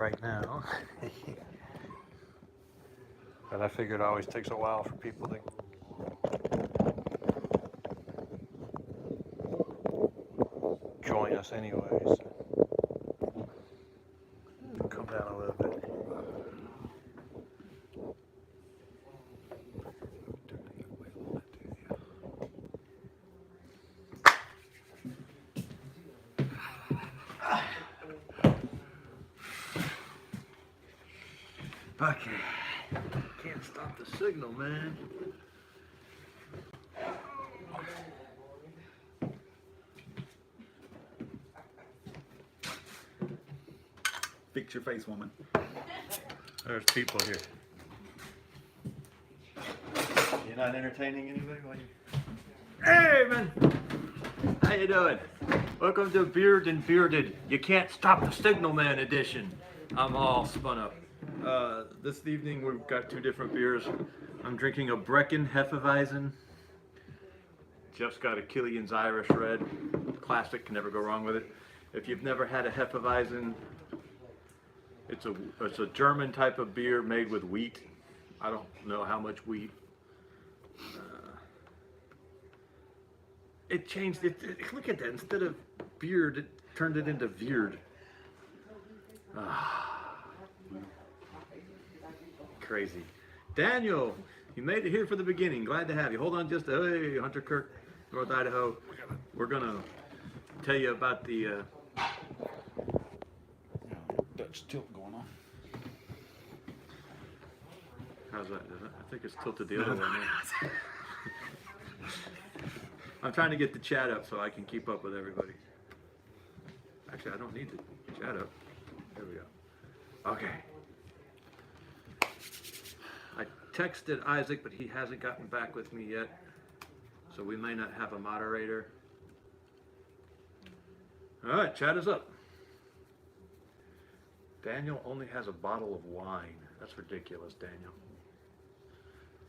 right now. But I figured it always takes a while for people to join us anyways. Come down a little bit. Okay. Can't stop the signal, man. Fix your face, woman. There's people here. You're not entertaining anybody while you... Hey, man! How you doing? Welcome to Beard and Bearded. You can't stop the signal, man edition. I'm all spun up. This evening we've got two different beers. I'm drinking a Brecken Hefeweizen. Jeff's got a Killian's Irish Red. Classic, can never go wrong with it. If you've never had a Hefeweizen, it's a German type of beer made with wheat. I don't know how much wheat. It changed it. Look at that. Instead of beard, it turned it into veered. Crazy. Daniel, you made it here for the beginning. Glad to have you. Hold on just hey, Hunter Kirk, North Idaho. We're going to tell you about the Dutch tilt going on. how's that? I think it's tilted the other way now. I'm trying to get the chat up so I can keep up with everybody. Actually, I don't need the chat up. There we go. Okay. I texted Isaac, but he hasn't gotten back with me yet. So we may not have a moderator. All right, chat is up. Daniel only has a bottle of wine. That's ridiculous, Daniel.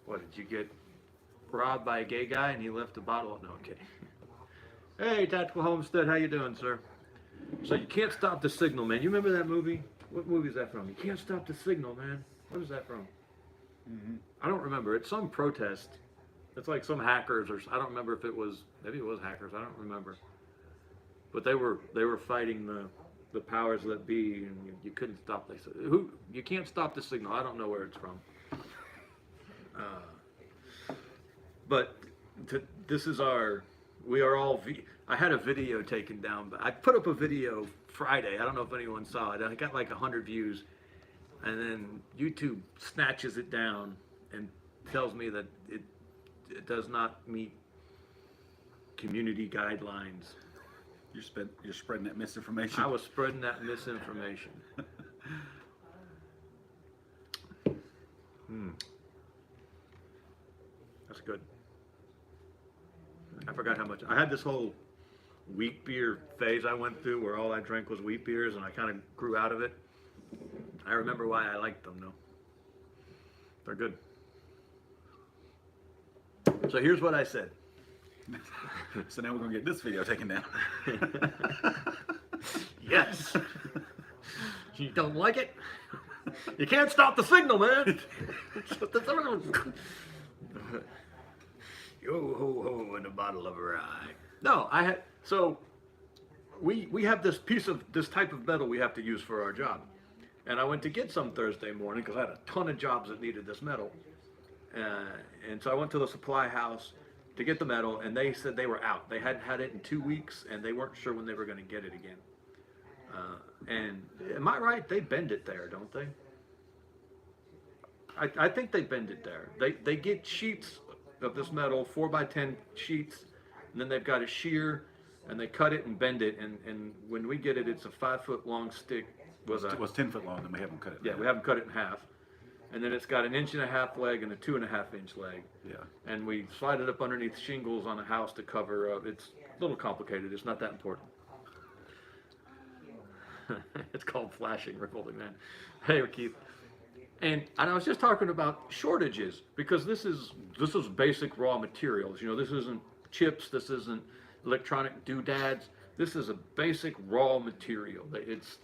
What, did you get robbed by a gay guy and he left a bottle of... No, I'm kidding. Hey, Tactical Homestead, how you doing, sir? So you can't stop the signal, man. You remember that movie? What movie is that from? You can't stop the signal, man. What is that from? I don't remember. It's some protest. It's like some hackers, or I don't remember if it was. Maybe it was hackers. I don't remember. But they were fighting the powers that be, and you couldn't stop. They said, "Who? You can't stop the signal." I don't know where it's from. But this is our. We are all. I had a video taken down, but I put up a video Friday. I don't know if anyone saw it. I got like 100 views, and then YouTube snatches it down and tells me that it does not meet community guidelines. You're spreading that misinformation. I was spreading that misinformation. That's good. I forgot how much. I had this whole wheat beer phase I went through where all I drank was wheat beers, and I kind of grew out of it. I remember why I liked them, though. They're good. So here's what I said. So now we're going to get this video taken down. Yes. You don't like it? You can't stop the signal, man. Yo ho ho and a bottle of rye. No, I had so we have this type of metal we have to use for our job, and I went to get some Thursday morning because I had a ton of jobs that needed this metal, and so I went to the supply house to get the metal, and they said they were out. They hadn't had it in 2 weeks, and they weren't sure when they were going to get it again. And am I right? They bend it there, don't they? I think they bend it there. They get sheets of this metal, 4x10 sheets, and then they've got a shear, and they cut it and bend it, and when we get it, it's a 5-foot long stick. It was 10 foot long, and we haven't cut it. Yeah, we haven't cut it in half. And then it's got an 1.5-inch leg and a 2.5-inch leg. Yeah. And we slide it up underneath shingles on a house to cover up. It's a little complicated. It's not that important. It's called flashing, revolving man. Hey, Keith. And I was just talking about shortages because this is basic raw materials. You know, this isn't chips. This isn't electronic doodads. This is a basic raw material. It's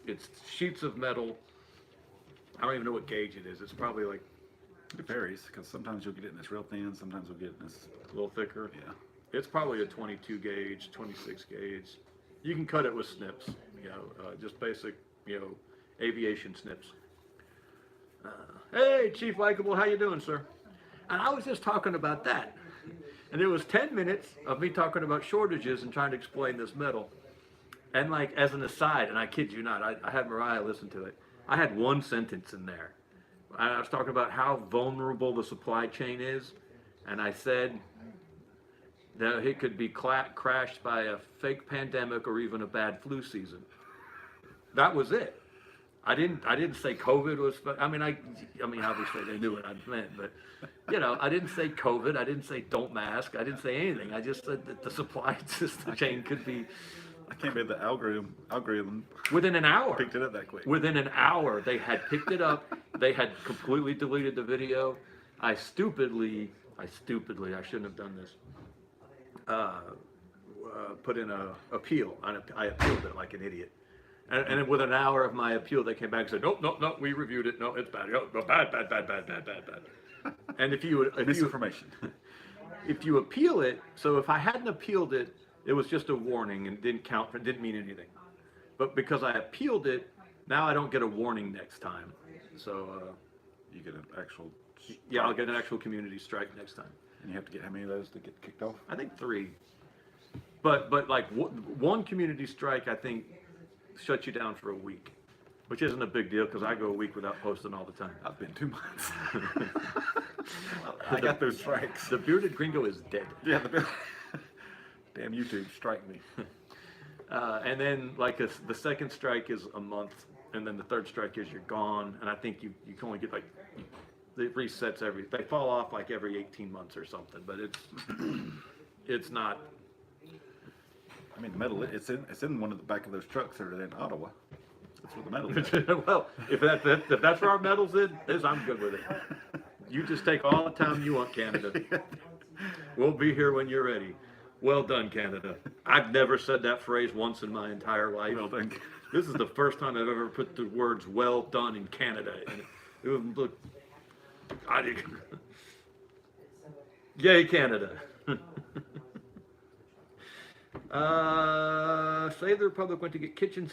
sheets of metal I don't even know what gauge it is. It's probably like It varies because sometimes you'll get it in this real thin, sometimes you'll get it in this. a little thicker. Yeah. It's probably a 22 gauge, 26 gauge. You can cut it with snips, just basic, aviation snips. Hey, Chief Likeable, how you doing, sir? And I was just talking about that. And it was 10 minutes of me talking about shortages and trying to explain this metal. And like, as an aside, and I kid you not, I had Mariah listen to it. I had one sentence in there. I was talking about how vulnerable the supply chain is. And I said that it could be crashed by a fake pandemic or even a bad flu season. That was it. I didn't say COVID was. I mean, obviously they knew what I meant, but I didn't say COVID. I didn't say don't mask. I didn't say anything. I just said that the supply chain could be. I can't believe the algorithm Within an hour. picked it up that quick. Within an hour, they had picked it up. They had completely deleted the video. I stupidly, I shouldn't have done this. Put in a appeal. I appealed it like an idiot. And within an hour of my appeal, they came back and said, nope, we reviewed it. No, it's bad. Bad. And if Misinformation. if you appeal it, so if I hadn't appealed it, it was just a warning and didn't mean anything. But because I appealed it, now I don't get a warning next time. So You get an actual. yeah, I'll get an actual community strike next time. And you have to get how many of those to get kicked off? I think 3. But like one community strike, I think, shuts you down for a week, which isn't a big deal because I go a week without posting all the time. I've been 2 months. I got those strikes. The bearded gringo is dead. Yeah, damn YouTube, strike me. And then like the second strike is a month, and then the third strike is you're gone. And I think you can only get it resets they fall off like every 18 months or something. But it's not. I mean, the metal, it's in one of the back of those trucks that are in Ottawa. That's where the metal is. Well, if that's where our metal's is, I'm good with it. You just take all the time you want, Canada. We'll be here when you're ready. Well done, Canada. I've never said that phrase once in my entire life. Well done. This is the first time I've ever put the words "well done" in Canada. And look, yay, Canada. Save the Republic went to get chicken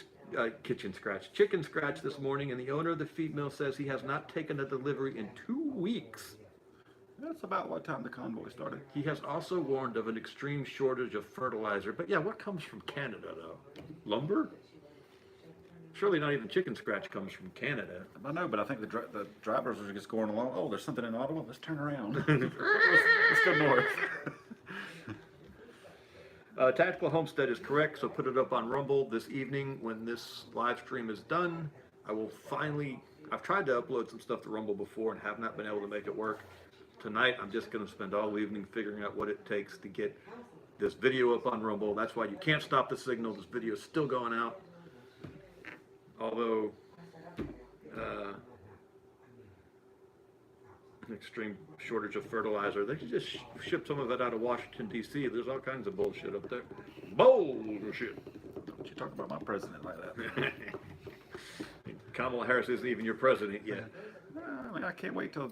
scratch this morning, and the owner of the feed mill says he has not taken a delivery in 2 weeks. That's about what time the convoy started. He has also warned of an extreme shortage of fertilizer. But yeah, what comes from Canada though? Lumber? Surely not even chicken scratch comes from Canada. I know, but I think the drivers are just going along. Oh, there's something in Ottawa. Let's turn around. let's go north. Tactical Homestead is correct, so put it up on Rumble this evening when this live stream is done. I've tried to upload some stuff to Rumble before and have not been able to make it work. Tonight, I'm just going to spend all evening figuring out what it takes to get this video up on Rumble. That's why you can't stop the signal. This video is still going out. Although, an extreme shortage of fertilizer. They could just ship some of it out of Washington, D.C. There's all kinds of bullshit up there. Bullshit. Don't you talk about my president like that. Kamala Harris isn't even your president yet. I mean, I can't wait till,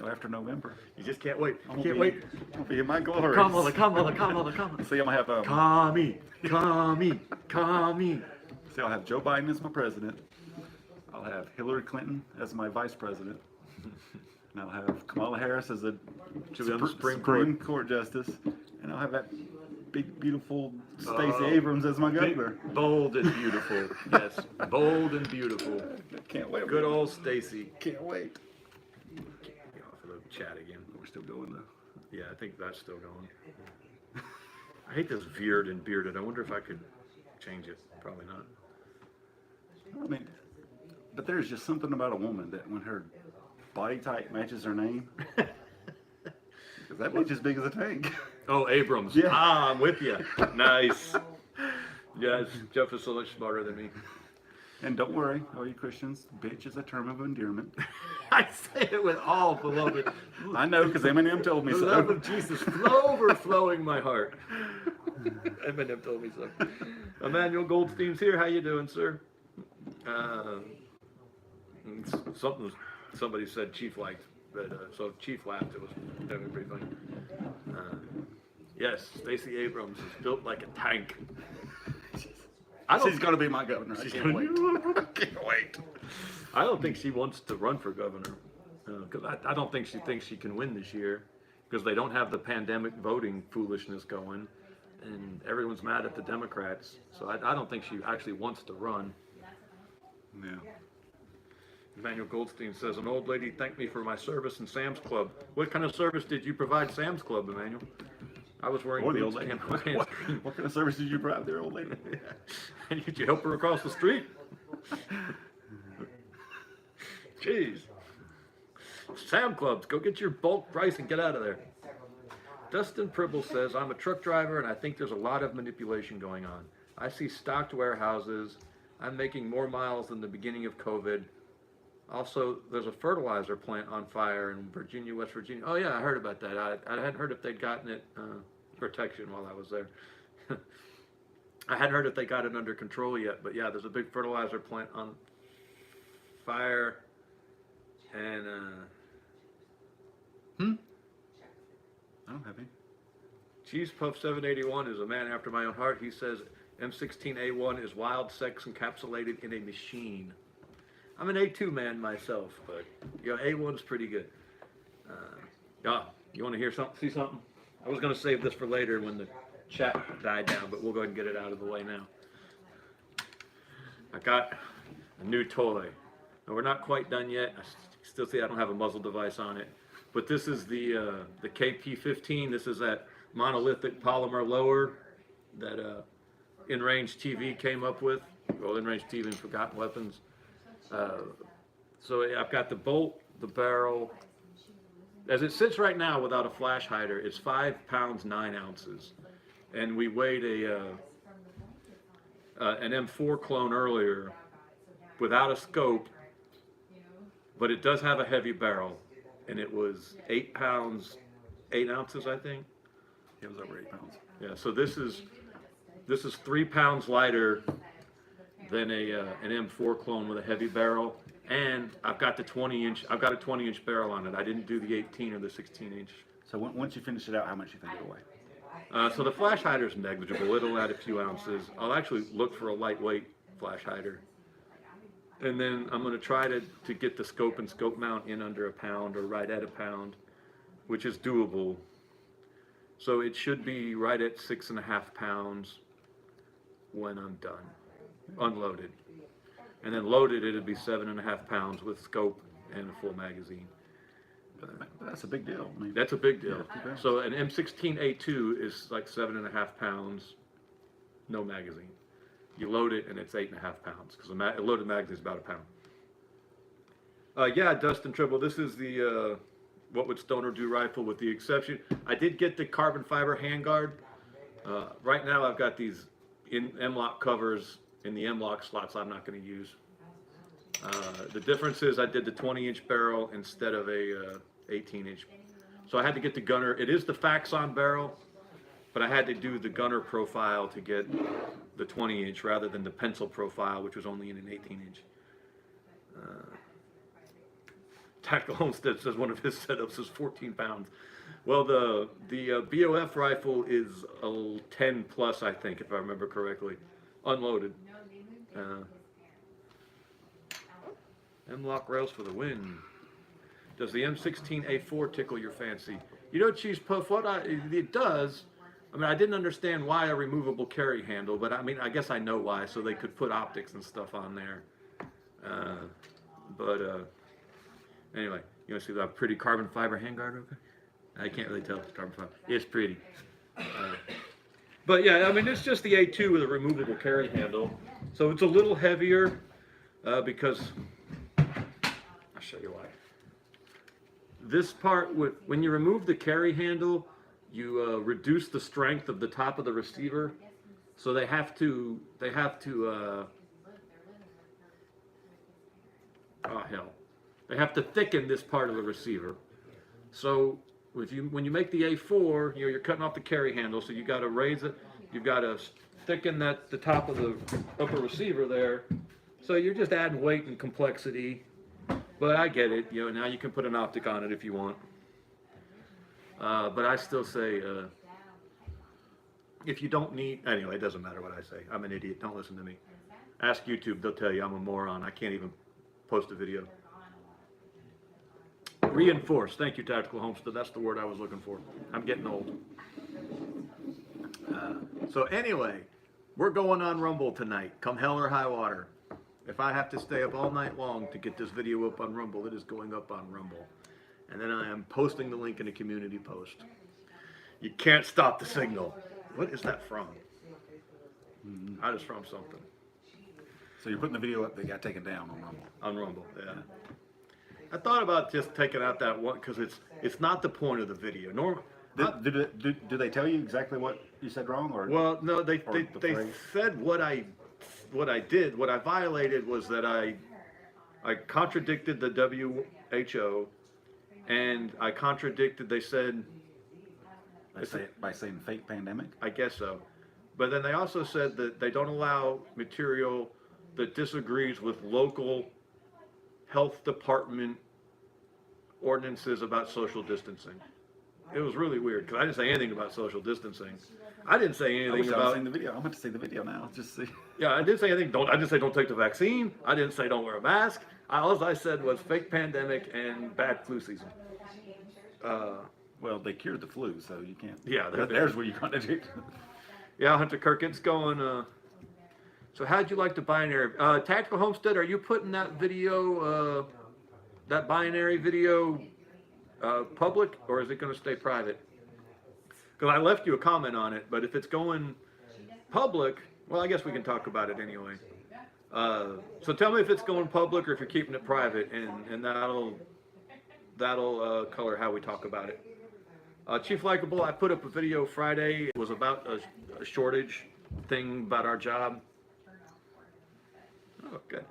after November. You just can't wait. I'm Can't wait. I'll be in my glory. Kamala. See, I'm gonna have Kami. See, I'll have Joe Biden as my president. I'll have Hillary Clinton as my vice president. And I'll have Kamala Harris as a Supreme Court justice. And I'll have that big, beautiful Stacey Abrams as my governor. Bold and beautiful. Yes. Bold and beautiful. Can't wait. Good old Stacey. Can't wait. Get off of the chat again. We're still going though. Yeah, I think that's still going. I hate this veered and bearded. I wonder if I could change it. Probably not. I mean, but there's just something about a woman that when her body type matches her name, because that bitch as big as a tank. Oh, Abrams. Yeah. I'm with you. Nice. Yes, Jeff is so much smarter than me. And don't worry, all you Christians, bitch is a term of endearment. I say it with all beloved. I know, because Eminem told me The so. love of Jesus overflowing my heart. Eminem told me so. Emmanuel Goldstein's here. How you doing, sir? Somebody said Chief liked, but so Chief laughed. It was definitely pretty funny. Yes, Stacey Abrams is built like a tank. She's going to be my governor. I can't wait. I can't wait. I don't think she wants to run for governor, because I don't think she thinks she can win this year, because they don't have the pandemic voting foolishness going, and everyone's mad at the Democrats. So I don't think she actually wants to run. Yeah. Emmanuel Goldstein says, an old lady thanked me for my service in Sam's Club. What kind of service did you provide Sam's Club, Emmanuel? I was wearing the old lady. What kind of service did you provide there, old lady? Did you help her across the street? Jeez. Sam Clubs, go get your bulk price and get out of there. Dustin Pribble says, I'm a truck driver and I think there's a lot of manipulation going on. I see stocked warehouses. I'm making more miles than the beginning of COVID. Also, there's a fertilizer plant on fire in Virginia, West Virginia. Oh yeah, I heard about that. I hadn't heard if they'd gotten it protection while I was there. I hadn't heard if they got it under control yet, but yeah, there's a big fertilizer plant on fire. And I don't have any. Cheese Puff 781 is a man after my own heart. He says M16A1 is wild sex encapsulated in a machine. I'm an A2 man myself, but A1's pretty good. Yeah, you want to hear something? See something? I was going to save this for later when the chat died down, but we'll go ahead and get it out of the way now. I got a new toy. Now, we're not quite done yet. I still see I don't have a muzzle device on it, but this is the KP15. This is that monolithic polymer lower that InRange TV came up with. Well, InRange TV and Forgotten Weapons. So I've got the bolt, the barrel. As it sits right now without a flash hider, it's 5 pounds 9 ounces, and we weighed an M4 clone earlier without a scope, but it does have a heavy barrel, and it was 8 pounds 8 ounces, I think. It was over 8 pounds. Yeah. So this is 3 pounds lighter than an M4 clone with a heavy barrel, and I've got a 20-inch barrel on it. I didn't do the 18 or the 16-inch. So once you finish it out, how much you think it'll weigh? So the flash hider is negligible. It'll add a few ounces. I'll actually look for a lightweight flash hider, and then I'm going to try to get the scope and scope mount in under a pound or right at a pound, which is doable. So it should be right at 6.5 pounds when I'm done. Unloaded, and then loaded it'd be 7.5 pounds with scope and a full magazine. But that's a big deal. I mean, that's a big deal. Yeah, so an M16A2 is like 7.5 pounds, no magazine. You load it and it's 8.5 pounds because a loaded magazine is about a pound. Yeah, Dustin Tribble, this is the What Would Stoner Do rifle, with the exception I did get the carbon fiber handguard. Right now I've got these M-lock covers in the M-lock slots I'm not going to use. The difference is I did the 20-inch barrel instead of a 18-inch. So I had to get the gunner. It is the Faxon barrel, but I had to do the gunner profile to get the 20-inch rather than the pencil profile, which was only in an 18-inch. Tactical Homestead says one of his setups is 14 pounds. Well, the BOF rifle is a 10 plus, I think, if I remember correctly, unloaded. M-lock rails for the win. Does the M16A4 tickle your fancy? You know, Cheese Puff, it does. I mean, I didn't understand why a removable carry handle, but I mean, I guess I know why, so they could put optics and stuff on there. Anyway, you want to see that pretty carbon fiber handguard? Okay, I can't really tell if it's carbon fiber. It's pretty. But yeah, I mean, it's just the A2 with a removable carry handle. So it's a little heavier because, I'll show you why. This part, when you remove the carry handle, you reduce the strength of the top of the receiver. So they have to, oh hell. They have to thicken this part of the receiver. So when you make the A4, you're cutting off the carry handle, so you got to raise it. You've got to thicken the top of the upper receiver there. So you're just adding weight and complexity. But I get it. You know, now you can put an optic on it if you want. But I still say, if you don't need, anyway, it doesn't matter what I say. I'm an idiot. Don't listen to me. Ask YouTube. They'll tell you I'm a moron. I can't even post a video. Reinforce. Thank you, Tactical Homestead. That's the word I was looking for. I'm getting old. So anyway, we're going on Rumble tonight. Come hell or high water. If I have to stay up all night long to get this video up on Rumble, it is going up on Rumble. And then I am posting the link in a community post. You can't stop the signal. What is that from? That is from something. So you're putting the video up that got taken down on Rumble. On Rumble, yeah. I thought about just taking out that one because it's not the point of the video. Do they tell you exactly what you said wrong, or? Well, no, they phrase? said what I did. What I violated was that I contradicted the WHO, and I contradicted. They said By saying fake pandemic? I guess so, but then they also said that they don't allow material that disagrees with local health department ordinances about social distancing. It was really weird because I didn't say anything about social distancing. I didn't say anything about. Seen the video. I'm going to see the video now. Just see. Yeah, I didn't say anything. I didn't say don't take the vaccine. I didn't say don't wear a mask. All I said was fake pandemic and bad flu season. Well, they cured the flu, so you can't. Yeah, there's where you contradict. Yeah, Hunter Kirkins going. So how'd you like the binary? Tactical Homestead, are you putting that video, that binary video, public, or is it going to stay private? Because I left you a comment on it, but if it's going public, well, I guess we can talk about it anyway. So tell me if it's going public or if you're keeping it private, and that'll color how we talk about it. Chief Likeable, I put up a video Friday. It was about a shortage thing about our job. Okay.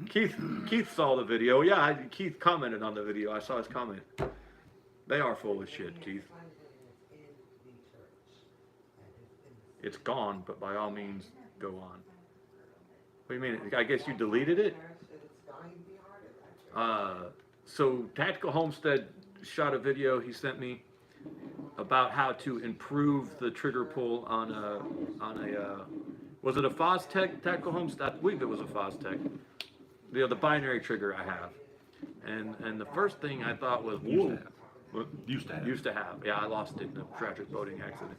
Keith saw the video. Yeah, Keith commented on the video. I saw his comment. They are full of shit, Keith. It's gone, but by all means, go on. What do you mean? I guess you deleted it? So Tactical Homestead shot a video he sent me about how to improve the trigger pull on a was it a Fostech Tactical Homestead? I believe it was a Fostech. The binary trigger I have. And the first thing I thought was, whoa. Used to have. Yeah, I lost it in a tragic boating accident.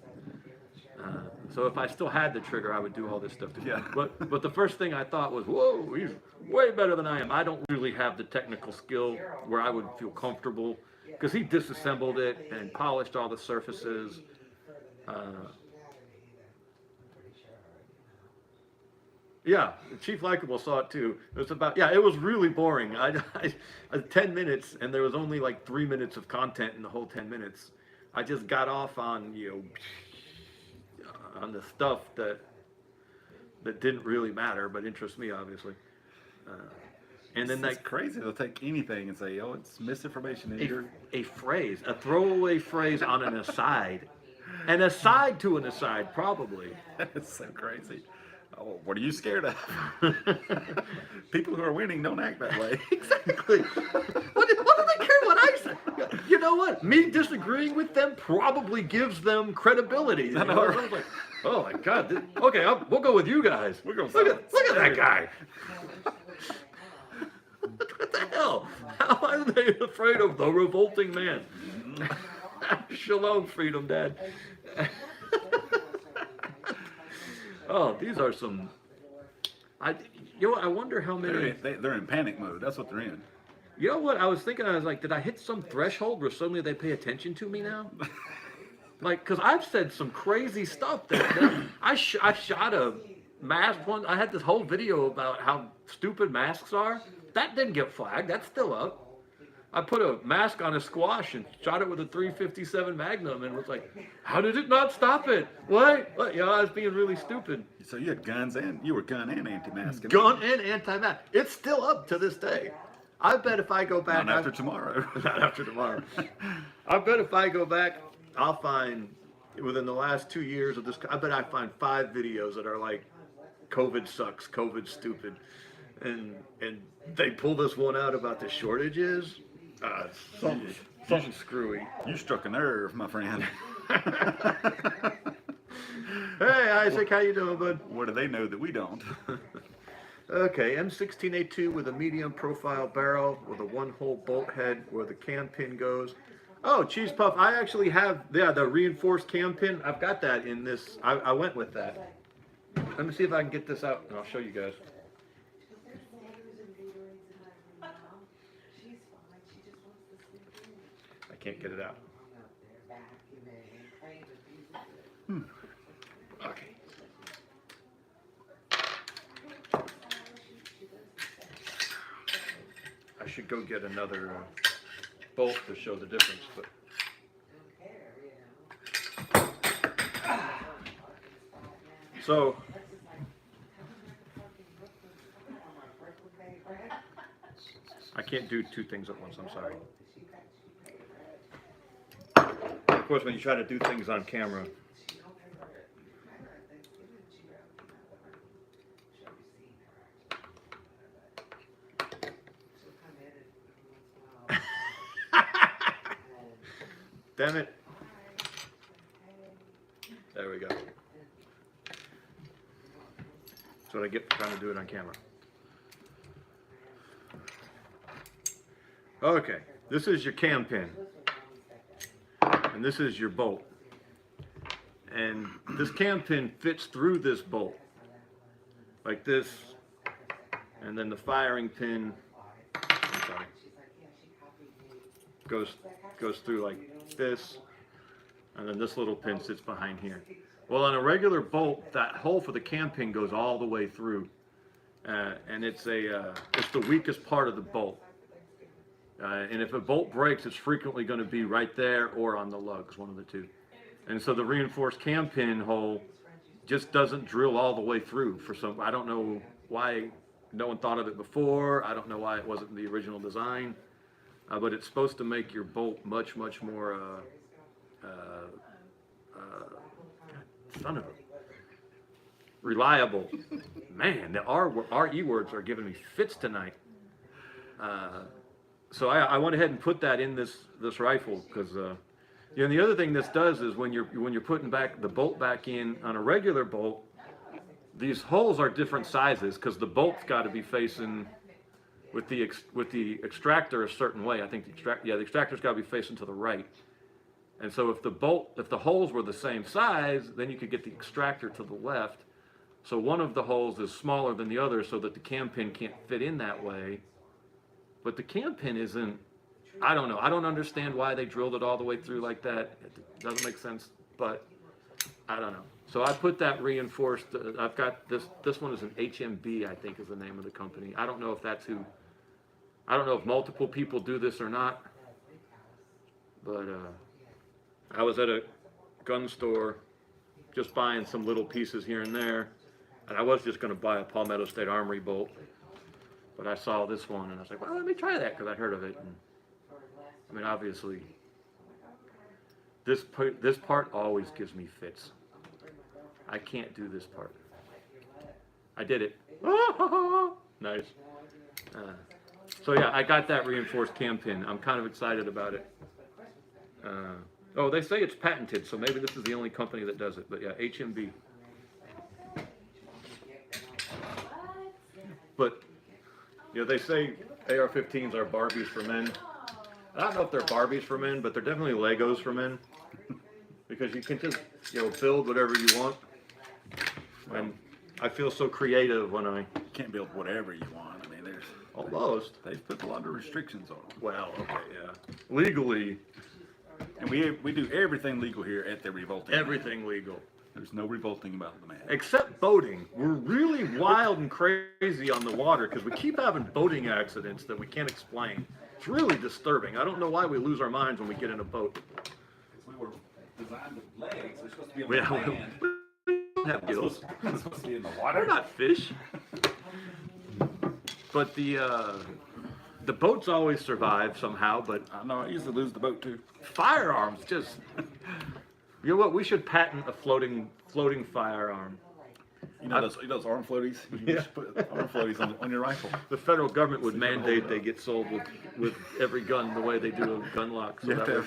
So if I still had the trigger, I would do all this stuff too. Yeah. But the first thing I thought was, whoa, he's way better than I am. I don't really have the technical skill where I would feel comfortable because he disassembled it and polished all the surfaces. Yeah, Chief Likeable saw it too. It was it was really boring. I 10 minutes, and there was only like 3 minutes of content in the whole 10 minutes. I just got off on, on the stuff that didn't really matter, but interests me, obviously. And then that's crazy. They'll take anything and say, "Oh, it's misinformation." A phrase, a throwaway phrase on an aside, an aside to an aside, probably. That's so crazy. Oh, what are you scared of? People who are winning don't act that way. Exactly. What do they care what I say? You know what? Me disagreeing with them probably gives them credibility. I know, right? I was like, oh my God. Okay, we'll go with you guys. We're going. Look at that guy. What the hell? How are they afraid of the revolting man? Shalom, freedom, Dad. Oh, these are some. I wonder how many. They're in panic mode. That's what they're in. You know what? I was thinking. I was like, did I hit some threshold where suddenly they pay attention to me now? Like, because I've said some crazy stuff that I shot a mask one. I had this whole video about how stupid masks are. That didn't get flagged. That's still up. I put a mask on a squash and shot it with a .357 Magnum and was like, how did it not stop it? What? I was being really stupid. So you had guns and you were gun and anti-mask. Gun and anti-mask. It's still up to this day. I bet if I go back. Not after tomorrow. Not after tomorrow. I bet if I go back, I'll find within the last 2 years of this. I bet I find 5 videos that are like, COVID sucks, COVID stupid. and they pull this one out about the shortages. Something screwy. You struck a nerve, my friend. Hey, Isaac, how you doing, bud? What do they know that we don't? Okay, M16A2 with a medium profile barrel with a one-hole bolt head where the cam pin goes. Oh, Cheese Puff, I actually have, the reinforced cam pin. I've got that in this. I went with that. Let me see if I can get this out, and I'll show you guys. I can't get it out. Okay. I should go get another bolt to show the difference, but so I can't do two things at once. I'm sorry. Of course, when you try to do things on camera, damn it. There we go. That's what I get for trying to do it on camera. Okay, this is your cam pin. And this is your bolt. And this cam pin fits through this bolt. Like this. And then the firing pin, I'm sorry, goes through like this, and then this little pin sits behind here. Well, on a regular bolt, that hole for the cam pin goes all the way through, and it's the weakest part of the bolt. And if a bolt breaks, it's frequently going to be right there or on the lugs, one of the two. And so the reinforced cam pin hole just doesn't drill all the way through for some. I don't know why no one thought of it before. I don't know why it wasn't the original design. But it's supposed to make your bolt much more, reliable. Man, the RE words are giving me fits tonight. So I went ahead and put that in this rifle because, the other thing this does is when you're putting back the bolt back in on a regular bolt, these holes are different sizes because the bolt's got to be facing with the extractor a certain way. I think the extractor's got to be facing to the right. And so if the holes were the same size, then you could get the extractor to the left. So one of the holes is smaller than the other so that the cam pin can't fit in that way. But the cam pin isn't, I don't know. I don't understand why they drilled it all the way through like that. It doesn't make sense, but I don't know. So I put that reinforced, I've got this one is an HMB, I think is the name of the company. I don't know if that's who, I don't know if multiple people do this or not, but I was at a gun store just buying some little pieces here and there, and I was just going to buy a Palmetto State Armory bolt, but I saw this one and I was like, well, let me try that because I heard of it. And, I mean, obviously, this part always gives me fits. I can't do this part. I did it. Nice. So yeah, I got that reinforced cam pin. I'm kind of excited about it. Oh, they say it's patented, so maybe this is the only company that does it. But yeah, HMB. But they say AR-15s are Barbies for men. I don't know if they're Barbies for men, but they're definitely Legos for men. Because you can just, build whatever you want. And I feel so creative when I Can't build whatever you want. I mean, there's almost. they've put a lot of restrictions on them. Well, okay, yeah. Legally, And we do everything legal here at the Revolting. everything legal. There's no revolting about the man. Except boating. We're really wild and crazy on the water because we keep having boating accidents that we can't explain. It's really disturbing. I don't know why we lose our minds when we get in a boat. We were designed with legs. We're supposed to be on We the land. don't have gills. We're supposed to be in the We're water. not fish. But the boats always survive somehow, but I know. I used to lose the boat too. firearms just... You know what? We should patent a floating firearm. You know those arm floaties? You just put arm floaties on your rifle. The federal government would mandate they get sold with every gun the way they do a gun lock. So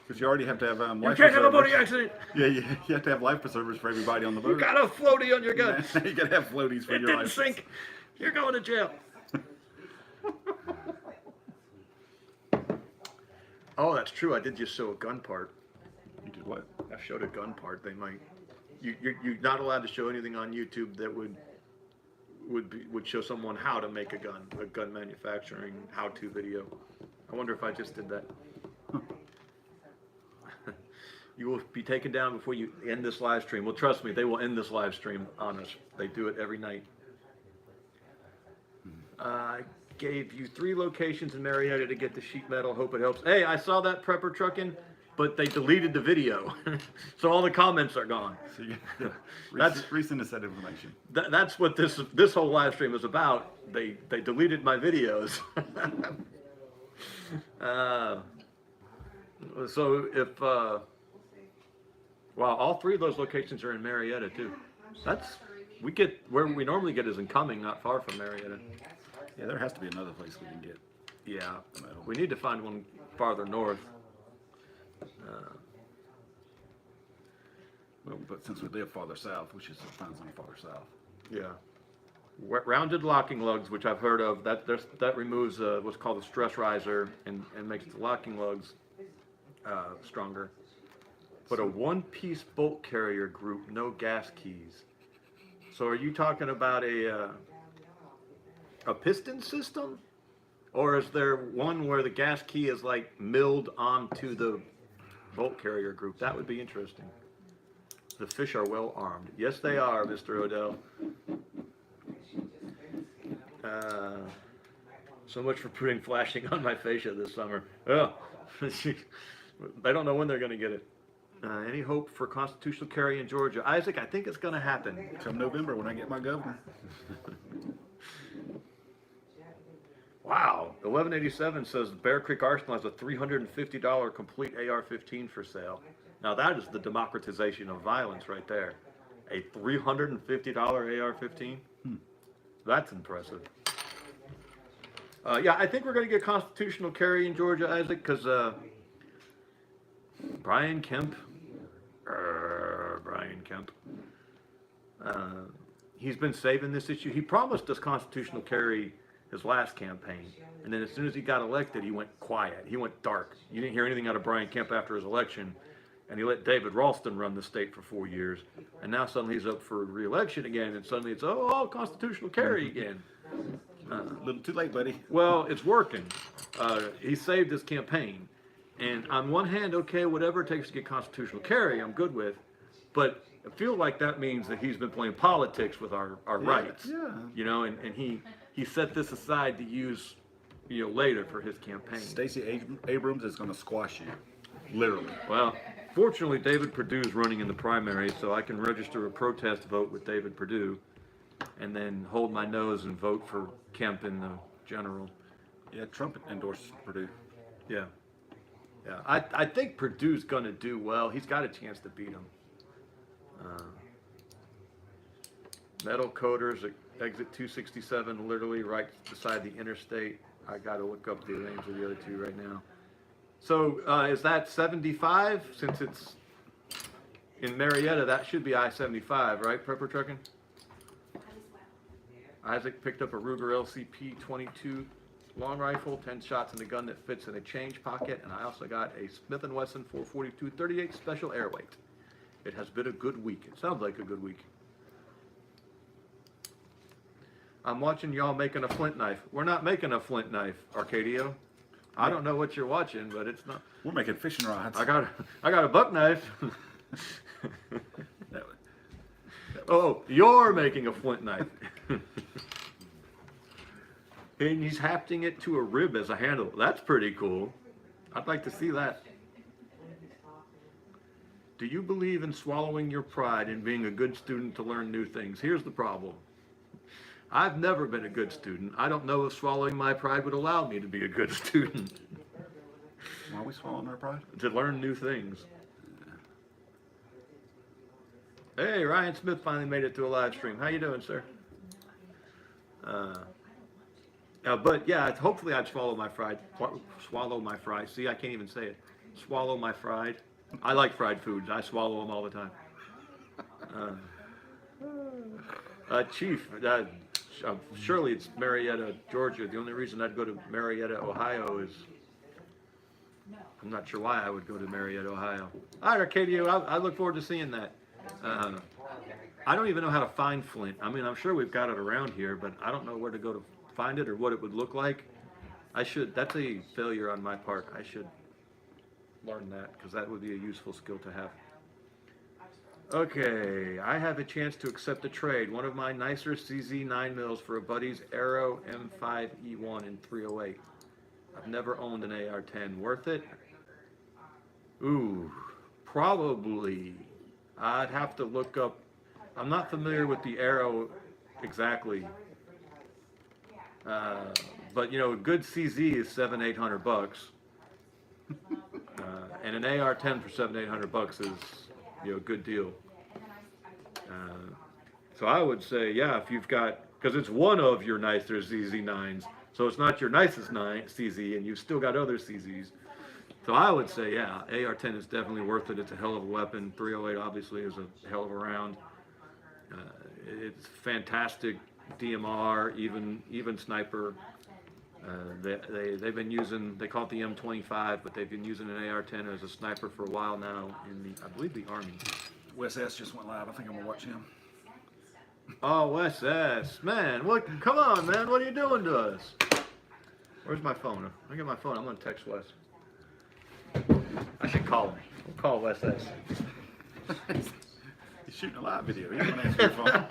because you already have to have life you can't have a boating accident. Yeah, you have to have life preservers for everybody on the boat. You got a floaty on your gun. You got to have floaties for it your didn't life. sink. You're going to jail. Oh, that's true. I did just show a gun part. You did what? I showed a gun part. They might. You're not allowed to show anything on YouTube that would show someone how to make a gun manufacturing how-to video. I wonder if I just did that. You will be taken down before you end this live stream. Well, trust me, they will end this live stream on us. They do it every night. I gave you 3 locations in Marietta to get the sheet metal. Hope it helps. Hey, I saw that prepper trucking, but they deleted the video. So all the comments are gone. So that's recent set information. That's what this whole live stream is about. They deleted my videos. So if wow, all 3 of those locations are in Marietta too. We get where we normally get is in Cumming, not far from Marietta. Yeah, there has to be another place we can get. Yeah, we need to find one farther north. Well, but since we live farther south, we should find something farther south. Yeah. Rounded locking lugs, which I've heard of, that removes what's called a stress riser and makes the locking lugs stronger. But a one-piece bolt carrier group, no gas keys. So are you talking about a piston system? Or is there one where the gas key is like milled onto the bolt carrier group? That would be interesting. The fish are well armed. Yes, they are, Mr. Odell. So much for putting flashing on my fascia this summer. Oh, they don't know when they're going to get it. Any hope for constitutional carry in Georgia? Isaac, I think it's going to happen. Come November when I get my governor. Wow. 1187 says Bear Creek Arsenal has a $350 complete AR-15 for sale. Now that is the democratization of violence right there. A $350 AR-15? That's impressive. Yeah, I think we're going to get constitutional carry in Georgia, Isaac, because Brian Kemp, he's been saving this issue. He promised us constitutional carry his last campaign, and then as soon as he got elected, he went quiet. He went dark. You didn't hear anything out of Brian Kemp after his election, and he let David Ralston run the state for 4 years, and now suddenly he's up for re-election again, and suddenly it's, oh, constitutional carry again. A little too late, buddy. Well, it's working. He saved his campaign. And on one hand, okay, whatever it takes to get constitutional carry, I'm good with. But I feel like that means that he's been playing politics with our rights. Yeah. You know, and he set this aside to use, later for his campaign. Stacey Abrams is going to squash you. Literally. Well, fortunately, David Perdue is running in the primary, so I can register a protest vote with David Perdue and then hold my nose and vote for Kemp in the general. Yeah, Trump endorsed Perdue. Yeah. Yeah, I think Perdue's going to do well. He's got a chance to beat him. Metal Coaters, exit 267, literally right beside the interstate. I got to look up the names of the other 2 right now. So is that 75? Since it's in Marietta, that should be I-75, right, Prepper Trucking? Isaac picked up a Ruger LCP 22 long rifle, 10 shots in the gun that fits in a change pocket, and I also got a Smith & Wesson 442 38 special airweight. It has been a good week. It sounds like a good week. I'm watching y'all making a flint knife. We're not making a flint knife, Arcadio. I don't know what you're watching, but it's not. We're making fishing rods. I got a buck knife. Oh, you're making a flint knife. And he's hafting it to a rib as a handle. That's pretty cool. I'd like to see that. Do you believe in swallowing your pride and being a good student to learn new things? Here's the problem. I've never been a good student. I don't know if swallowing my pride would allow me to be a good student. Why are we swallowing our pride? To learn new things. Hey, Ryan Smith finally made it to a live stream. How you doing, sir? But yeah, hopefully I'd swallow my fried. Swallow my fried. See, I can't even say it. Swallow my fried. I like fried foods. I swallow them all the time. Chief, surely it's Marietta, Georgia. The only reason I'd go to Marietta, Ohio is I'm not sure why I would go to Marietta, Ohio. All right, Arcadio, I look forward to seeing that. I don't even know how to find Flint. I mean, I'm sure we've got it around here, but I don't know where to go to find it or what it would look like. That's a failure on my part. I should learn that because that would be a useful skill to have. Okay, I have a chance to accept a trade. One of my nicer CZ9 mills for a buddy's Arrow M5E1 in 308. I've never owned an AR-10. Worth it? Ooh, probably. I'd have to look up. I'm not familiar with the Arrow exactly. But you know, a good CZ is $700-800. And an AR-10 for $700-800 is, you know, a good deal. So I would say, yeah, if you've got, because it's one of your nicer CZ9s, so it's not your nicest CZ, and you've still got other CZs. So I would say, yeah, AR-10 is definitely worth it. It's a hell of a weapon. 308 obviously is a hell of a round. It's fantastic DMR, even sniper. They've been using, they call it the M25, but they've been using an AR-10 as a sniper for a while now in the, I believe, the Army. Wes S just went live. I think I'm gonna watch him. Oh, Wes S, man, what? Come on, man, what are you doing to us? Where's my phone? I get my phone. I'm gonna text Wes. I should call him. We'll call Wes S. He's shooting a live video. He's gonna answer your phone.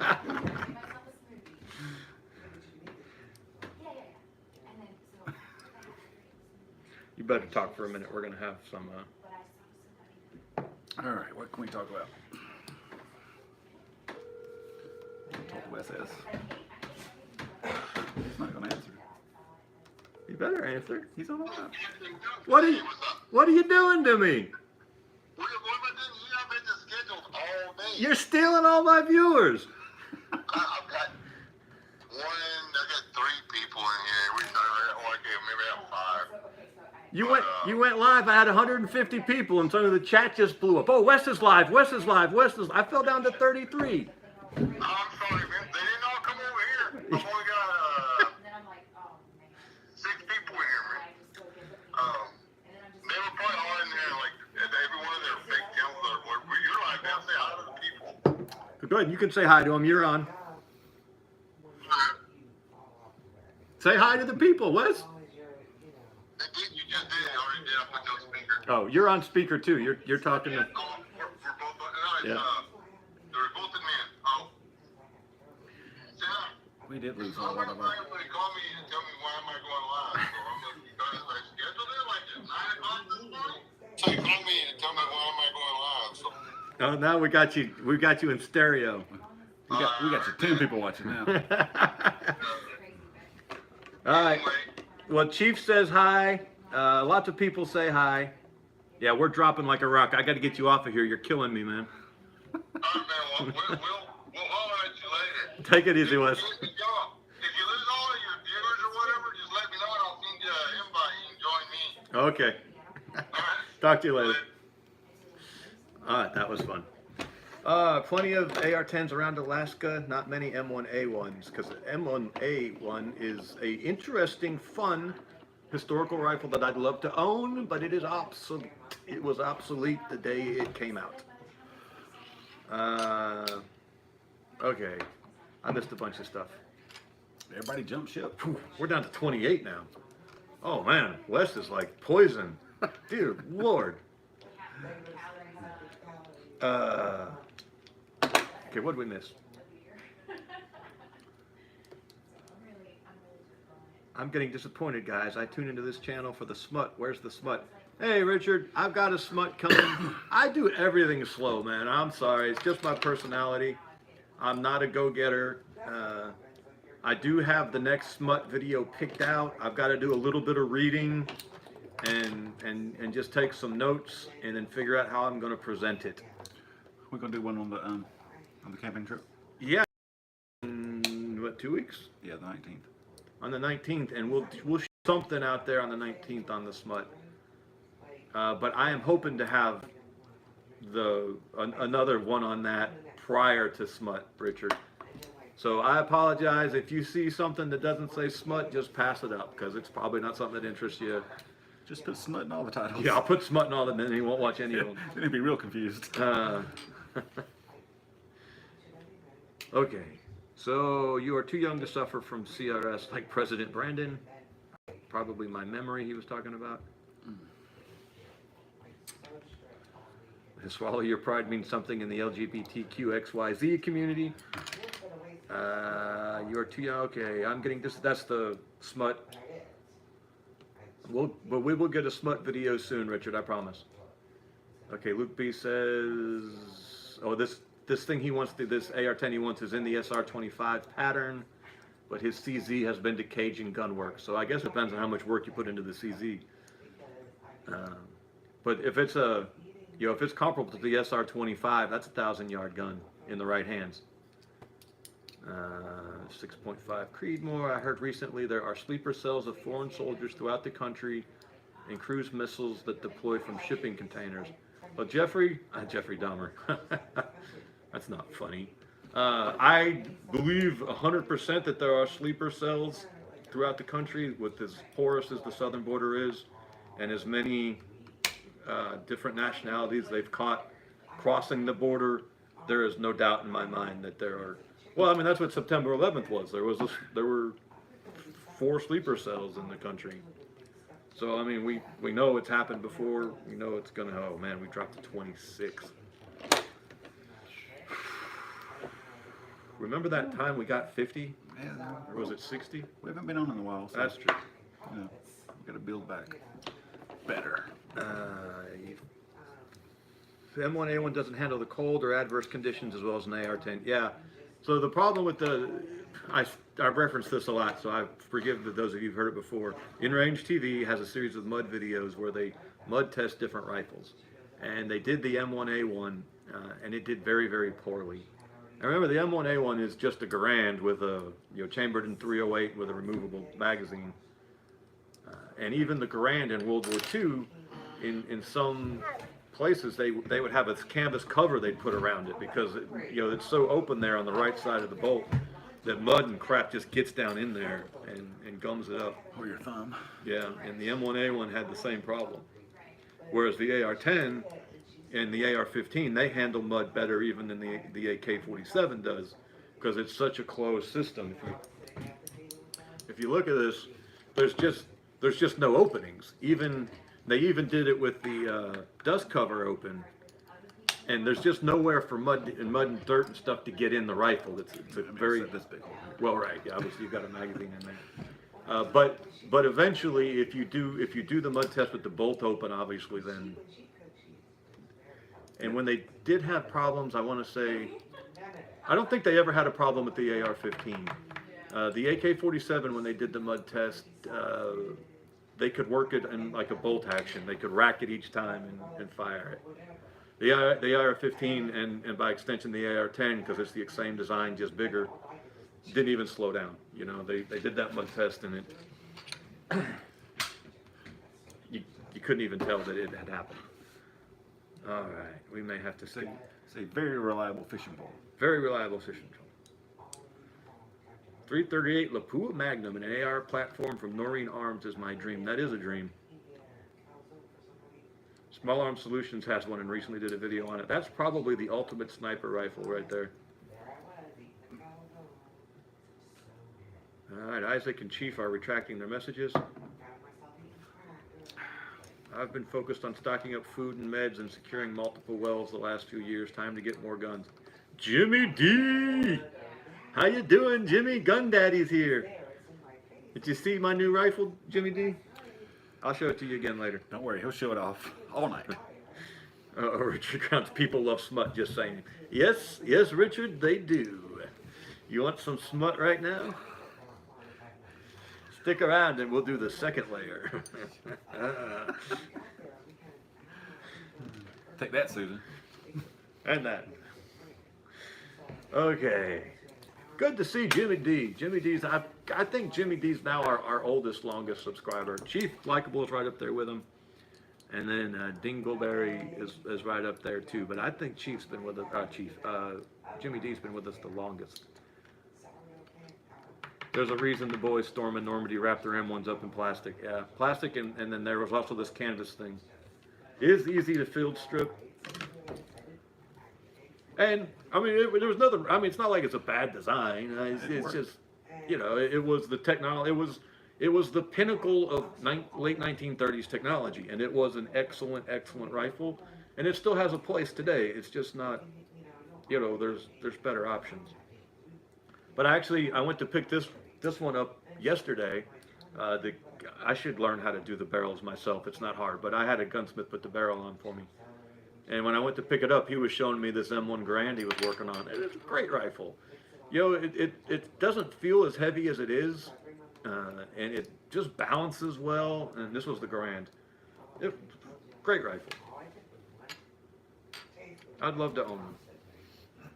You better talk for a minute. We're gonna have some. All right, what can we talk about? Talk to Wes S. He's not gonna answer. You better answer. He's on the line. What are you doing to me? You're stealing all my viewers. I've got three people in here. We started, maybe I have five. You went live. I had 150 people, and some of the chat just blew up. Oh, Wes is live. Wes is live. Wes is. I fell down to 33. I'm sorry, man. They didn't all come over here. I've only got 6 people here, man. They were probably all in there, like every one of their fake channels. You're live now. Say hi to the people. Go ahead. You can say hi to them. You're on. Say hi to the people, Wes. You just did. You already did. I put you on speaker. Oh, you're on speaker too. You're talking to. For both. Yeah. They're both in men. Oh. Yeah. We did lose all Somebody of our. call me and tell me why am I going live. So I'm like, you guys like scheduled it like at 9 o'clock this morning. So you call me and tell me why am I going live. So. Oh, now we got you. We got you in stereo. We got you 10 people watching now. All right. Well, Chief says hi. Lots of people say hi. Yeah, we're dropping like a rock. I got to get you off of here. You're killing me, man. All right, man. We'll holler at you later. Take it easy, Wes. If you lose all of your viewers or whatever, just let me know and I'll send you an invite. You can join me. Okay. All right. Talk to you later. All right, that was fun. Plenty of AR-10s around Alaska, not many M1A1s, because the M1A1 is a interesting, fun historical rifle that I'd love to own, but it is obsolete. It was obsolete the day it came out. Okay, I missed a bunch of stuff. Everybody jump ship. We're down to 28 now. Oh man, Wes is like poison. Dear Lord. Okay, what did we miss? I'm getting disappointed, guys. I tune into this channel for the smut. Where's the smut? Hey, Richard, I've got a smut coming. I do everything slow, man. I'm sorry. It's just my personality. I'm not a go-getter. I do have the next smut video picked out. I've got to do a little bit of reading and just take some notes and then figure out how I'm going to present it. We're gonna do one on the On the camping trip? Yeah. In, what, 2 weeks? Yeah, the 19th. On the 19th, and we'll shoot something out there on the 19th on the smut. But I am hoping to have another one on that prior to smut, Richard. So I apologize if you see something that doesn't say smut, just pass it up because it's probably not something that interests you. Just put smut in all the titles. Yeah, I'll put smut in all of them, and he won't watch any of them. Then he'd be real confused. Okay, so you are too young to suffer from CRS like President Brandon. Probably my memory he was talking about. To swallow your pride means something in the LGBTQXYZ community. You are too young. Okay, I'm getting this. That's the smut. But we will get a smut video soon, Richard. I promise. Okay, Luke B says, "Oh, this thing he wants to this AR-10 he wants is in the SR-25 pattern, but his CZ has been to Cajun gunwork. So I guess it depends on how much work you put into the CZ. But if it's if it's comparable to the SR-25, that's a 1,000-yard gun in the right hands. 6.5 Creedmoor. I heard recently there are sleeper cells of foreign soldiers throughout the country and cruise missiles that deploy from shipping containers. Well, Jeffrey Dahmer. That's not funny. I believe 100% that there are sleeper cells throughout the country with as porous as the southern border is and as many different nationalities they've caught crossing the border. There is no doubt in my mind that there are. Well, I mean that's what September 11th was. There were 4 sleeper cells in the country. So I mean we know it's happened before. We know it's gonna. Oh man, we dropped to 26. Remember that time we got 50? Yeah, Or was it 60? we haven't been on in a while. So That's true. we got to build back better. The M1A1 doesn't handle the cold or adverse conditions as well as an AR-10. Yeah. So the problem with I've referenced this a lot, so I forgive those of you who've heard it before. InRange TV has a series of mud videos where they mud test different rifles. And they did the M1A1, and it did very, very poorly. I remember the M1A1 is just a Garand with a chambered in .308 with a removable magazine. And even the Garand in World War II, in some places they would have a canvas cover they'd put around it because it's so open there on the right side of the bolt that mud and crap just gets down in there and gums it up. Or your thumb. Yeah, and the M1A1 had the same problem. Whereas the AR-10 and the AR-15, they handle mud better even than the AK-47 does because it's such a closed system. If you look at this, there's just no openings. They even did it with the dust cover open, and there's just nowhere for mud and dirt and stuff to get in the rifle. It's a very this big. well, right. Yeah, obviously you've got a magazine in there. But eventually, if you do the mud test with the bolt open, obviously then. And when they did have problems, I want to say, I don't think they ever had a problem with the AR-15. The AK-47, when they did the mud test, they could work it in like a bolt action. They could rack it each time and fire it. The AR-15 and by extension the AR-10, because it's the same design, just bigger, didn't even slow down. They did that mud test and it, you couldn't even tell that it had happened. All right, we may have to see. It's a very reliable fishing pole. Very reliable fishing pole. 338 Lapua Magnum, an AR platform from Noreen Arms is my dream. That is a dream. Small Arms Solutions has one and recently did a video on it. That's probably the ultimate sniper rifle right there. All right, Isaac and Chief are retracting their messages. I've been focused on stocking up food and meds and securing multiple wells the last few years. Time to get more guns. Jimmy D! How you doing, Jimmy? Gun Daddy's here. Did you see my new rifle, Jimmy D? I'll show it to you again later. Don't worry, he'll show it off all night. Richard Crowns, people love smut, just saying. Yes, Richard, they do. You want some smut right now? Stick around and we'll do the second layer. Take that, Susan. And that. Okay. Good to see Jimmy D. Jimmy D's, I think Jimmy D's now our oldest, longest subscriber. Chief Likeable is right up there with him. And then Dingleberry is right up there too. But I think Chief's been with us, Jimmy D's been with us the longest. There's a reason the boys Storm and Normandy wrapped their M1s up in plastic. Yeah, plastic, and then there was also this canvas thing. It is easy to field strip. And, I mean, there was nothing, I mean, it's not like it's a bad design. It's just, you know, it was the technology, it was the pinnacle of late 1930s technology. And it was an excellent, excellent rifle. And it still has a place today. It's just not, you know, there's better options. But actually, I went to pick this one up yesterday. I should learn how to do the barrels myself. It's not hard, but I had a gunsmith put the barrel on for me. And when I went to pick it up, he was showing me this M1 Garand he was working on. And it's a great rifle. You know, it doesn't feel as heavy as it is, and it just balances well. And this was the Garand. Great rifle. I'd love to own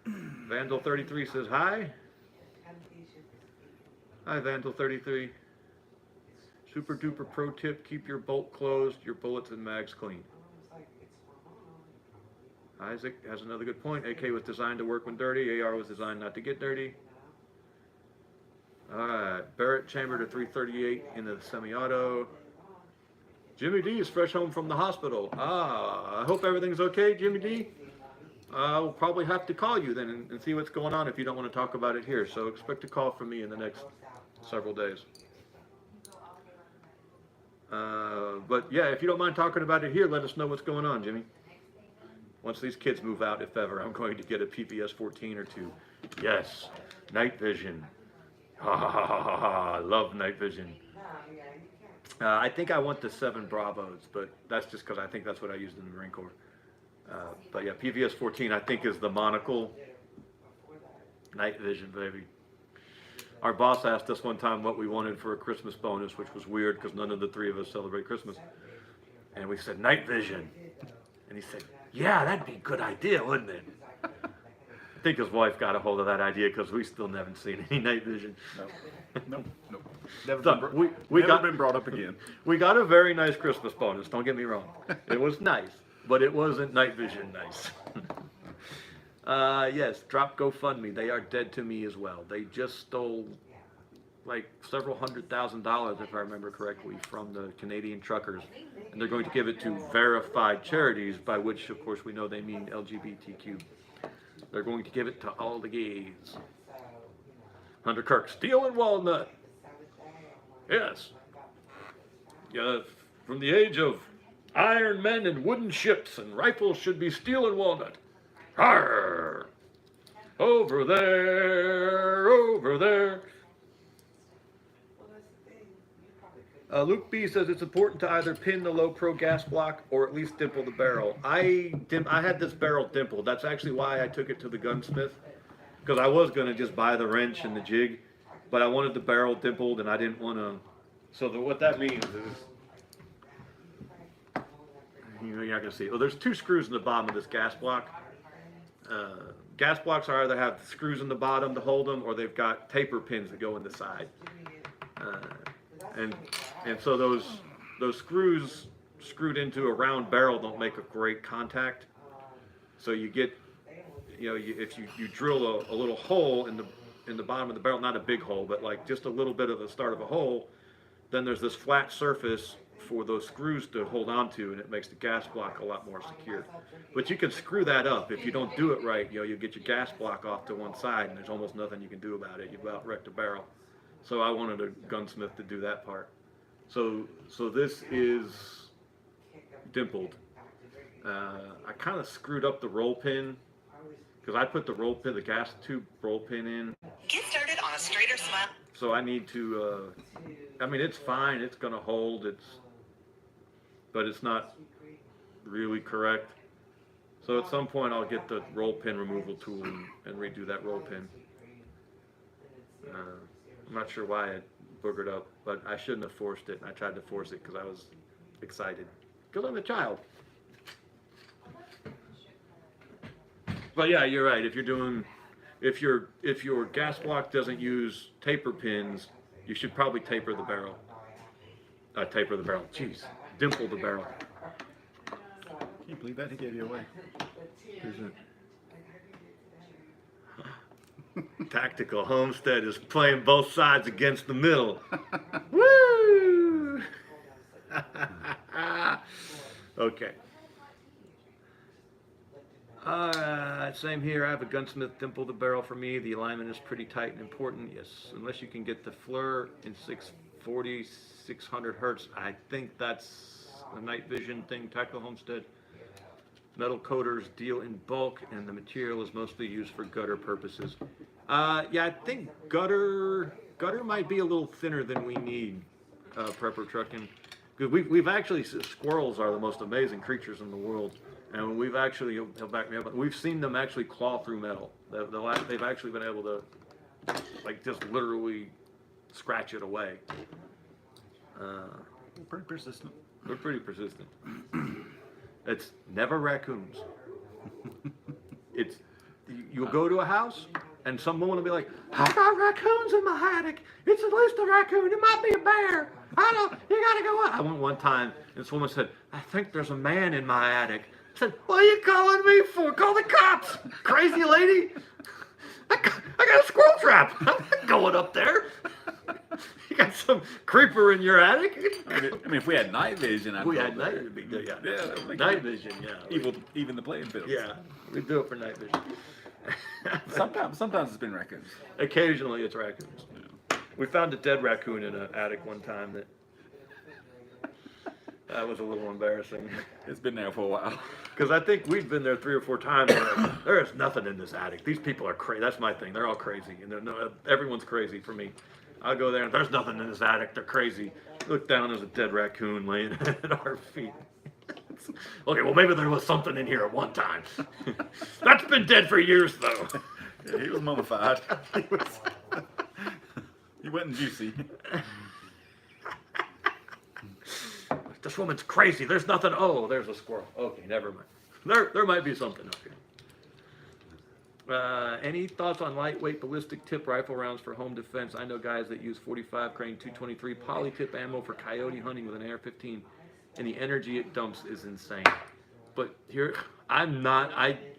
them. Vandal 33 says hi. Hi, Vandal 33. Super duper pro tip: keep your bolt closed, your bullets and mags clean. Isaac has another good point. AK was designed to work when dirty. AR was designed not to get dirty. Alright, Barrett chambered a 338 in the semi-auto. Jimmy D is fresh home from the hospital. I hope everything's okay, Jimmy D. I'll probably have to call you then and see what's going on if you don't want to talk about it here. So expect a call from me in the next several days. But yeah, if you don't mind talking about it here, let us know what's going on, Jimmy. Once these kids move out, if ever, I'm going to get a PVS 14 or 2. Yes, night vision. Ha ha ha ha ha, I love night vision. I think I want the 7 Bravos, but that's just because I think that's what I used in the Marine Corps. But yeah, PVS 14 I think is the monocle. Night vision, baby. Our boss asked us one time what we wanted for a Christmas bonus, which was weird because none of the 3 of us celebrate Christmas. And we said, night vision. And he said, yeah, that'd be a good idea, wouldn't it? I think his wife got a hold of that idea because we still haven't seen any night vision. No. Never been brought up again. We got a very nice Christmas bonus, don't get me wrong. It was nice, but it wasn't night vision nice. Yes, drop GoFundMe. They are dead to me as well. They just stole like several $100,000, if I remember correctly, from the Canadian truckers. And they're going to give it to verified charities, by which, of course, we know they mean LGBTQ. They're going to give it to all the gays. Hunter Kirk, steel and walnut. Yes. Yeah, from the age of iron men and wooden ships, and rifles should be steel and walnut. Arr! Over there, over there. Luke B says it's important to either pin the low pro gas block or at least dimple the barrel. I had this barrel dimpled. That's actually why I took it to the gunsmith, because I was going to just buy the wrench and the jig, but I wanted the barrel dimpled and I didn't want to. So what that means is, you're not going to see. Well, there's 2 screws in the bottom of this gas block. Gas blocks either have screws in the bottom to hold them, or they've got taper pins that go in the side. And so those screws screwed into a round barrel don't make a great contact. So you get, you know, if you drill a little hole in the bottom of the barrel, not a big hole, but like just a little bit of the start of a hole, then there's this flat surface for those screws to hold on to, and it makes the gas block a lot more secure. But you can screw that up. If you don't do it right, you know, you get your gas block off to one side, and there's almost nothing you can do about it. You've about wrecked a barrel. So I wanted a gunsmith to do that part. So this is dimpled. I kind of screwed up the roll pin, because I put the roll pin, the gas tube roll pin in. Get started on a straighter smile. So I need to, I mean, it's fine, it's gonna hold, but it's not really correct. So at some point I'll get the roll pin removal tool and redo that roll pin. I'm not sure why it boogered up, but I shouldn't have forced it. I tried to force it because I was excited, because I'm a child. But yeah, you're right. If you're doing if your gas block doesn't use taper pins, you should probably taper the barrel. Jeez, dimple the barrel. Can't believe that he gave you away. Tactical Homestead is playing both sides against the middle. Woo! Okay. Same here. I have a gunsmith dimple the barrel for me. The alignment is pretty tight and important. Yes, unless you can get the FLIR in 640, 600 hertz. I think that's a night vision thing. Tactical Homestead. Metal coaters deal in bulk, and the material is mostly used for gutter purposes. Yeah, I think gutter might be a little thinner than we need. Prepper trucking, because we've actually, squirrels are the most amazing creatures in the world, and we've actually, he'll back me up, we've seen them actually claw through metal. They've actually been able to, like, just literally scratch it away. Pretty persistent. They're pretty persistent. It's never raccoons. You'll go to a house and some woman will be like, I got raccoons in my attic. It's at least a raccoon. It might be a bear. I don't, you gotta go up. I went one time and this woman said, I think there's a man in my attic. I said, what are you calling me for? Call the cops. Crazy lady. I got a squirrel trap. I'm not going up there. You got some creeper in your attic? I mean, if we had night vision, We had night vision. Yeah, Night vision, yeah. Even the playing fields. Yeah, we do it for night vision. Sometimes it's been raccoons. Occasionally it's raccoons. Yeah. We found a dead raccoon in an attic one time that was a little embarrassing. It's been there for a while. Because I think we've been there 3 or 4 times. And like, there is nothing in this attic. These people are crazy. That's my thing. They're all crazy. And everyone's crazy for me. I'll go there and there's nothing in this attic. They're crazy. Look down, there's a dead raccoon laying at our feet. Okay, well maybe there was something in here at one time. That's been dead for years though. Yeah, he was mummified. He wasn't juicy. This woman's crazy. There's nothing. Oh, there's a squirrel. Okay, never mind. There might be something up here. Any thoughts on lightweight ballistic tip rifle rounds for home defense? I know guys that use 45 grain 223 poly tip ammo for coyote hunting with an AR-15, and the energy it dumps is insane. But here, I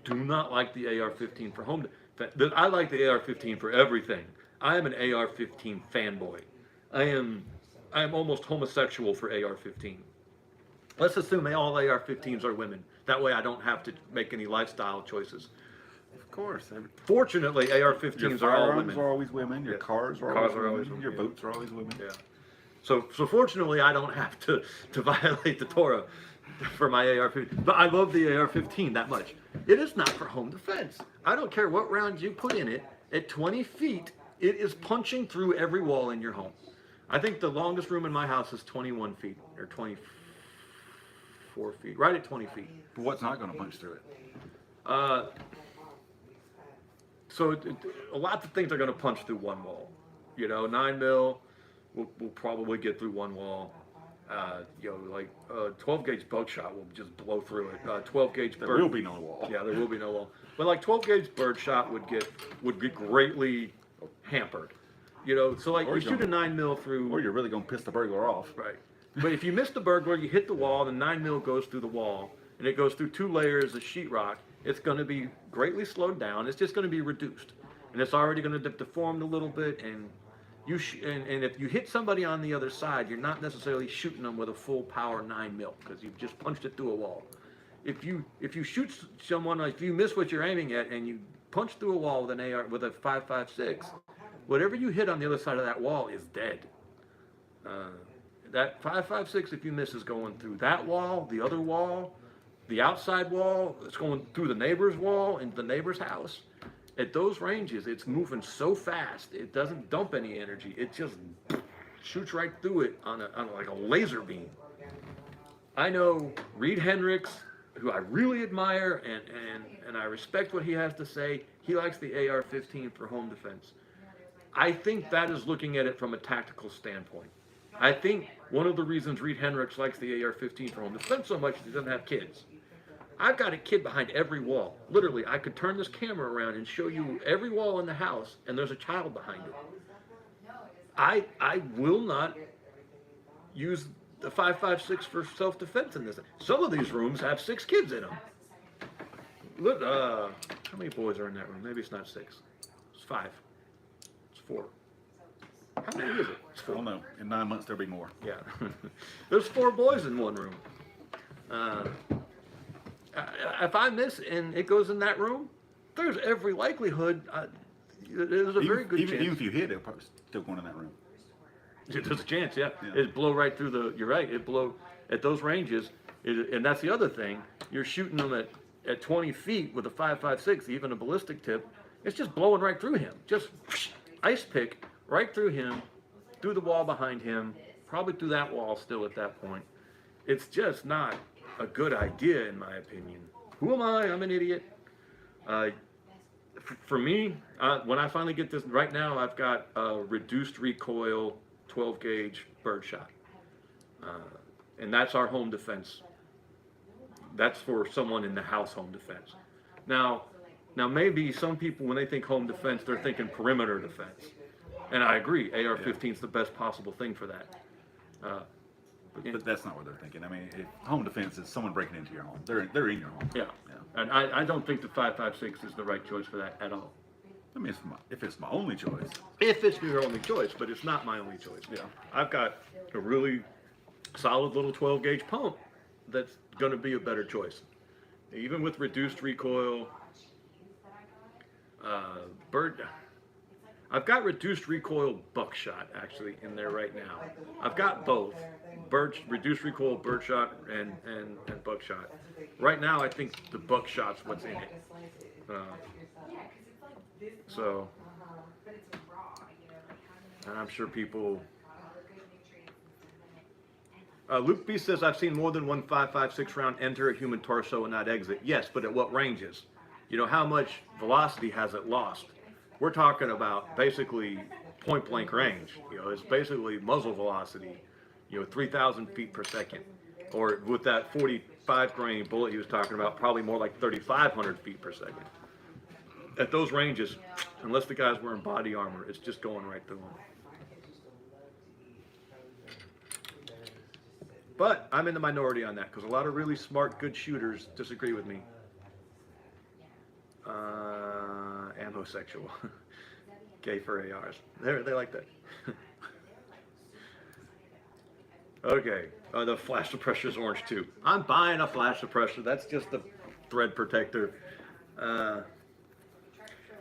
do not like the AR-15 for home defense. I like the AR-15 for everything. I am an AR-15 fanboy. I am almost homosexual for AR-15. Let's assume all AR-15s are women. That way I don't have to make any lifestyle choices. Of course. Fortunately, AR-15s are all women. Are always women. Your cars are always women. Your boats are always women. Yeah. So fortunately, I don't have to violate the Torah for my AR-15. But I love the AR-15 that much. It is not for home defense. I don't care what rounds you put in it. At 20 feet, it is punching through every wall in your home. I think the longest room in my house is 21 feet or 24 feet, right at 20 feet. But what's not going to punch through it? So lots of things are going to punch through one wall. 9 mil will probably get through one wall. 12 gauge buckshot will just blow through it. 12 gauge. There will be no wall. Yeah, there will be no wall. But like 12 gauge birdshot would get greatly hampered. So like you shoot a 9 mil through. Or you're really going to piss the burglar off. Right. But if you miss the burglar, you hit the wall, the 9 mil goes through the wall, and it goes through 2 layers of sheetrock. It's going to be greatly slowed down. It's just going to be reduced, and it's already going to deform a little bit. And and if you hit somebody on the other side, you're not necessarily shooting them with a full power 9 mil because you've just punched it through a wall. If you shoot someone, if you miss what you're aiming at, and you punch through a wall with an AR with a 5.56, whatever you hit on the other side of that wall is dead. That 5.56, if you miss, is going through that wall, the other wall, the outside wall. It's going through the neighbor's wall into the neighbor's house. At those ranges, it's moving so fast, it doesn't dump any energy. It just shoots right through it on like a laser beam. I know Reed Hendricks, who I really admire, and I respect what he has to say. He likes the AR-15 for home defense. I think that is looking at it from a tactical standpoint. I think one of the reasons Reed Hendricks likes the AR-15 for home defense so much is he doesn't have kids. I've got a kid behind every wall. Literally, I could turn this camera around and show you every wall in the house, and there's a child behind it. I will not use the 5.56 for self-defense in this. Some of these rooms have 6 kids in them. Look, how many boys are in that room? Maybe it's not 6. It's 5. It's 4. How many is it? It's I 4. don't know. In 9 months, there'll be more. Yeah. There's 4 boys in one room. If I miss and it goes in that room, there's every likelihood, there's a very good chance. Even if you hit it, probably still going in that room. There's a chance, yeah. Yeah. It'd blow right through the, you're right, it'd blow at those ranges. And that's the other thing, you're shooting them at 20 feet with a 5.56, even a ballistic tip, it's just blowing right through him. Just ice pick right through him, through the wall behind him, probably through that wall still at that point. It's just not a good idea in my opinion. Who am I? I'm an idiot. For me, when I finally get this, right now I've got a reduced recoil 12 gauge birdshot. And that's our home defense. That's for someone in the house home defense. Now maybe some people, when they think home defense, they're thinking perimeter defense. And I agree, AR-15 is the best possible thing for that. But that's not what they're thinking. I mean, home defense is someone breaking into your home. They're in your home. Yeah. And I don't think the 5.56 is the right choice for that at all. I mean, if it's my only choice. If it's your only choice, but it's not my only choice. Yeah. I've got a really solid little 12 gauge pump that's going to be a better choice. Even with reduced recoil, I've got reduced recoil buckshot actually in there right now. I've got both. Reduced recoil birdshot and buckshot. Right now I think the buckshot's what's in it. So, and I'm sure people. Luke B says, I've seen more than one 5.56 round enter a human torso and not exit. Yes, but at what ranges? You know, how much velocity has it lost? We're talking about basically point blank range. You know, it's basically muzzle velocity, 3,000 feet per second. Or with that 45 grain bullet he was talking about, probably more like 3,500 feet per second. At those ranges, unless the guy's wearing body armor, it's just going right through him. But I'm in the minority on that because a lot of really smart, good shooters disagree with me. Amosexual. Gay for ARs. They like that. Okay. The flash suppressor is orange too. I'm buying a flash suppressor. That's just the thread protector.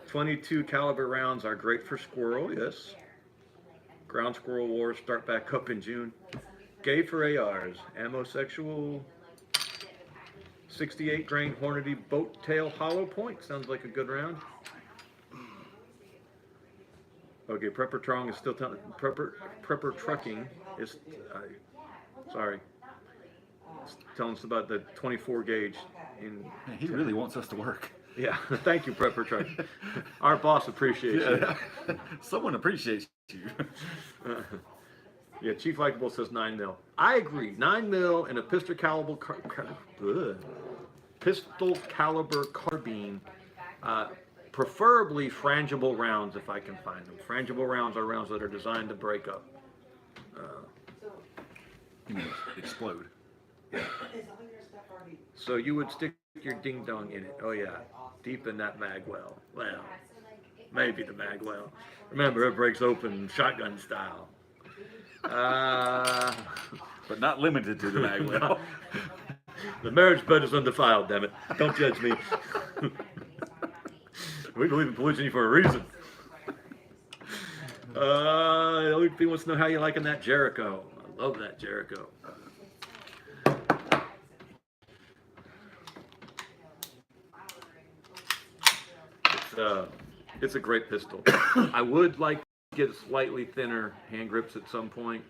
22 caliber rounds are great for squirrel, yes. Ground squirrel wars start back up in June. Gay for ARs. Amosexual. 68 grain Hornady boat tail hollow point. Sounds like a good round. Okay, Prepper Trong is still telling. Prepper Trucking is. Sorry. Telling us about the 24 gauge. Man, he really wants us to work. Yeah, thank you, Prepper Trucking. Our boss appreciates you. Someone appreciates you. Yeah, Chief Likeable says 9 mil. I agree. 9 mil and a pistol caliber carbine, preferably frangible rounds if I can find them. Frangible rounds are rounds that are designed to break up. You mean explode? Yeah. So you would stick your ding dong in it. Oh yeah, deep in that mag well. Well, maybe the mag well. Remember, it breaks open shotgun style. But not limited to the mag well. The marriage bed is undefiled, damn it. Don't judge me. We believe in polygyny for a reason. LP wants to know how you liking that Jericho. I love that Jericho. It's a great pistol. I would like to get slightly thinner hand grips at some point.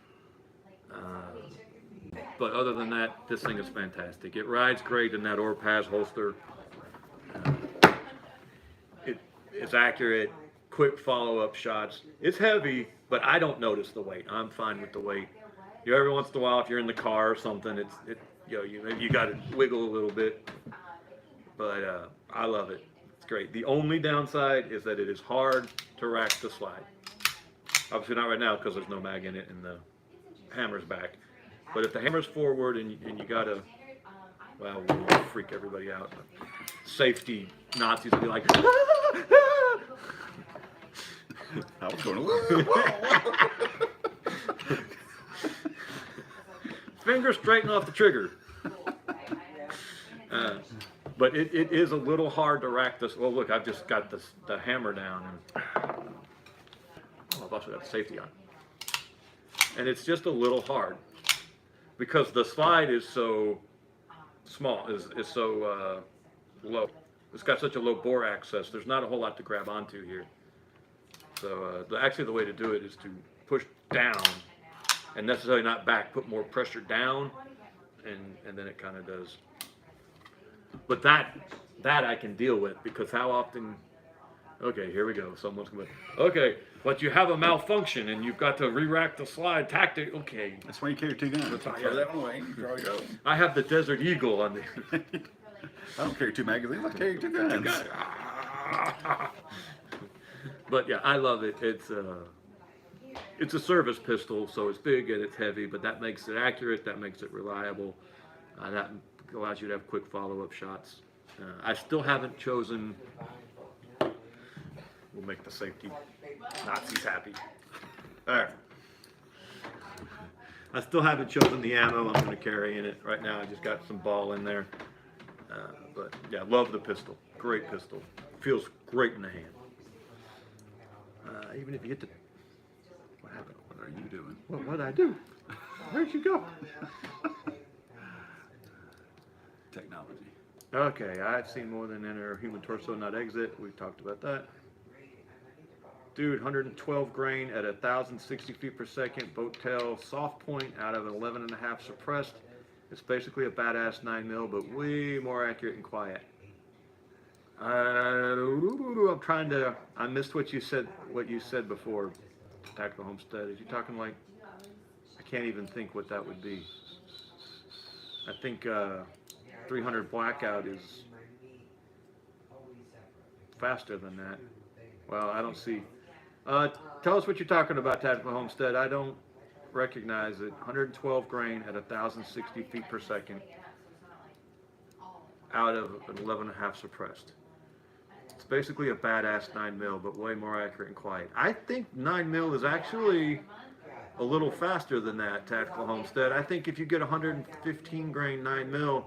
But other than that, this thing is fantastic. It rides great in that Orpaz holster. It's accurate, quick follow-up shots. It's heavy, but I don't notice the weight. I'm fine with the weight. Every once in a while, if you're in the car or something, you got to wiggle a little bit. But I love it. It's great. The only downside is that it is hard to rack the slide. Obviously not right now because there's no mag in it and the hammer's back. But if the hammer's forward and you gotta, well, we'll freak everybody out. Safety Nazis will be like, I was going, whoa. finger straighten off the trigger. But it is a little hard to rack this. Well, look, I've just got the hammer down, and I've also got the safety on. And it's just a little hard because the slide is so small, is so low. It's got such a low bore access. There's not a whole lot to grab onto here. So actually the way to do it is to push down and necessarily not back, put more pressure down, and then it kind of does. But that I can deal with because how often, okay, here we go. Someone's going to, okay, but you have a malfunction and you've got to re-rack the slide tactic. Okay. That's why you carry two guns. Throw that one away. Draw your own. I have the Desert Eagle on the. I don't carry two magazines. I carry two guns. But yeah, I love it. It's a service pistol, so it's big and it's heavy, but that makes it accurate. That makes it reliable. That allows you to have quick follow-up shots. I still haven't chosen. We'll make the safety Nazis happy. All right. I still haven't chosen the ammo I'm going to carry in it. Right now, I just got some ball in there. But yeah, love the pistol. Great pistol. Feels great in the hand. Even if you hit the. What happened? What are you doing? What did I do? Where'd you go? Technology. Okay, I've seen more than enter human torso, not exit. We've talked about that. Dude, 112 grain at 1,060 feet per second. Boat tail soft point out of an 11.5 suppressed. It's basically a badass 9mm, but way more accurate and quiet. I'm trying to. I missed what you said. What you said before. Tactical Homestead. Is you talking like? I can't even think what that would be. I think 300 Blackout is faster than that. Well, I don't see. Tell us what you're talking about, Tactical Homestead. I don't recognize it. 112 grain at 1,060 feet per second out of an 11.5 suppressed. It's basically a badass 9mm, but way more accurate and quiet. I think 9mm is actually a little faster than that, Tactical Homestead. I think if you get 115 grain 9mm,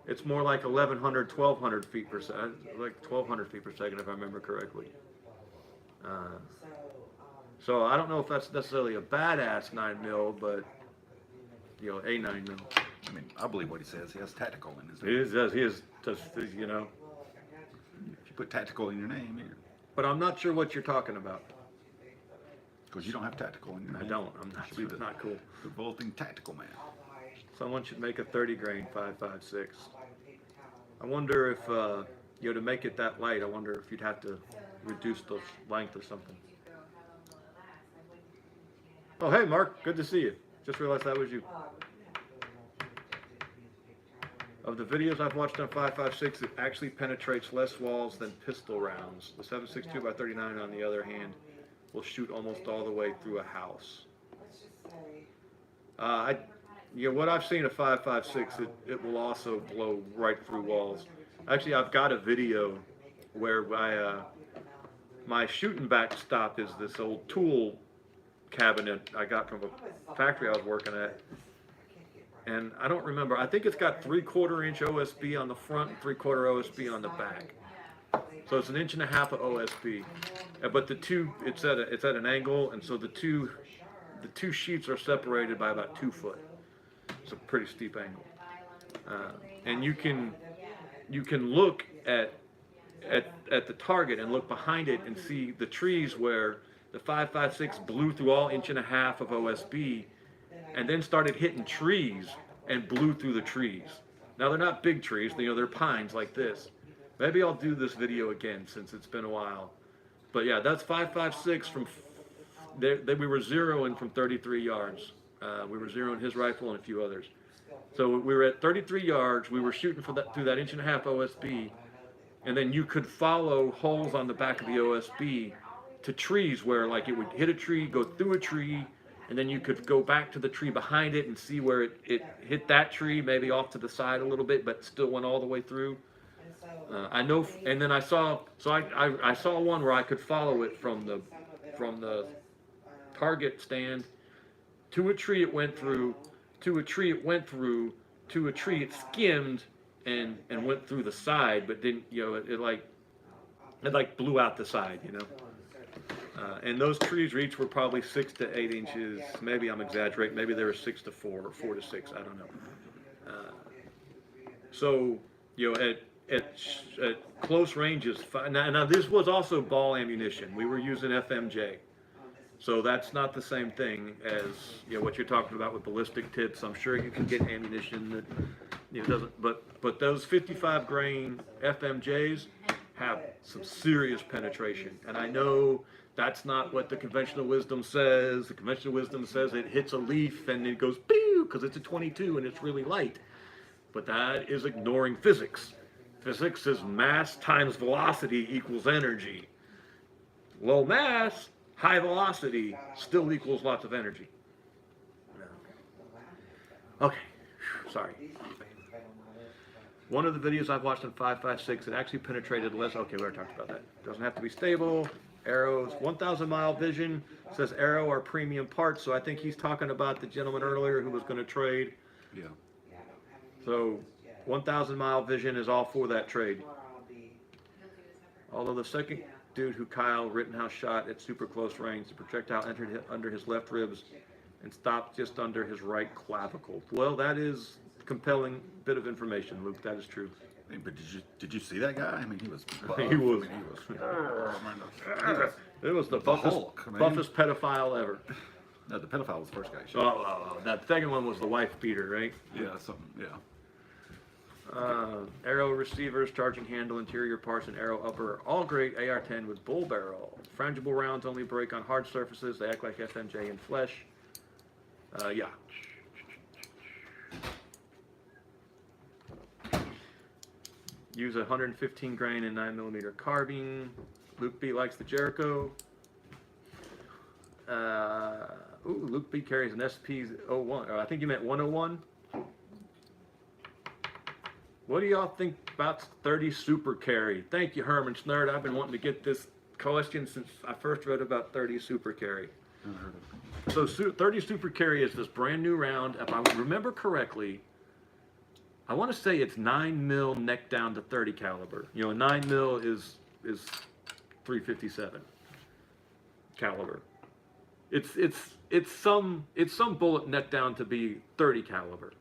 it's more like 1,100, 1,200 feet per second, like 1,200 feet per second if I remember correctly. So I don't know if that's necessarily a badass 9mm, but you know, a 9mm. I mean, I believe what he says. He has tactical in his name. He is, you know. If you put tactical in your name, But I'm not sure what you're talking about. because you don't have tactical in your name. I don't. I'm not. You should be It's not cool. the revolting tactical man. Someone should make a 30 grain 5.56. I wonder if you know, to make it that light. I wonder if you'd have to reduce the length or something. Oh, hey, Mark. Good to see you. Just realized that was you. Of the videos I've watched on 5.56, it actually penetrates less walls than pistol rounds. The 7.62 by 39, on the other hand, will shoot almost all the way through a house. You know, what I've seen of 5.56, it will also blow right through walls. Actually, I've got a video where my shooting backstop is this old tool cabinet I got from a factory I was working at. And I don't remember, I think it's got 3/4 inch OSB on the front and 3/4 OSB on the back. So it's 1.5 inches of OSB. But the two, it's at an angle, and so the two sheets are separated by about 2 foot. It's a pretty steep angle. And you can look at the target and look behind it and see the trees where the 5.56 blew through all 1.5 inches of OSB and then started hitting trees and blew through the trees. Now they're not big trees, you know, they're pines like this. Maybe I'll do this video again since it's been a while. But yeah, that's 5.56 from, we were zeroing from 33 yards. We were zeroing his rifle and a few others. So we were at 33 yards, we were shooting for that through that 1.5 inch OSB, and then you could follow holes on the back of the OSB to trees where like it would hit a tree, go through a tree, and then you could go back to the tree behind it and see where it hit that tree, maybe off to the side a little bit, but still went all the way through. I know, and then I saw one where I could follow it from the target stand to a tree it went through, to a tree it went through, to a tree it skimmed and went through the side, but didn't, it like blew out the side, and those trees each were probably 6 to 8 inches. Maybe I'm exaggerating. Maybe they were 6 to 4 or 4 to 6. I don't know. So at close ranges. Now this was also ball ammunition. We were using FMJ. So that's not the same thing as what you're talking about with ballistic tips. I'm sure you can get ammunition that doesn't. But those 55 grain FMJs have some serious penetration, and I know that's not what the conventional wisdom says. The conventional wisdom says it hits a leaf and it goes pew because it's a 22 and it's really light. But that is ignoring physics. Physics is mass times velocity equals energy. Low mass, high velocity still equals lots of energy. Okay, sorry. One of the videos I've watched on 5.56, it actually penetrated less. Okay, we already talked about that. Doesn't have to be stable. Arrows, 1,000 mile vision, says Arrow are premium parts. So I think he's talking about the gentleman earlier who was going to trade. Yeah. So 1,000 mile vision is all for that trade. Although the second dude who Kyle Rittenhouse shot at super close range, the projectile entered under his left ribs and stopped just under his right clavicle. Well, that is compelling bit of information, Luke. That is true. But did you see that guy? I mean, he was buff. He was. It was the buffest pedophile ever. No, the pedophile was the first guy. Oh, that second one was the wife beater, right? Yeah, something. Yeah. Arrow receivers, charging handle, interior parts, and arrow upper are all great AR-10 with bull barrel. Frangible rounds only break on hard surfaces. They act like FMJ in flesh. Yeah. Use a 115 grain and 9mm carbine. Luke B likes the Jericho. Luke B carries an SP-01. I think you meant 101. What do y'all think about 30 Super Carry? Thank you, Herman Snerd. I've been wanting to get this question since I first read about 30 Super Carry. So 30 Super Carry is this brand new round. If I remember correctly, I want to say it's 9mm neck down to 30 caliber. 9mm is 357 caliber. It's some bullet neck down to be 30 caliber,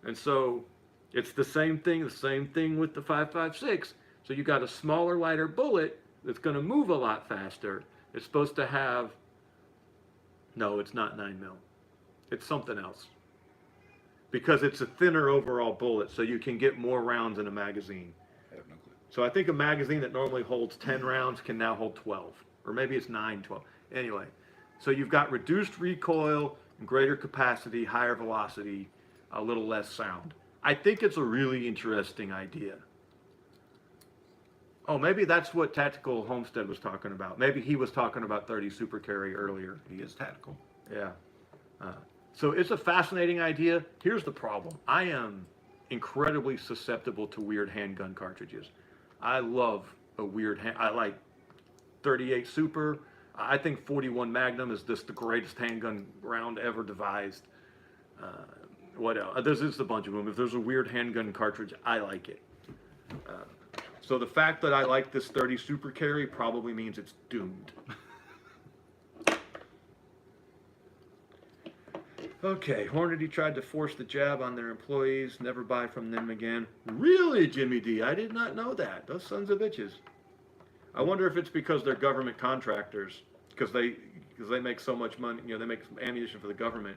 and so it's the same thing with the 5.56. So you got a smaller, lighter bullet that's going to move a lot faster. It's supposed to have. No, it's not 9mm. It's something else. Because it's a thinner overall bullet, so you can get more rounds in a magazine. I have no clue. So I think a magazine that normally holds 10 rounds can now hold 12. Or maybe it's 9, 12. Anyway, so you've got reduced recoil, greater capacity, higher velocity, a little less sound. I think it's a really interesting idea. Oh, maybe that's what Tactical Homestead was talking about. Maybe he was talking about 30 Super Carry earlier. He is tactical. Yeah. So it's a fascinating idea. Here's the problem. I am incredibly susceptible to weird handgun cartridges. I love a weird I like 38 Super. I think 41 Magnum is just the greatest handgun round ever devised. What else? There's just a bunch of them. If there's a weird handgun cartridge, I like it. So the fact that I like this 30 Super Carry probably means it's doomed. Okay, Hornady tried to force the jab on their employees, never buy from them again. Really, Jimmy D? I did not know that. Those sons of bitches. I wonder if it's because they're government contractors, because they make so much money. They make ammunition for the government,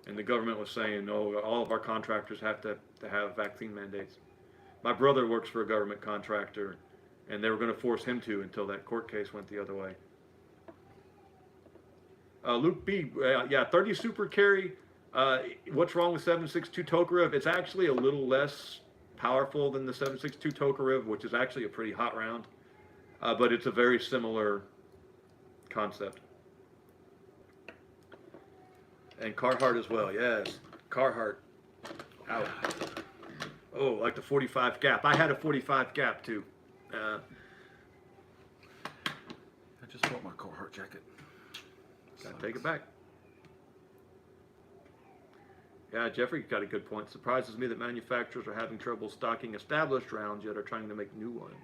and the government was saying, "Oh, all of our contractors have to have vaccine mandates." My brother works for a government contractor, and they were going to force him to until that court case went the other way. Luke B, yeah, 30 Super Carry. What's wrong with 7.62 Tokarev? It's actually a little less powerful than the 7.62 Tokarev, which is actually a pretty hot round, but it's a very similar concept. And Carhartt as well, yes. Carhartt. Out. Oh, like the 45 gap. I had a 45 gap too. I just bought my Carhartt jacket. Gotta take it back. Yeah, Jeffrey got a good point. Surprises me that manufacturers are having trouble stocking established rounds yet are trying to make new ones.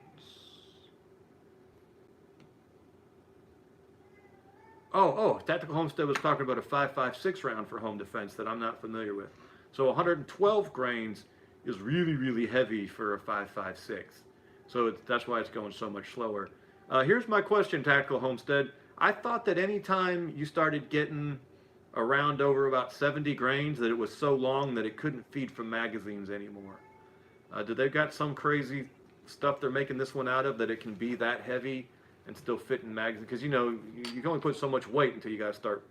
Oh, Tactical Homestead was talking about a 5.56 round for home defense that I'm not familiar with. So 112 grains is really, really heavy for a 5.56. So that's why it's going so much slower. Here's my question, Tactical Homestead. I thought that anytime you started getting a round over about 70 grains, that it was so long that it couldn't feed from magazines anymore. Did they got some crazy stuff they're making this one out of that it can be that heavy and still fit in magazines? Because, you know, you can only put so much weight until you got to start,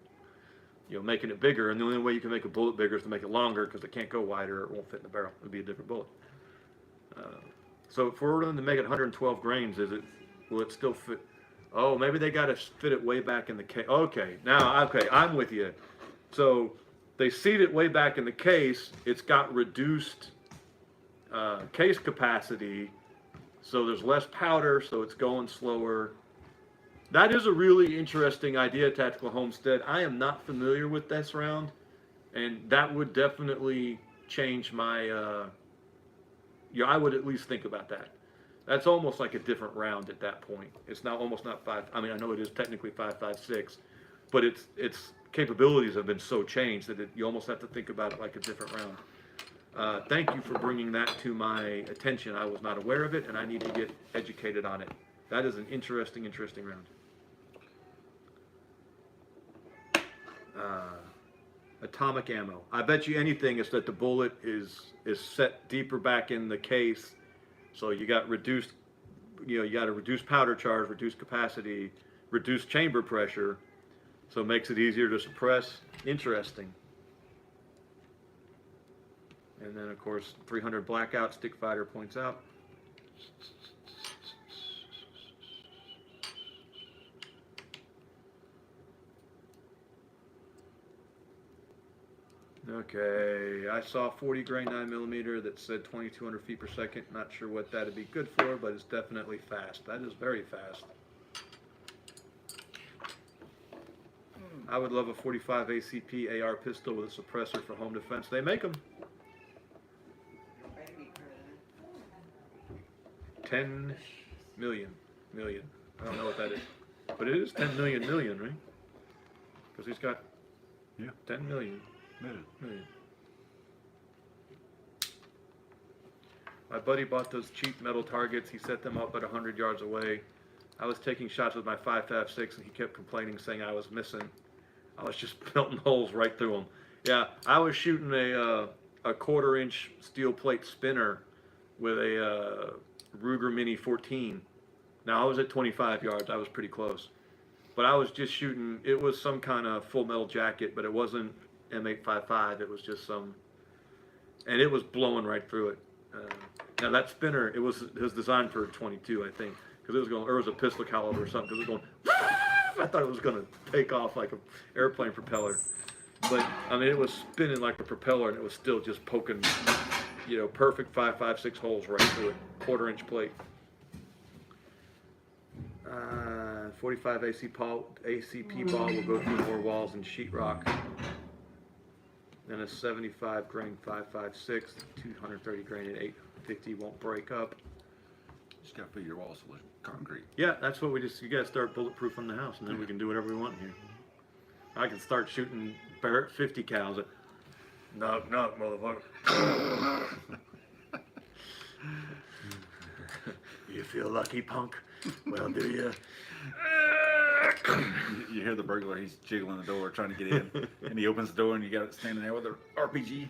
you know, making it bigger. And the only way you can make a bullet bigger is to make it longer because it can't go wider or it won't fit in the barrel. It'll be a different bullet. So if we're going to make it 112 grains, will it still fit? Oh, maybe they got to fit it way back in the case. Okay, I'm with you. So they seat it way back in the case. It's got reduced case capacity, so there's less powder, so it's going slower. That is a really interesting idea, Tactical Homestead. I am not familiar with this round, and that would definitely change my. I would at least think about that. That's almost like a different round at that point. It's now almost not 5. I mean, I know it is technically 5.56, but its capabilities have been so changed that you almost have to think about it like a different round. Thank you for bringing that to my attention. I was not aware of it, and I need to get educated on it. That is an interesting round. Atomic ammo. I bet you anything is that the bullet is set deeper back in the case, so you got reduced. You got a reduced powder charge, reduced capacity, reduced chamber pressure, so it makes it easier to suppress. Interesting. And then, of course, 300 blackout. Stick Fighter points out. Okay, I saw 40 grain 9mm that said 2,200 feet per second. Not sure what that'd be good for, but it's definitely fast. That is very fast. I would love a 45 ACP AR pistol with a suppressor for home defense. They make them. 10 million. I don't know what that is, but it is 10 million, right? Because he's got 10 million. Million. My buddy bought those cheap metal targets. He set them up at 100 yards away. I was taking shots with my 5.56 and he kept complaining, saying I was missing. I was just pelting holes right through them. Yeah, I was shooting a 1/4-inch steel plate spinner with a Ruger Mini 14. Now I was at 25 yards. I was pretty close, but I was just shooting. It was some kind of Full Metal Jacket, but it wasn't M855. It was just some, and it was blowing right through it. Now that spinner, it was designed for 22, I think, because it was going, or it was a pistol caliber or something, because it was going. I thought it was going to take off like an airplane propeller, but I mean it was spinning like a propeller, and it was still just poking, perfect 5.56 holes right through it. 1/4-inch plate. 45 ACP ball will go through more walls than sheetrock. Then a 75 grain 5.56, 230 grain at 850 won't break up. Just gotta fill your walls with concrete. Yeah, that's what you gotta start bulletproof on the house, and then we can do whatever we want here. I can start shooting Barrett 50 cals at knock, motherfucker. You feel lucky, punk? Well, do you? You hear the burglar, he's jiggling the door trying to get in, and he opens the door and you got it standing there with an RPG.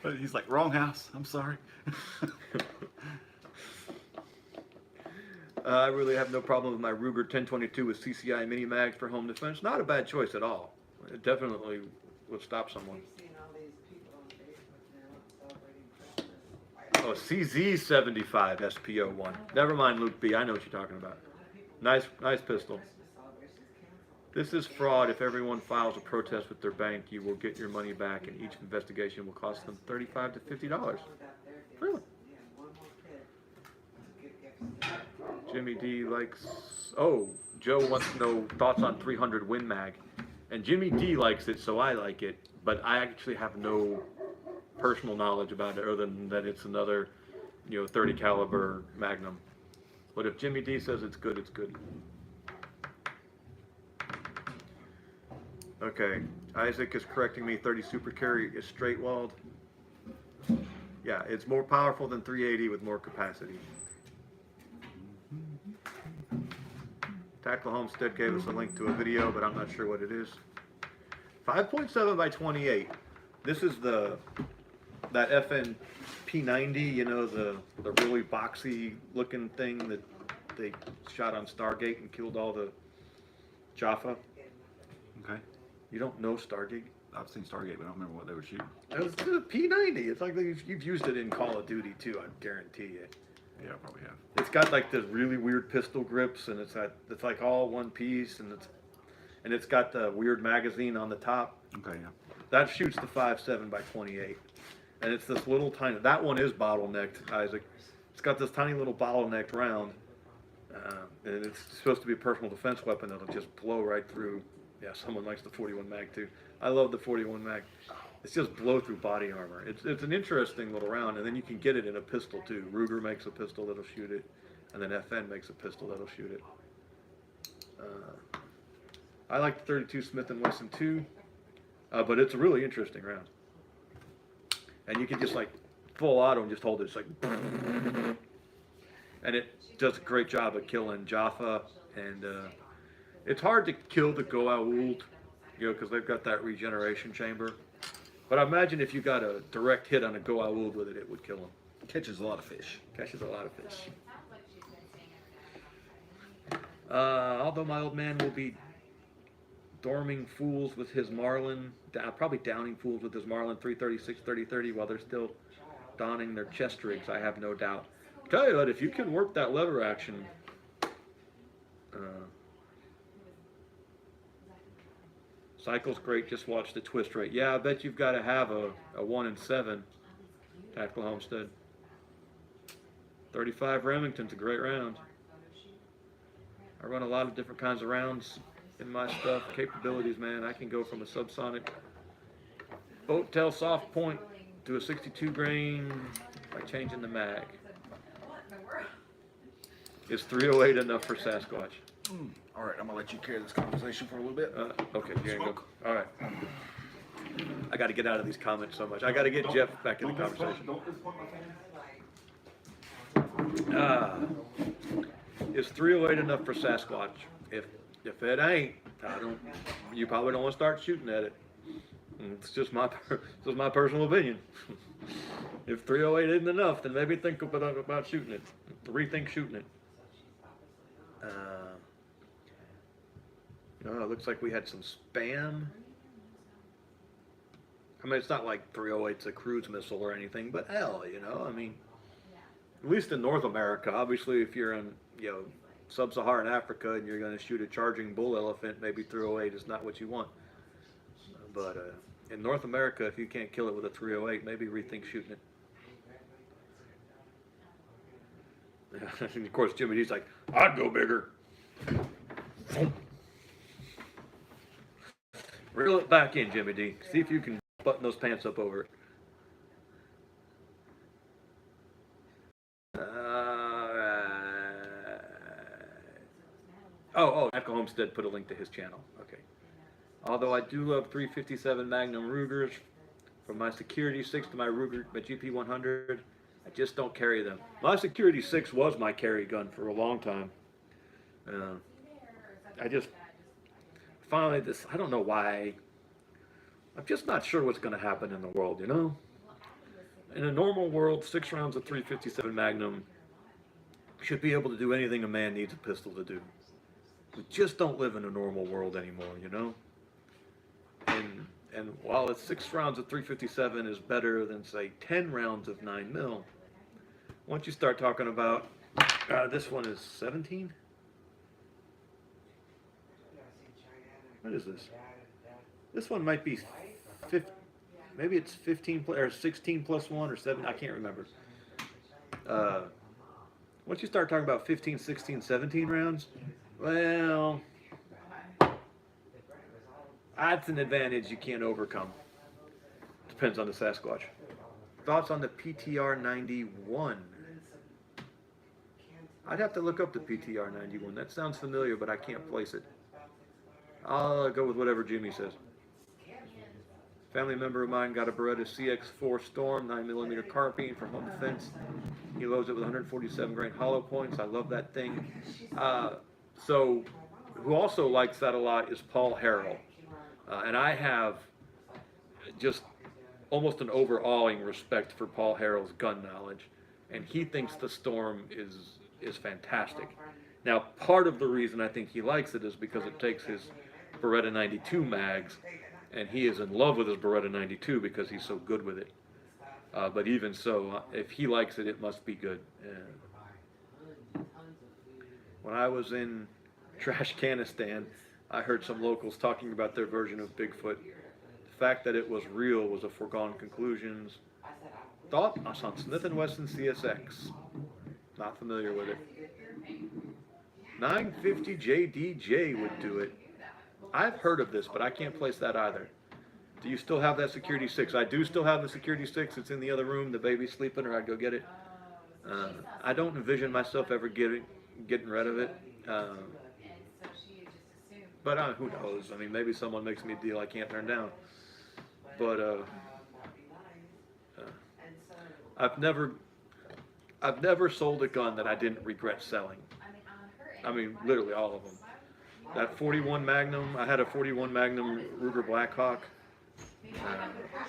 But he's like, wrong house, I'm sorry. I really have no problem with my Ruger 1022 with CCI mini mags for home defense. Not a bad choice at all. It definitely would stop someone. I've seen all these people on Oh, CZ75 SPO1. Never mind, Luke B. I know what you're talking about. Nice pistol. This is fraud. If everyone files a protest with their bank, you will get your money back, and each investigation will cost them $35 to $50. Really? Jimmy D likes. Oh, Joe wants to know thoughts on 300 Win Mag, and Jimmy D likes it, so I like it. But I actually have no personal knowledge about it, other than that it's another, 30 caliber Magnum. But if Jimmy D says it's good, it's good. Okay, Isaac is correcting me. 30 Super Carry is straight walled. Yeah, it's more powerful than 380 with more capacity. Tackle Homestead gave us a link to a video, but I'm not sure what it is. 5.7 by 28. This is that FN P90, the really boxy looking thing that they shot on Stargate and killed all the Jaffa. Okay. You don't know Stargate? I've seen Stargate, but I don't remember what they were shooting. It's a P90. It's like you've used it in Call of Duty too, I guarantee you. Yeah, I probably have. It's got like the really weird pistol grips, and it's like all one piece, and it's got the weird magazine on the top. Okay, yeah. That shoots the 5.7 by 28, and it's this little tiny. That one is bottlenecked, Isaac. It's got this tiny little bottlenecked round, and it's supposed to be a personal defense weapon that'll just blow right through. Yeah, someone likes the 41 mag too. I love the 41 mag. It's just blow through body armor. It's an interesting little round, and then you can get it in a pistol too. Ruger makes a pistol that'll shoot it, and then FN makes a pistol that'll shoot it. I like the 32 Smith & Wesson too, but it's a really interesting round. And you can just like full auto and just hold it. It's like, and it does a great job of killing Jaffa, and it's hard to kill the Goa'uld, because they've got that regeneration chamber. But I imagine if you got a direct hit on a Goa'uld with it, it would kill him. Catches a lot of fish. Catches a lot of fish. Although my old man will be dorming fools with his Marlin, probably downing fools with his Marlin 336 3030 while they're still donning their chest rigs, I have no doubt. Tell you what, if you can work that lever action, cycle's great, just watch the twist rate. Yeah, I bet you've got to have a 1 in 7 Tactical Homestead. 35 Remington's a great round. I run a lot of different kinds of rounds in my stuff. Capabilities, man. I can go from a subsonic boat tail soft point to a 62 grain by changing the mag. Is 308 enough for Sasquatch? All right, I'm gonna let you carry this conversation for a little bit. Okay, you're gonna go. All right. I got to get out of these comments so much. I got to get Jeff back in the conversation. Is 308 enough for Sasquatch? If it ain't, you probably don't want to start shooting at it. It's just my personal opinion. If 308 isn't enough, then maybe think about shooting it. Rethink shooting it. It looks like we had some spam. I mean, it's not like 308's a cruise missile or anything, but hell, I mean, at least in North America, obviously if you're in, sub-Saharan Africa and you're going to shoot a charging bull elephant, maybe 308 is not what you want. But in North America, if you can't kill it with a 308, maybe rethink shooting it. And of course, Jimmy D's like, I'd go bigger. Reel it back in, Jimmy D. See if you can button those pants up over it. Oh, Tactical Homestead put a link to his channel. Okay. Although I do love 357 Magnum Rugers, from my Security 6 to my Ruger, my GP100, I just don't carry them. My Security 6 was my carry gun for a long time. Finally, I don't know why, I'm just not sure what's going to happen in the world, In a normal world, 6 rounds of 357 Magnum should be able to do anything a man needs a pistol to do. We just don't live in a normal world anymore, And while it's 6 rounds of 357 is better than, say, 10 rounds of 9mm, Once you start talking about, this one is 17? What is this? This one might be 15, maybe it's 15 or 16 plus 1 or 7, I can't remember. Once you start talking about 15, 16, 17 rounds, well, that's an advantage you can't overcome. Depends on the Sasquatch. Thoughts on the PTR 91? I'd have to look up the PTR 91. That sounds familiar, but I can't place it. I'll go with whatever Jimmy says. Family member of mine got a Beretta CX4 Storm 9mm carbine for home defense. He loads it with 147 grain hollow points. I love that thing. So, who also likes that a lot is Paul Harrell. And I have just almost an overawing respect for Paul Harrell's gun knowledge. And he thinks the Storm is fantastic. Now, part of the reason I think he likes it is because it takes his Beretta 92 mags, and he is in love with his Beretta 92 because he's so good with it. But even so, if he likes it, it must be good. When I was in Trashcanistan, I heard some locals talking about their version of Bigfoot. The fact that it was real was a foregone conclusion. Thoughts on Smith & Wesson CSX? Not familiar with it. 950 JDJ would do it. I've heard of this, but I can't place that either. Do you still have that Security 6? I do still have the Security 6. It's in the other room. The baby's sleeping, or I'd go get it. I don't envision myself ever getting rid of it. But who knows? I mean, maybe someone makes me a deal I can't turn down. But I've never sold a gun that I didn't regret selling. I mean, literally all of them. That 41 Magnum, I had a 41 Magnum Ruger Blackhawk.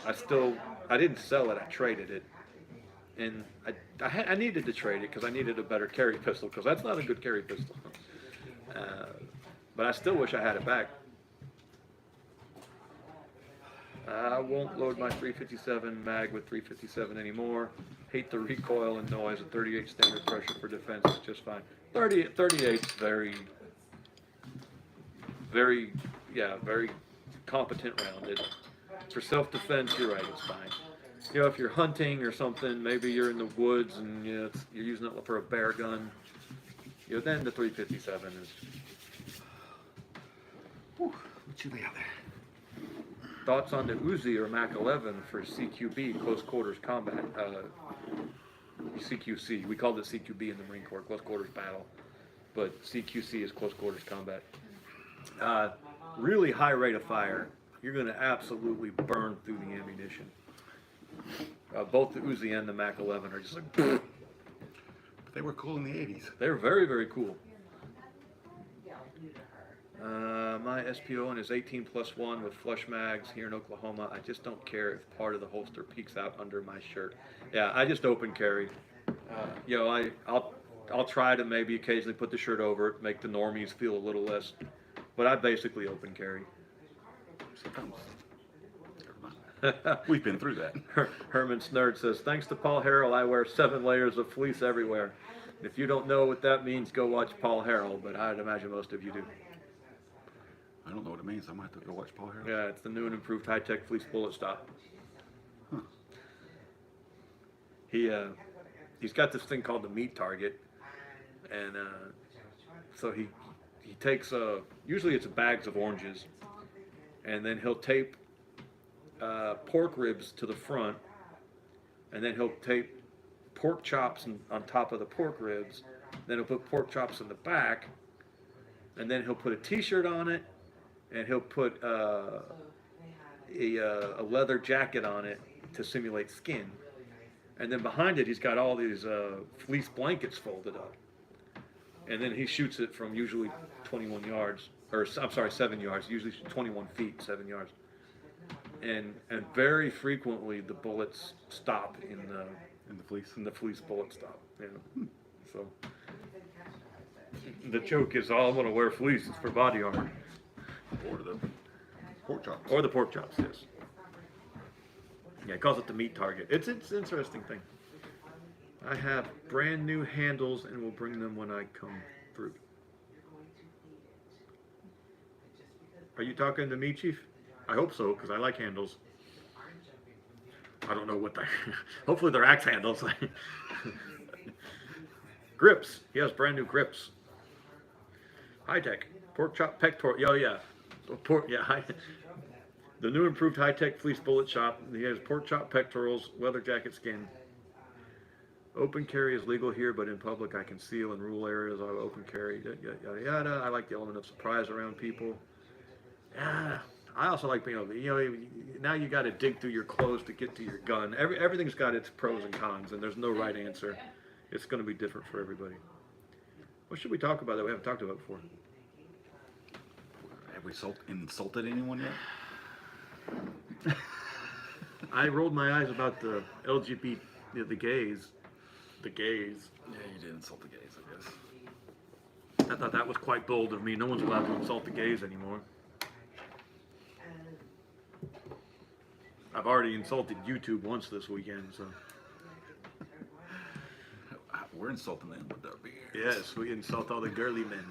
I didn't sell it, I traded it. And I needed to trade it because I needed a better carry pistol, because that's not a good carry pistol. But I still wish I had it back. I won't load my 357 mag with 357 anymore. Hate the recoil and noise. A 38 standard pressure for defense is just fine. 38's very competent rounded. For self-defense, you're right, it's fine. You know, if you're hunting or something, maybe you're in the woods and you're using it for a bear gun, then the 357 is. Whew, what you lay out there? Thoughts on the Uzi or Mac 11 for CQB, close quarters combat? CQC, we called it CQB in the Marine Corps, close quarters battle, but CQC is close quarters combat. Really high rate of fire. You're going to absolutely burn through the ammunition. Both the Uzi and the Mac 11 are just like. But they were cool in the 80s. They're very, very cool. My SPO is 18+1 with flush mags here in Oklahoma. I just don't care if part of the holster peeks out under my shirt. Yeah, I just open carry. I'll try to maybe occasionally put the shirt over it, make the normies feel a little less, but I basically open carry. We've been through that. Herman Snerd says, thanks to Paul Harrell, I wear 7 layers of fleece everywhere. If you don't know what that means, go watch Paul Harrell, but I'd imagine most of you do. I don't know what it means. I might have to go watch Paul Harrell. Yeah, it's the new and improved high-tech fleece bullet stop. Huh. He's got this thing called the meat target, and so he takes usually it's bags of oranges, and then he'll tape pork ribs to the front, and then he'll tape pork chops on top of the pork ribs. Then he'll put pork chops in the back, and then he'll put a T-shirt on it, and he'll put a leather jacket on it to simulate skin. And then behind it, he's got all these fleece blankets folded up. And then he shoots it from usually 21 yards, or I'm sorry, 7 yards, usually 21 feet, 7 yards. And very frequently the bullets stop in the fleece bullet stop. Yeah. So the joke is, all I'm going to wear fleece is for body armor. Or the pork chops. Or the pork chops, yes. Yeah, he calls it the meat target. It's an interesting thing. I have brand new handles and will bring them when I come through. Are you talking to me, Chief? I hope so, because I like handles. I don't know what they hopefully they're axe handles. Grips. He has brand new grips. High tech. Pork chop pectoral. Oh, yeah. The new improved high tech fleece bullet shop. He has pork chop pectorals, leather jacket skin. Open carry is legal here, but in public I conceal. In rural areas I open carry. Yada, yada, yada. I like the element of surprise around people. Yeah. I also like being able to, now you got to dig through your clothes to get to your gun. Everything's got its pros and cons, and there's no right answer. It's going to be different for everybody. What should we talk about that we haven't talked about before? Have we insulted anyone yet? I rolled my eyes about the LGBT, the gays. The gays. Yeah, you did insult the gays, I guess. I thought that was quite bold of me. No one's allowed to insult the gays anymore. I've already insulted YouTube once this weekend, so. We're insulting them with our beards. Yes, we insult all the girly men.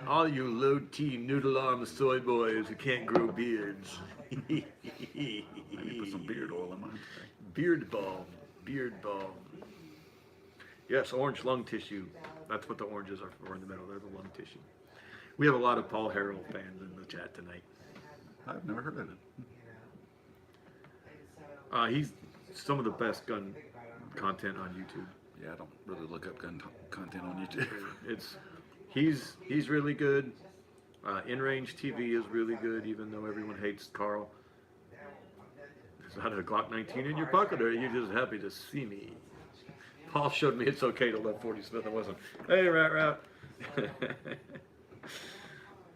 All you low T noodle arm soy boys who can't grow beards. I need to put some beard oil in mine today. Beard balm. Beard balm. Yes, orange lung tissue. That's what the oranges are for in the middle. They're the lung tissue. We have a lot of Paul Harrell fans in the chat tonight. I've never heard of it. He's some of the best gun content on YouTube. Yeah, I don't really look up gun content on YouTube. He's really good. In range TV is really good, even though everyone hates Carl. Is that a Glock 19 in your pocket, or are you just happy to see me? Paul showed me it's okay to love 40 Smith & Wesson. Hey, rat.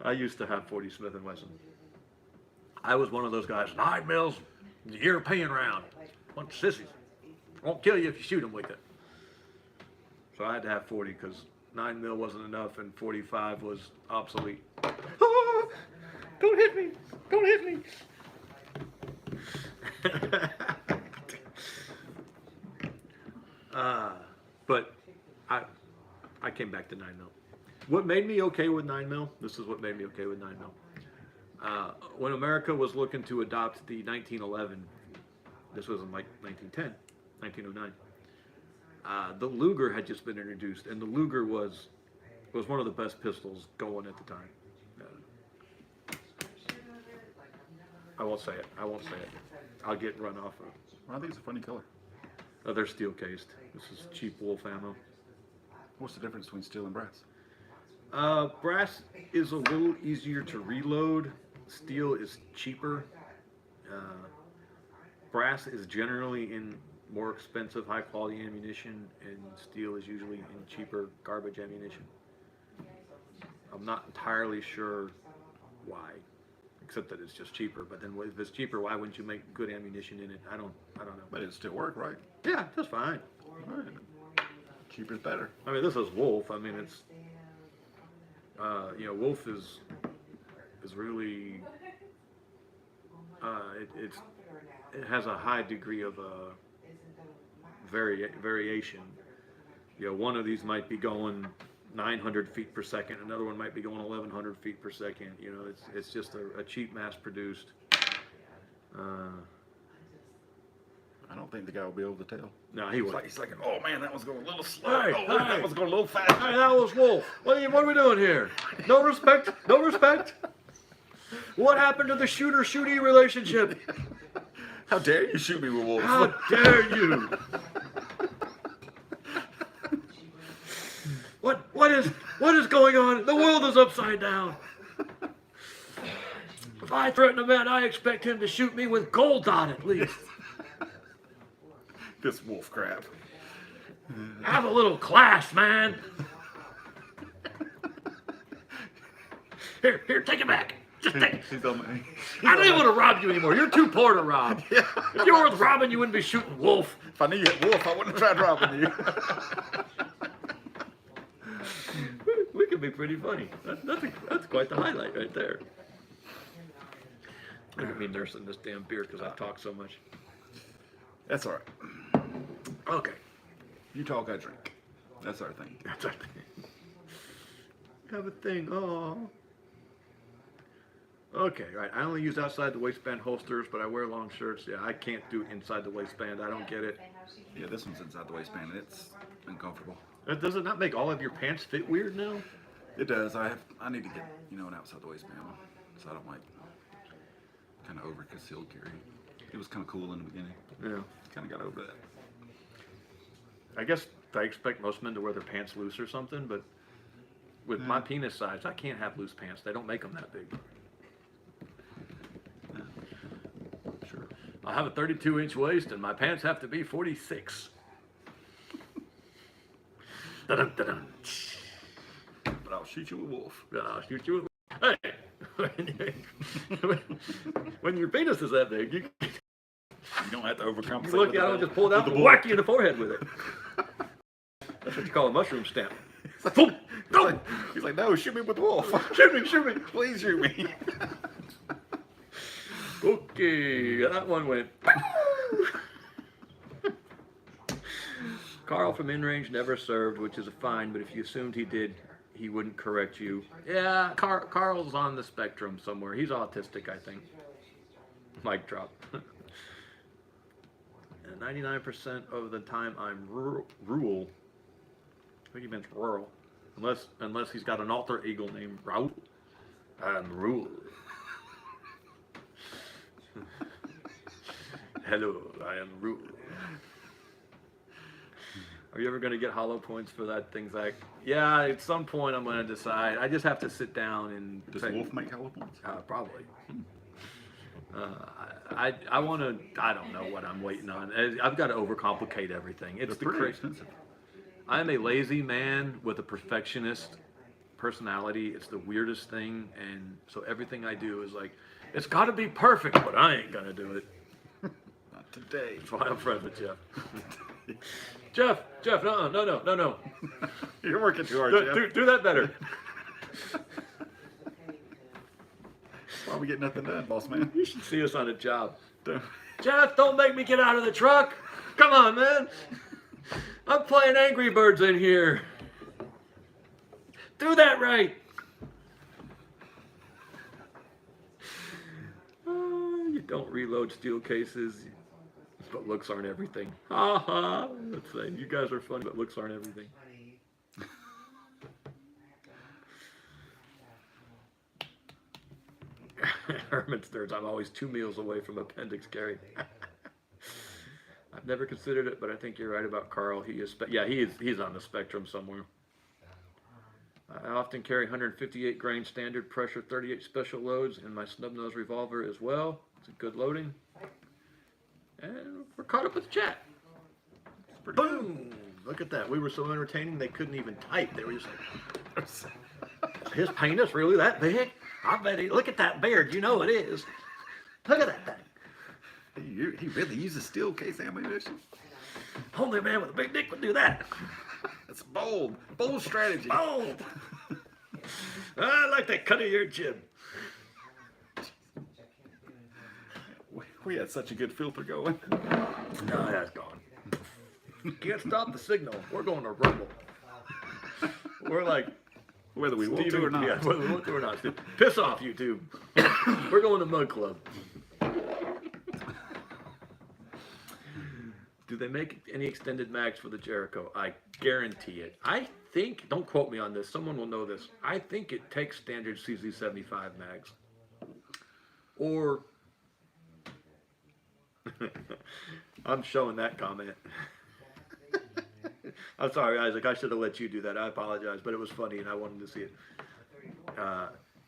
I used to have 40 Smith & Wesson. I was one of those guys. 9 mils, European round. Bunch of sissies. Won't kill you if you shoot them with it. So I had to have 40 because 9 mil wasn't enough and 45 was obsolete. Oh, don't hit me! Don't hit me! But I came back to 9 mil. What made me okay with 9 mil? This is what made me okay with 9 mil. When America was looking to adopt the 1911, this was in like 1910, 1909. The Luger had just been introduced, and the Luger was one of the best pistols going at the time. I won't say it. I'll get run off of. Well, I think it's a funny color. They're steel cased. This is cheap wolf ammo. What's the difference between steel and brass? Brass is a little easier to reload. Steel is cheaper. Brass is generally in more expensive, high quality ammunition, and steel is usually in cheaper garbage ammunition. I'm not entirely sure why, except that it's just cheaper. But then if it's cheaper, why wouldn't you make good ammunition in it? I don't know. But it still work, right? Yeah, just fine. All right. Cheaper's better. I mean, this is Wolf. I mean, it's Wolf is really it has a high degree of variation. One of these might be going 900 feet per second, another one might be going 1100 feet per second. It's just a cheap, mass-produced. I don't think the guy will be able to tell. No, he won't. He's like, oh man, that was going a little slow. Hey, That was going a little fast. Hey, that was Wolf. What are we doing here? No respect? No respect? What happened to the shooter-shootee relationship? How dare you shoot me with wolves? How dare you? What is going on? The world is upside down. If I threaten a man, I expect him to shoot me with gold on at least. This wolf crap. Have a little class, man. Here, take it back. Just take it. He's on my... I don't even want to rob you anymore. You're too poor to rob. Yeah. If you were worth robbing, you wouldn't be shooting Wolf. If I knew you had wolf, I wouldn't have tried robbing you. We could be pretty funny. That's quite the highlight right there. Look at me nursing this damn beer because I talk so much. That's all right. Okay. You talk, I drink. That's our thing. That's our thing. Have a thing. Oh. Okay, right. I only use outside the waistband holsters, but I wear long shirts. Yeah, I can't do inside the waistband. I don't get it. Yeah, this one's inside the waistband. It's uncomfortable. Does it not make all of your pants fit weird now? It does. I need to get, an outside the waistband one, so I don't like kind of over concealed carry. It was kind of cool in the beginning. Yeah. Kind of got over that. I guess I expect most men to wear their pants loose or something, but with my penis size, I can't have loose pants. They don't make them that big. Yeah. Sure. I have a 32-inch waist, and my pants have to be 46. Dun, dun, dun. But I'll shoot you with Wolf. I'll shoot you. Hey, when your penis is that big, you You don't have to overcompensate. look with out the and ball. just pull it out With and the whack you in the forehead with it. That's what you call a mushroom stamp. Boom! Boom! He's like, no, shoot me with Wolf. Shoot me! Please shoot me. Okay, that one went. Carl from in-range never served, which is a fine, but if you assumed he did, he wouldn't correct you. Yeah, Carl's on the spectrum somewhere. He's autistic, I think. Mic drop. And 99% of the time I'm rural. I think he meant rural. Unless he's got an alter ego named Raul. I'm rural. Hello, I am rural. Are you ever going to get hollow points for that thing, Zach? Yeah, at some point I'm going to decide. I just have to sit down and... Does Wolf make hollow points? Probably. I want to... I don't know what I'm waiting on. I've got to overcomplicate everything. It's They're pretty expensive. I'm a lazy man with a perfectionist personality. It's the weirdest thing, and so everything I do is like, it's got to be perfect, but I ain't going to do it. Not today. That's why I'm friends with Jeff. Jeff, no. You're working too hard, Jeff. Do that better. Why we get nothing done, boss man? You should see us on a job. Don't- Jeff, don't make me get out of the truck. Come on, man. I'm playing Angry Birds in here. Do that right. You don't reload steel cases, but looks aren't everything. Ha ha. That's saying you guys are fun, but looks aren't everything. Herman Stearns, I'm always 2 meals away from appendix carry. I've never considered it, but I think you're right about Carl. He is, he's on the spectrum somewhere. I often carry 158 grain standard pressure 38 special loads in my snub nose revolver as well. It's a good loading. And we're caught up with the chat. Boom! Look at that. We were so entertaining they couldn't even type. They were just like, his penis really that big? I bet he, look at that beard. You know it is. Look at that thing. He really uses steel case ammunition? Only a man with a big dick would do that. That's bold. Bold strategy. Bold. I like that cut of your jib. We had such a good filter going. No, that's gone. Can't stop the signal. We're going to rumble. We're like Whether we want to or not. Yeah, whether we want to or not. Piss off, YouTube. We're going to Mud Club. Do they make any extended mags for the Jericho? I guarantee it. I think, don't quote me on this, someone will know this. I think it takes standard CZ75 mags. Or, I'm showing that comment. I'm sorry, Isaac, I should have let you do that. I apologize, but it was funny and I wanted to see it.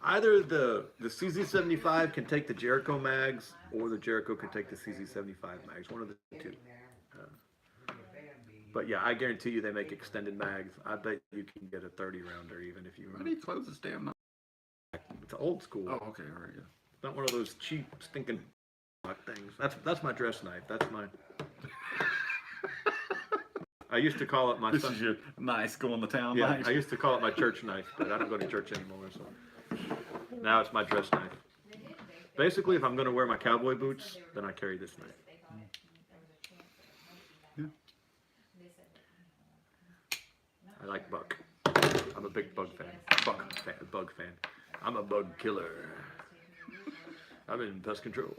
Either the CZ75 can take the Jericho mags, or the Jericho can take the CZ75 mags. One of the two. But yeah, I guarantee you they make extended mags. I bet you can get a 30 rounder even if you Why run. do you close this damn knob? It's old school. Oh, okay, all right, yeah. It's not one of those cheap stinking things. That's my dress knife. That's my. I used to call it my. This is your nice going to town Yeah, knife. I used to call it my church knife, but I don't go to church anymore. So now it's my dress knife. Basically, if I'm going to wear my cowboy boots, then I carry this knife. Yeah. I like Buck. I'm a big Bug fan. Bug fan. I'm a bug killer. I'm in pest control.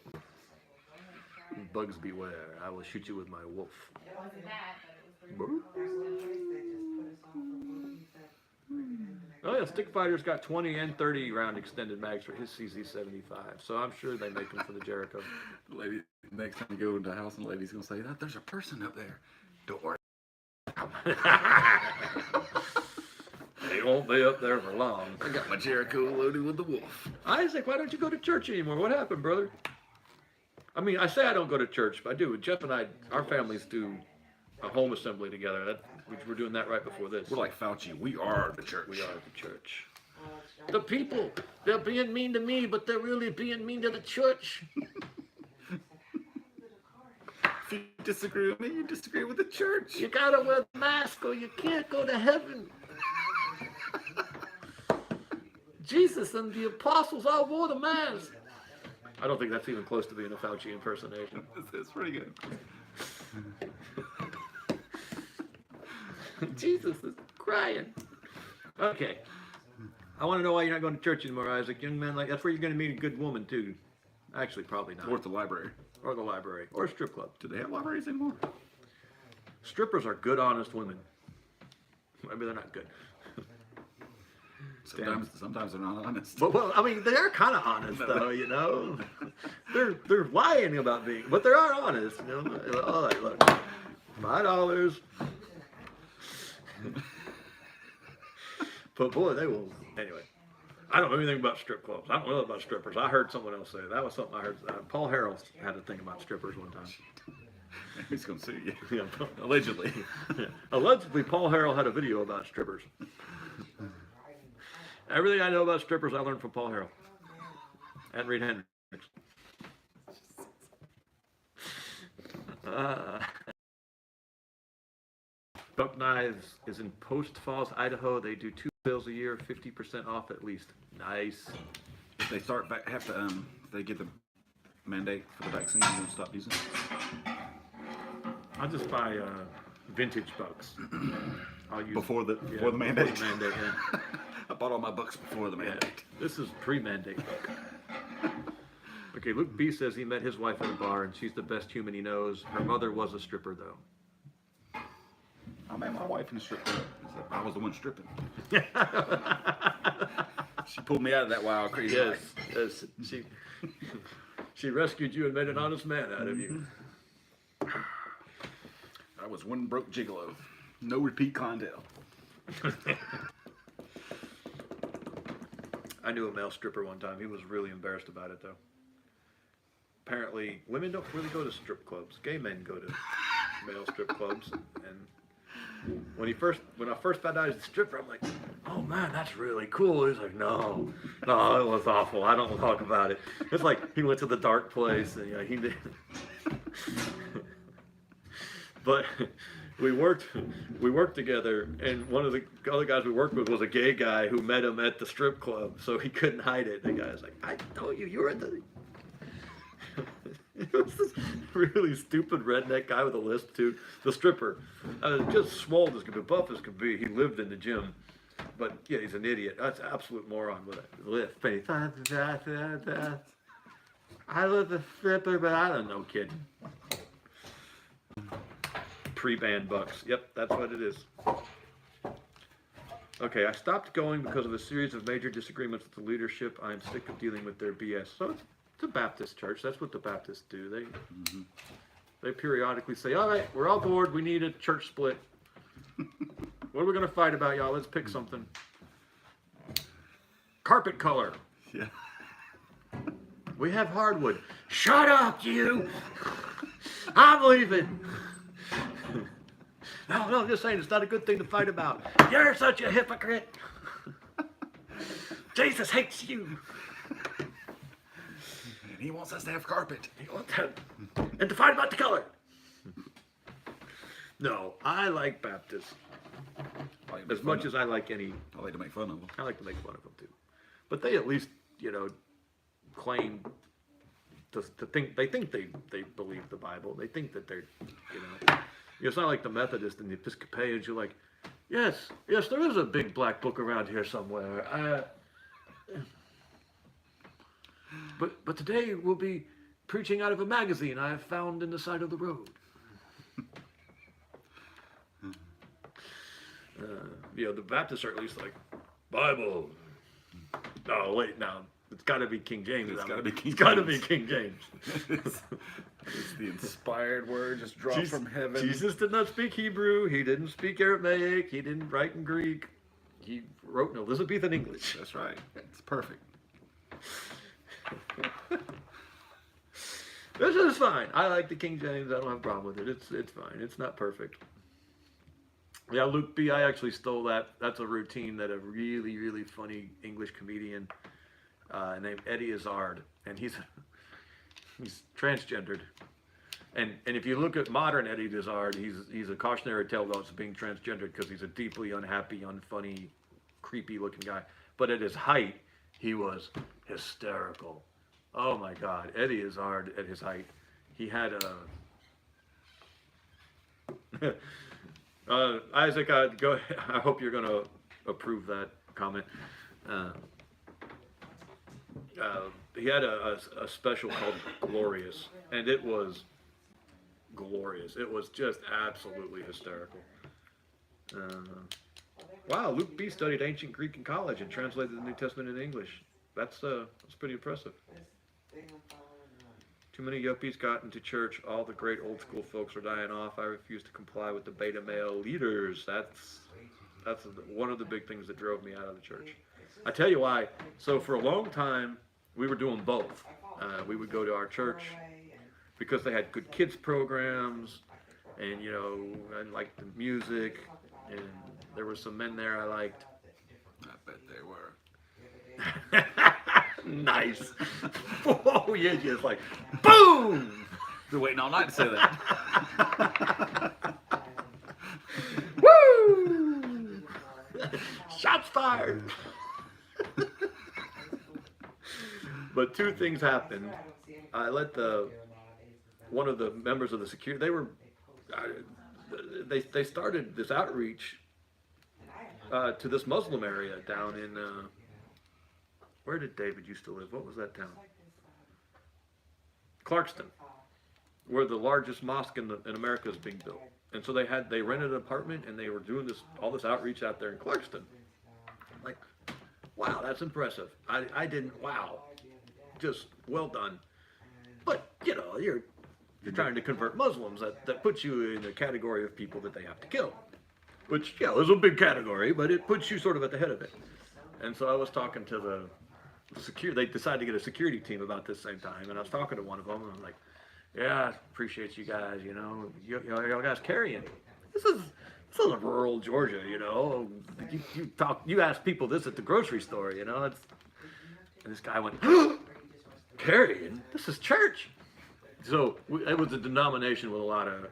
Bugs beware. I will shoot you with my wolf. Oh yeah, Stick Fighter's got 20 and 30 round extended mags for his CZ75, so I'm sure they make them for the Jericho. The lady, next time you go into the house, and the lady's gonna say, "There's a person up there." Don't worry. They won't be up there for long. I got my Jericho loaded with the wolf. Isaac, why don't you go to church anymore? What happened, brother? I mean, I say I don't go to church, but I do. Jeff and I, our families do a home assembly together. We're doing that right before this. We're like Fauci. We are the church. We are the church. The people, they're being mean to me, but they're really being mean to the church. If you disagree with me, you disagree with the church. You gotta wear the mask or you can't go to heaven. Jesus and the apostles all wore the mask. I don't think that's even close to being a Fauci impersonation. It's pretty good. Jesus is crying. Okay. I want to know why you're not going to church anymore, Isaac. Young man, that's where you're going to meet a good woman, too. Actually, probably not. Or at the library. Or the library. Or a strip club. Do they have libraries anymore? Strippers are good, honest women. Maybe they're not good. Sometimes they're not honest. But, well, I mean, they are kind of honest, though, you know. They're lying about being, but they are honest, you know. Oh, like, look, $5. But boy, they will. Anyway, I don't know anything about strip clubs. I don't know about strippers. I heard someone else say it. That was something I heard. Paul Harrell had a thing about strippers one time. He's gonna sue you. Yeah. Allegedly. Yeah. Allegedly, Paul Harrell had a video about strippers. Everything I know about strippers, I learned from Paul Harrell and Reed Hendricks. Buck Knives is in Post Falls, Idaho. They do 2 sales a year, 50% off at least. Nice. If they start back, they get the mandate for the vaccine, you won't stop using it. I'll just buy vintage bucks. I'll use Before the mandate. Before the mandate, yeah. I bought all my books before the mandate. Yeah. This is pre-mandate book. Okay, Luke B says he met his wife at a bar and she's the best human he knows. Her mother was a stripper though. I met my wife in the strip club. I was the one stripping. She pulled me out of that wild, crazy life. Yes. She rescued you and made an honest man out of you. I was one broke gigolo. No repeat clientele. I knew a male stripper one time. He was really embarrassed about it though. Apparently, women don't really go to strip clubs. Gay men go to male strip clubs. And when I first found out he was a stripper, I'm like, oh man, that's really cool. He's like, no, it was awful. I don't talk about it. It's like he went to the dark place and he did. But we worked together, and one of the other guys we worked with was a gay guy who met him at the strip club, so he couldn't hide it. The guy was like, I told you were at the... It was this really stupid redneck guy with a lisp too. The stripper, just swole as could be, buff as could be. He lived in the gym, but yeah, he's an idiot. That's an absolute moron with a lisp. I was a stripper, but I don't know, kid. Pre-band bucks. Yep, that's what it is. Okay, I stopped going because of a series of major disagreements with the leadership. I am sick of dealing with their BS. So it's a Baptist church. That's what the Baptists do. They periodically say, all right, we're all bored. We need a church split. What are we going to fight about, y'all? Let's pick something. Carpet color. Yeah. We have hardwood. Shut up, you. I'm leaving. No, I'm just saying it's not a good thing to fight about. You're such a hypocrite. Jesus hates you. And he wants us to have carpet. He wants that. And to fight about the color. No, I like Baptists. As much as I like any. I like to make fun of them. I like to make fun of them too. But they at least, claim to think, they think they believe the Bible. They think that they're, it's not like the Methodists and the Episcopalians. You're like, Yes, there is a big black book around here somewhere. But today we'll be preaching out of a magazine I have found in the side of the road. The Baptists are at least like, Bible. Oh, wait, now. It's got to be King James. It's got to be King It's got to be King James. It's the inspired word just dropped from heaven. Jesus did not speak Hebrew. He didn't speak Aramaic. He didn't write in Greek. He wrote in Elizabethan English. That's right. It's perfect. This is fine. I like the King James. I don't have a problem with it. It's fine. It's not perfect. Yeah, Luke B. I actually stole that. That's a routine that a really, really funny English comedian named Eddie Izzard, and he's transgendered. And if you look at modern Eddie Izzard, he's a cautionary tale about being transgendered because he's a deeply unhappy, unfunny, creepy-looking guy. But at his height, he was hysterical. Oh my God, Eddie Izzard at his height, he had a. Isaac, go. I hope you're going to approve that comment. He had a special called Glorious, and it was glorious. It was just absolutely hysterical. Wow, Luke B. studied ancient Greek in college and translated the New Testament into English. That's pretty impressive. Too many yuppies got into church. All the great old school folks are dying off. I refuse to comply with the beta male leaders. That's one of the big things that drove me out of the church. I tell you why. So for a long time, we were doing both. We would go to our church because they had good kids programs, and I liked the music, and there were some men there I liked. I bet they were. Nice. Oh yeah, just like boom. Been waiting all night to say that. Woo! Shots fired. But two things happened. I let one of the members of the security. They started this outreach to this Muslim area down in. Where did David used to live? What was that town? Clarkston, where the largest mosque in America is being built. And so they rented an apartment and they were doing all this outreach out there in Clarkston. I'm like, wow, that's impressive. I didn't, wow, just well done. But you're trying to convert Muslims. That puts you in a category of people that they have to kill. Which, is a big category, but it puts you sort of at the head of it. And so I was talking to the they decided to get a security team about this same time, and I was talking to one of them, and I'm like, yeah, I appreciate you guys, y'all guys carrying. This is rural Georgia, you ask people this at the grocery store, and this guy went, carrying? This is church. So it was a denomination with a lot of,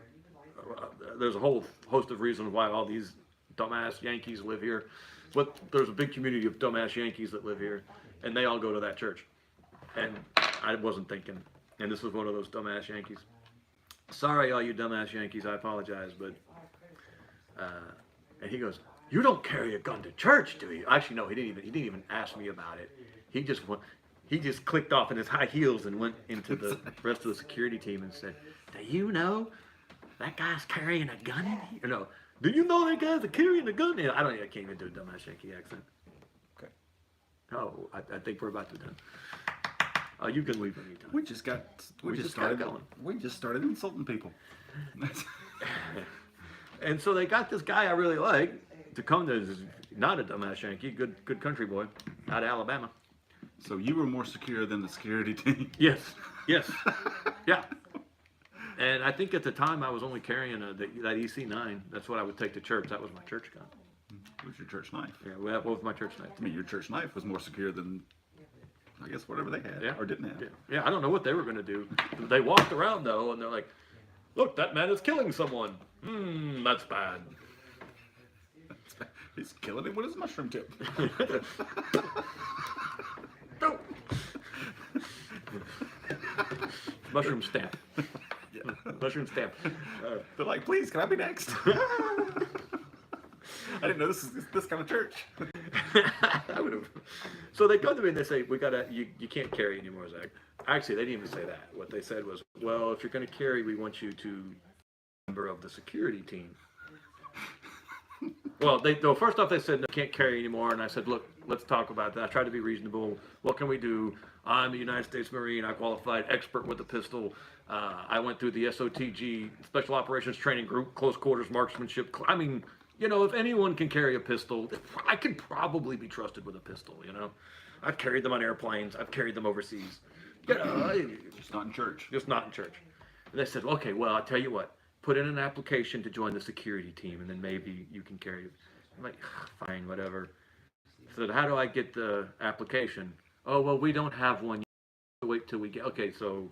there's a whole host of reasons why all these dumbass Yankees live here. But there's a big community of dumbass Yankees that live here, and they all go to that church. And I wasn't thinking, and this was one of those dumbass Yankees. Sorry, all you dumbass Yankees, I apologize, but, and he goes, you don't carry a gun to church, do you? Actually, no, he didn't even ask me about it. He just clicked off in his high heels and went into the rest of the security team and said, do you know that guy's carrying a gun in here? No. Do you know that guy's carrying a gun? I can't even do a dumbass Yankee accent. Okay. Oh, I think we're about to done. You can leave anytime. We just started insulting people. And so they got this guy I really like to come to. Not a dumbass Yankee, good country boy out of Alabama. So you were more secure than the security team. Yes. Yeah. And I think at the time I was only carrying that EC9. That's what I would take to church. That was my church gun. It was your church knife. Yeah, what was my church knife? I mean, your church knife was more secure than, I guess, whatever they had or didn't have. Yeah, I don't know what they were going to do. They walked around, though, and they're like, look, that man is killing someone. That's bad. He's killing him with his mushroom tip. No. Mushroom stamp. Mushroom stamp. They're like, please, can I be next? I didn't know this is this kind of church. I would have. So they come to me and they say, you can't carry anymore, Zach. Actually, they didn't even say that. What they said was, well, if you're going to carry, we want you to be a member of the security team. Well, first off, they said, no, can't carry anymore. And I said, look, let's talk about that. I tried to be reasonable. What can we do? I'm a United States Marine. I qualified expert with a pistol. I went through the SOTG, Special Operations Training Group, close quarters marksmanship. I mean, if anyone can carry a pistol, I could probably be trusted with a pistol, I've carried them on airplanes. I've carried them overseas. Just not in church. Just not in church. And they said, okay, well, I'll tell you what. Put in an application to join the security team, and then maybe you can carry it. I'm like, fine, whatever. So how do I get the application? Oh, well, we don't have one. You have to wait till we get. Okay, so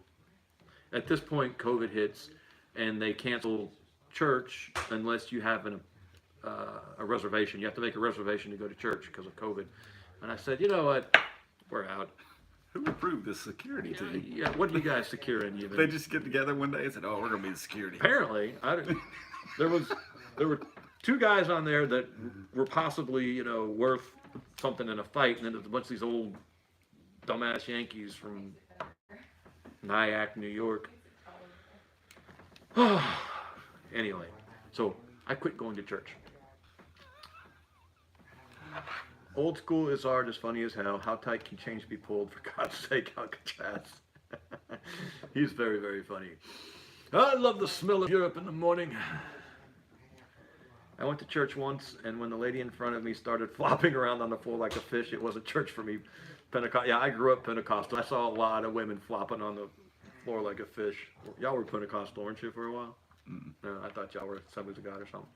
at this point, COVID hits, and they cancel church unless you have a reservation. You have to make a reservation to go to church because of COVID. And I said, you know what? We're out. Who approved this security team? Yeah, what do you guys securing even? They just get together one day and said, "Oh, we're gonna be the security." Apparently, there were two guys on there that were possibly worth something in a fight, and then there's a bunch of these old dumbass Yankees from Nyack, New York. Anyway, so I quit going to church. Old school is art, is funny as hell. How tight can change be pulled? For God's sake, Alcatraz. He's very, very funny. I love the smell of Europe in the morning. I went to church once, and when the lady in front of me started flopping around on the floor like a fish, it wasn't church for me. Yeah, I grew up Pentecostal. I saw a lot of women flopping on the floor like a fish. Y'all were Pentecostal, weren't you, for a while? No, I thought y'all were Assemblies of God or something.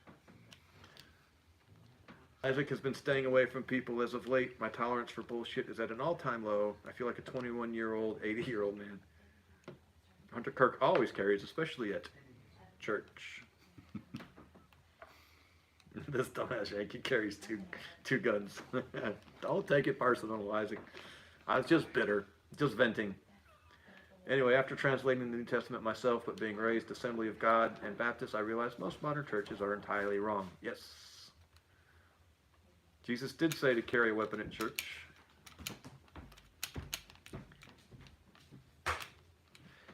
Isaac has been staying away from people as of late. My tolerance for bullshit is at an all-time low. I feel like a 21-year-old, 80-year-old man. Hunter Kirk always carries, especially at church. This dumbass Yankee carries two guns. Don't take it personal, Isaac. I was just bitter, just venting. Anyway, after translating the New Testament myself, but being raised Assembly of God and Baptist, I realized most modern churches are entirely wrong. Yes. Jesus did say to carry a weapon at church.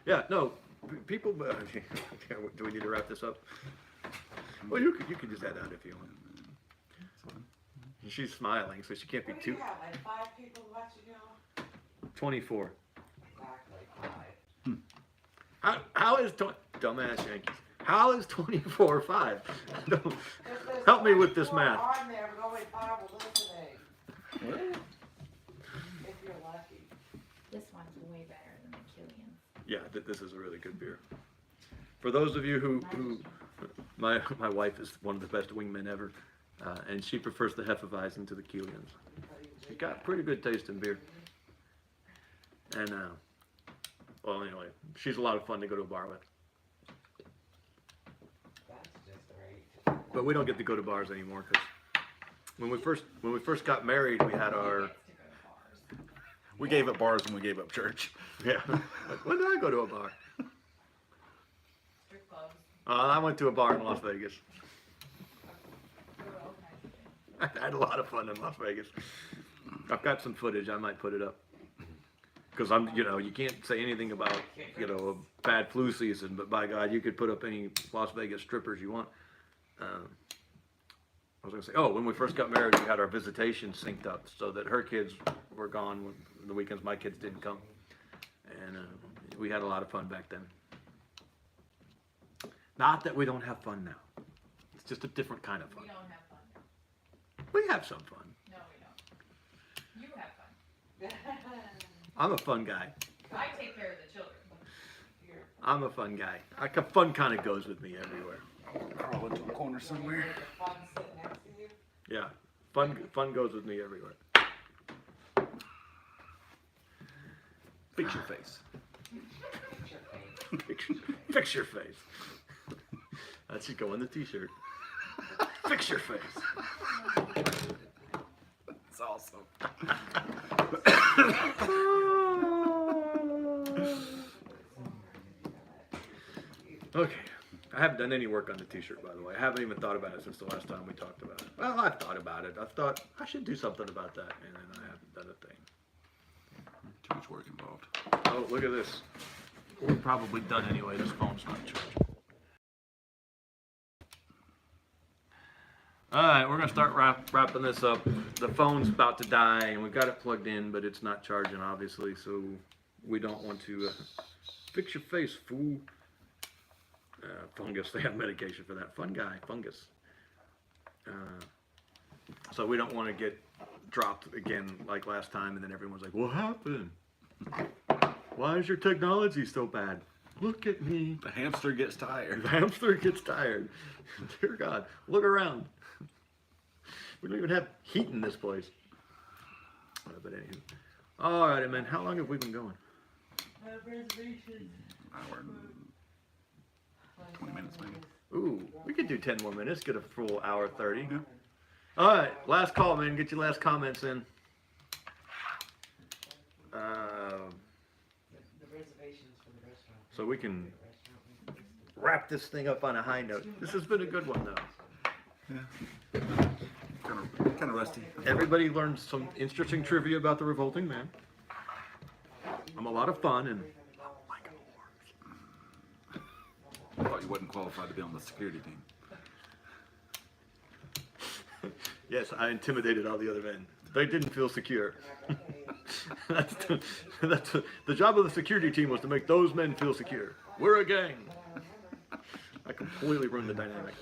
Yeah, no, people. Do we need to wrap this up? Well, you could just add that if you want. She's smiling, so she can't be too. What do you have, like 5 people watching you? 24. Exactly 5. How is dumbass Yankees? How is 24 5? Help me with this math. On there, but only 5 are listening. If you're lucky. This one's way better than the Killian's. Yeah, this is a really good beer. For those of you who my wife is one of the best wingmen ever, and she prefers the Hefeweizen to the Killian's. She got pretty good taste in beer. And well, anyway, she's a lot of fun to go to a bar with. That's just right. But we don't get to go to bars anymore because when we first got married, we had our We gave up bars when we gave up church. yeah. When did I go to a bar? Strip clubs. I went to a bar in Las Vegas. I had a lot of fun in Las Vegas. I've got some footage. I might put it up because you can't say anything about a bad flu season, but by God, you could put up any Las Vegas strippers you want. I was gonna say, when we first got married, we had our visitation synced up so that her kids were gone when the weekends my kids didn't come, and we had a lot of fun back then. Not that we don't have fun now. It's just a different kind of fun. We don't have fun. We have some fun. No, we don't. You have fun. I'm a fun guy. I take care of the children. I'm a fun guy. Fun kind of goes with me everywhere. Crawl into a corner somewhere. Fun sitting next to you. Yeah, fun goes with me everywhere. Fix your face. Fix your face. That should go on the t-shirt. Fix your face. It's awesome. Okay. I haven't done any work on the t-shirt, by the way. I haven't even thought about it since the last time we talked about it. Well, I've thought about it. I've thought I should do something about that, and then I haven't done a thing. Too much work involved. Oh, look at this. We're probably done anyway. This phone's not charging. All right, we're gonna start wrapping this up. The phone's about to die, and we've got it plugged in, but it's not charging, obviously. So we don't want to fix your face, fool. Fungus. They have medication for that. Fun guy, fungus. So we don't want to get dropped again like last time, and then everyone's like, "What happened? Why is your technology so bad? Look at me." The hamster gets tired. The hamster gets tired. Dear God, look around. We don't even have heat in this place. But anywho. Alrighty, man. How long have we been going? Hour and 20 minutes maybe. Ooh, we could do 10 more minutes. Get a full hour 30. Yeah. Alright, last call, man. Get your last comments in. So we can wrap this thing up on a high note. This has been a good one, though. Yeah. Kind of rusty. Everybody learned some interesting trivia about the Revolting Man. I'm a lot of fun, and I thought you wasn't qualified to be on the security team. yes, I intimidated all the other men. They didn't feel secure. that's the job of the security team was to make those men feel secure. We're a gang. I completely ruined the dynamic.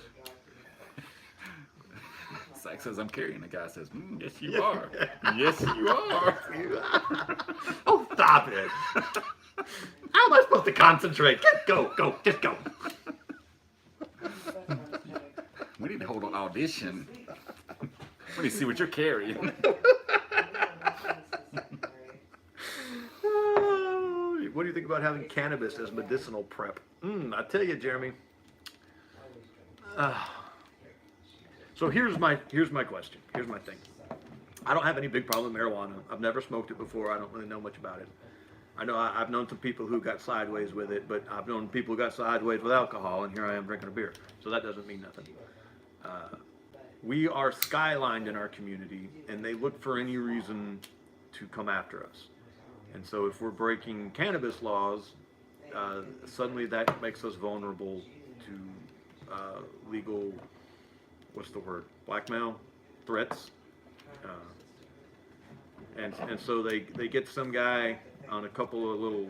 Zach says I'm carrying. The guy says, yes, you are. Yes, you are. Oh, stop it. How am I supposed to concentrate? Just go, just go. We need to hold an audition. Let me see what you're carrying. What do you think about having cannabis as medicinal prep? I tell you, Jeremy. So here's my question. Here's my thing. I don't have any big problem with marijuana. I've never smoked it before. I don't really know much about it. I know I've known some people who got sideways with it, but I've known people who got sideways with alcohol, and here I am drinking a beer. So that doesn't mean nothing. We are skylined in our community, and they look for any reason to come after us. And so if we're breaking cannabis laws, suddenly that makes us vulnerable to legal, what's the word, blackmail, threats. And so they get some guy on a couple of little,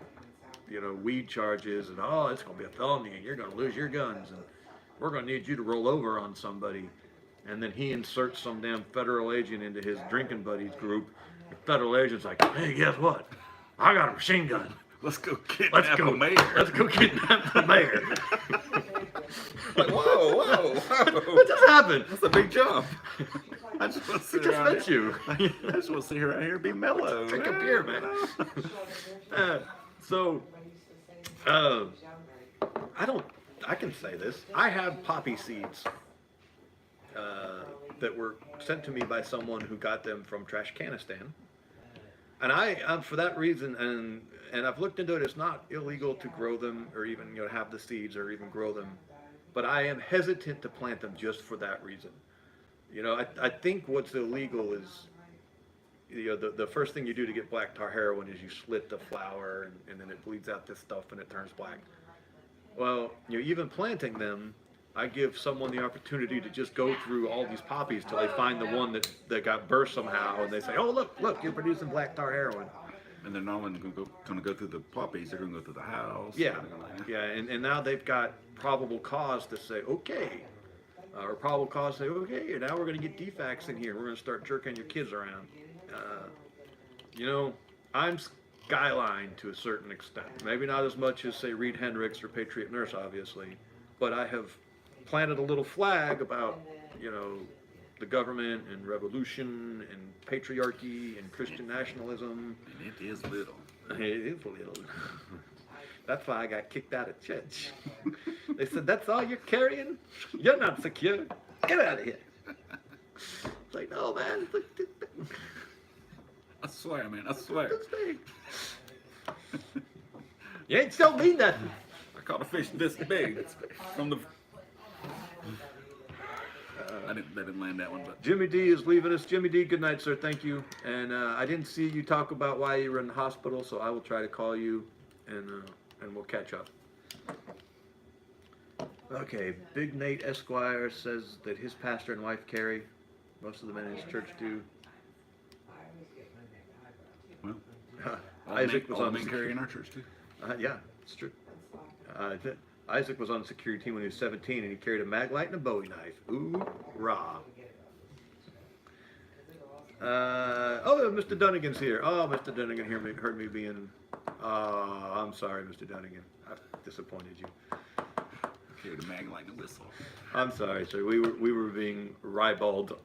weed charges, and it's going to be a felony, and you're going to lose your guns, and we're going to need you to roll over on somebody. And then he inserts some damn federal agent into his drinking buddies group. The federal agent's like, hey, guess what? I got a machine gun. Let's go kidnap the mayor. Let's go kidnap the mayor. Like, whoa. What just happened? That's a big jump. I just want to sit just met you. I just want to sit right here and be mellow. Drink a beer, man. I can say this. I have poppy seeds that were sent to me by someone who got them from Trashcanistan. And I'm for that reason, and I've looked into it, it's not illegal to grow them or even have the seeds or even grow them. But I am hesitant to plant them just for that reason. I think what's illegal is, the first thing you do to get black tar heroin is you slit the flower and then it bleeds out this stuff and it turns black. Well, even planting them, I give someone the opportunity to just go through all these poppies till they find the one that got burst somehow, and they say, oh, look, you're producing black tar heroin. And they're not only going to go through the poppies, they're going to go through the house. Yeah, and now they've got probable cause to say, okay, or probable cause to say, okay, now we're going to get DFACs in here. We're going to start jerking your kids around. I'm skyline to a certain extent. Maybe not as much as, say, Reed Hendricks or Patriot Nurse, obviously, but I have planted a little flag about, the government and revolution and patriarchy and Christian nationalism. And it is little. It is little. That's why I got kicked out of church. They said, that's all you're carrying? You're not secure. Get out of here. It's like, no, man. I swear, man. I swear. You ain't show me nothing. caught a fish this big from the. I didn't land that one, but Jimmy D is leaving us. Jimmy D, good night, sir. Thank you. And I didn't see you talk about why you were in the hospital, so I will try to call you, and we'll catch up. Okay, Big Nate Esquire says that his pastor and wife Carrie, most of the men in his church do. well, Isaac was on the carry in our church too. yeah, it's true. Isaac was on the security team when he was 17, and he carried a mag light and a Bowie knife. Ooh, rah. Oh, Mr. Dunnigan's here. Oh, Mr. Dunnigan heard me being. I'm sorry, Mr. Dunnigan. I've disappointed you. Carried a mag like a whistle. I'm sorry, sir. We were being ribald.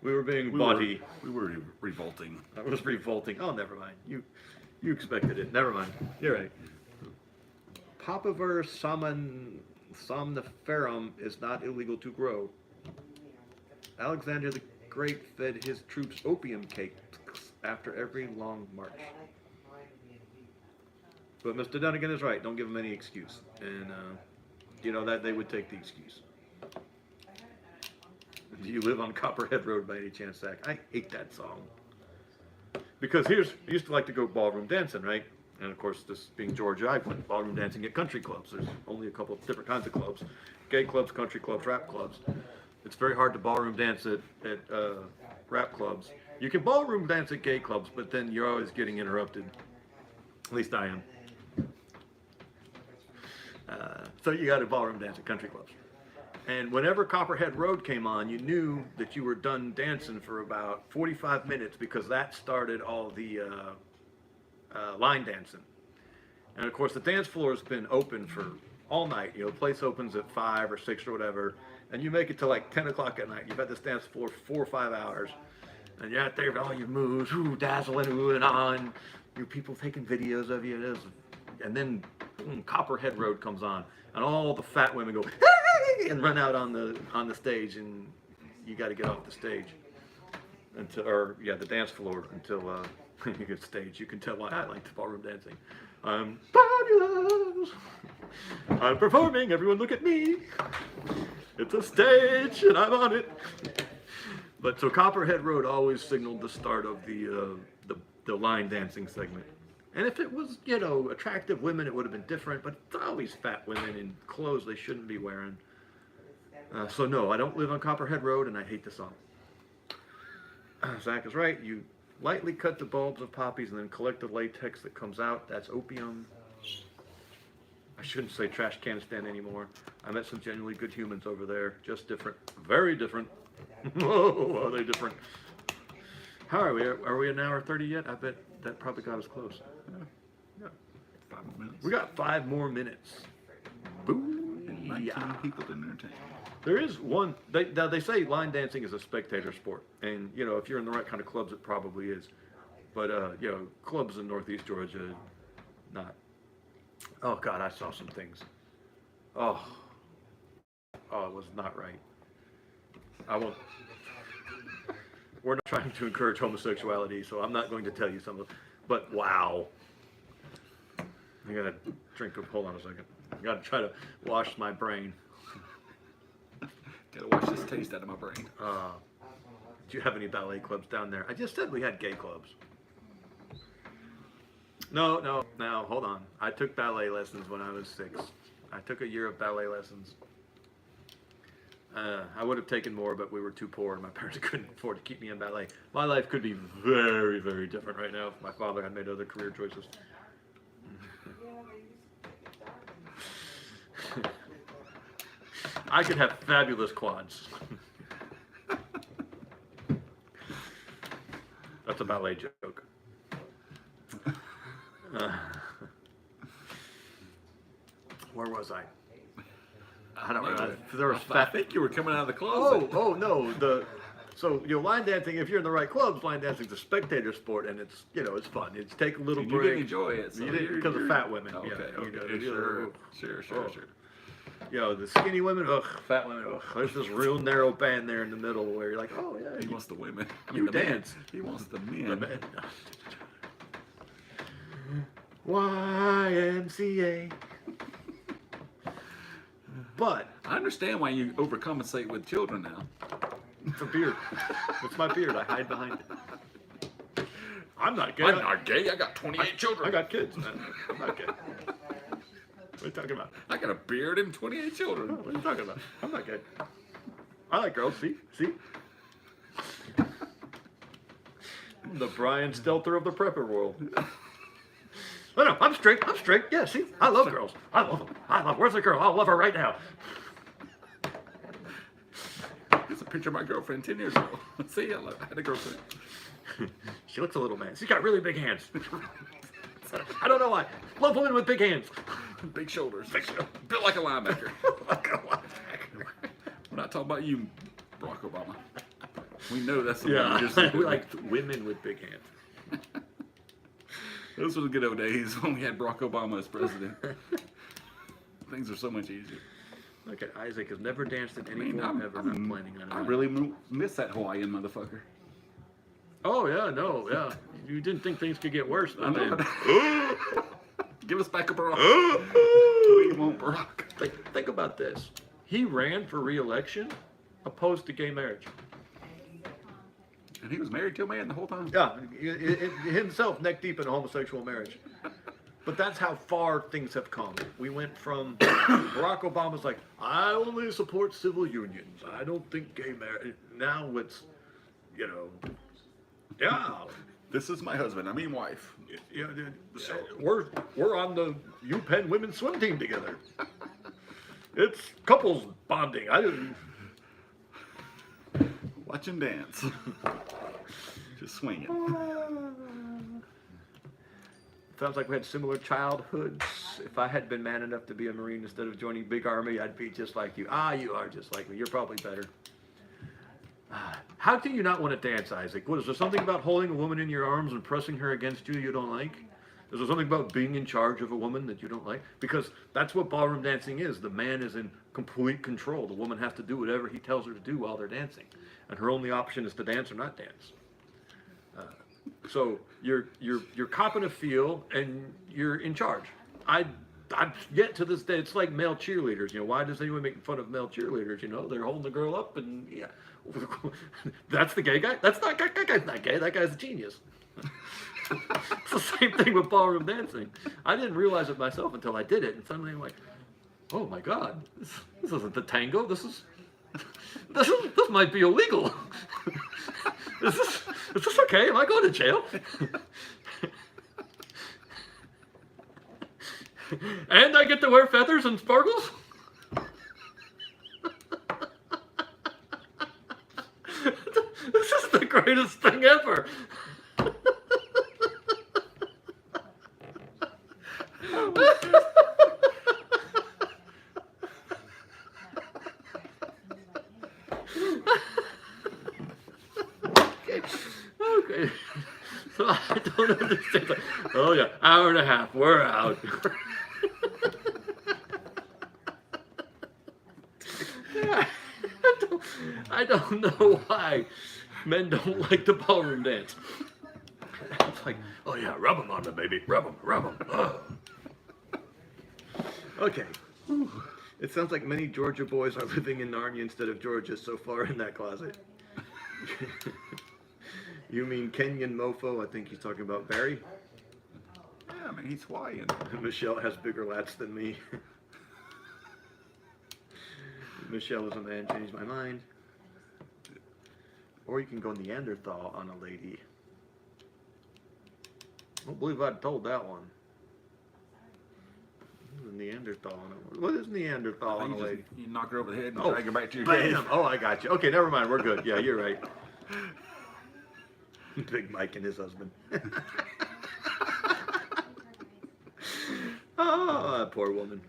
We were being bawdy. We were revolting. I was revolting. Oh, never mind. You expected it. Never mind. You're right. Papaver somniferum is not illegal to grow. Alexander the Great fed his troops opium cakes after every long march. But Mr. Dunnigan is right. Don't give him any excuse. And, you know, that they would take the excuse. Do you live on Copperhead Road by any chance, Zach? I hate that song. Because I used to like to go ballroom dancing, right? And of course, this being Georgia, I went ballroom dancing at country clubs. There's only a couple of different kinds of clubs. Gay clubs, country clubs, rap clubs. It's very hard to ballroom dance at rap clubs. You can ballroom dance at gay clubs, but then you're always getting interrupted. At least I am. So you got to ballroom dance at country clubs. And whenever Copperhead Road came on, you knew that you were done dancing for about 45 minutes because that started all the line dancing. And of course, the dance floor has been open for all night. You know, the place opens at 5 or 6 or whatever, and you make it to like 10 o'clock at night. You've had this dance floor for 4 or 5 hours, and you're out there with all your moves, ooh, dazzling, ooh, and on. You people taking videos of you. And then Copperhead Road comes on, and all the fat women go, hey, and run out on the stage, and you got to get off the stage the dance floor until you get stage. You can tell why I like the ballroom dancing. I'm fabulous. I'm performing. Everyone look at me. It's a stage, and I'm on it. But so Copperhead Road always signaled the start of the line dancing segment. And if it was, you know, attractive women, it would have been different. But it's always fat women in clothes they shouldn't be wearing. So no, I don't live on Copperhead Road, and I hate the song. Zach is right. You lightly cut the bulbs of poppies and then collect the latex that comes out. That's opium. I shouldn't say trash canistan anymore. I met some genuinely good humans over there. Just different. Very different. Oh, are they different? How are we? Are we an hour 30 yet? I bet that probably got us close. Yeah. 5 more minutes. We got 5 more minutes. Boom. And 19 people to entertain. There is one. They say line dancing is a spectator sport, and you know if you're in the right kind of clubs, it probably is. But you know, clubs in Northeast Georgia, not. Oh God, I saw some things. Oh, it was not right. I won't. We're not trying to encourage homosexuality, so I'm not going to tell you some of. But wow. I gotta drink. Hold on a second. I gotta try to wash my brain. Gotta wash this taste out of my brain. Do you have any ballet clubs down there? I just said we had gay clubs. No, hold on. I took ballet lessons when I was 6. I took a year of ballet lessons. I would have taken more, but we were too poor and my parents couldn't afford to keep me in ballet. My life could be very, very different right now if my father had made other career choices. I could have fabulous quads. That's a ballet joke. Where was I? I don't know. There was I think you were coming out of the closet. Oh no. So you know, line dancing. If you're in the right clubs, line dancing is a spectator sport, and it's it's fun. It's take a little And break. you didn't enjoy it. So You didn't because of fat women. Okay, Yeah, okay, sure. You know, the skinny women, fat women, there's this real narrow band there in the middle where you're like, oh yeah, He wants the women. You The men. dance. He wants the the men. man. YMCA. But I understand why you overcompensate with children now. it's a beard. It's my beard. I hide behind it. I'm not gay. I'm not gay. I got 28 children. I got kids. I'm not gay. What are you talking about? I got a beard and 28 children. What are you talking about? I'm not gay. I like girls. See? I'm the Brian Stelter of the prepper world. No, I'm straight. Yeah, see? I love girls. I love them. Where's the girl? I'll love her right now. Here's a picture of my girlfriend 10 years ago. See, I had a girlfriend. She looks a little man. She's got really big hands. I don't know why. Love women with big hands. Big shoulders. Built like a linebacker. We're not talking about you, Barack Obama. We know that's the one you just said. We like women with big hands. Those were the good old days when we had Barack Obama as president. Things are so much easier. Look at Isaac has never danced in any form ever. Not planning on it. I really miss that Hawaiian motherfucker. Oh yeah, no, yeah. You didn't think things could get worse, I man. know. Give us back a Barack. We want Barack. Think about this. He ran for re-election, opposed to gay marriage. And he was married to a man the whole time. Yeah, himself neck deep in a homosexual marriage. But that's how far things have come. We went from Barack Obama's like, I only support civil unions. I don't think gay marriage. Now it's, yeah. This is my husband. I mean wife. Yeah, we're on the UPenn women's swim team together. It's couples bonding. I didn't. Watch him dance. Just swing it. Sounds like we had similar childhoods. If I had been man enough to be a Marine instead of joining Big Army, I'd be just like you. You are just like me. You're probably better. How can you not want to dance, Isaac? What is there something about holding a woman in your arms and pressing her against you don't like? Is there something about being in charge of a woman that you don't like? Because that's what ballroom dancing is. The man is in complete control. The woman has to do whatever he tells her to do while they're dancing. And her only option is to dance or not dance. So you're copping a feel and you're in charge. I've yet to this day, it's like male cheerleaders. Why does anyone make fun of male cheerleaders? They're holding the girl up and yeah. That's the gay guy? That guy's not gay. That guy's a genius. It's the same thing with ballroom dancing. I didn't realize it myself until I did it, and suddenly I'm like, oh my God, this isn't the tango. This might be illegal. Is this okay? Am I going to jail? And I get to wear feathers and sparkles? This is the greatest thing ever. Okay. So I don't understand. Oh yeah, hour and a half. We're out. I don't know why men don't like the ballroom dance. It's like, oh yeah, rub them on them, baby. Rub them. Oh. Okay. It sounds like many Georgia boys are living in Narnia instead of Georgia so far in that closet. You mean Kenyan mofo? I think he's talking about Barry. Yeah, he's Hawaiian. Michelle has bigger lats than me. Michelle is a man, changed my mind. Or you can go Neanderthal on a lady. I don't believe I'd told that one. Neanderthal on a, what is Neanderthal on a lady? You knock her over the head and drag her back to your bam! cave. Oh, I got you. Okay, never mind. We're good. Yeah, you're right. Big Mike and his husband. Oh, that poor woman.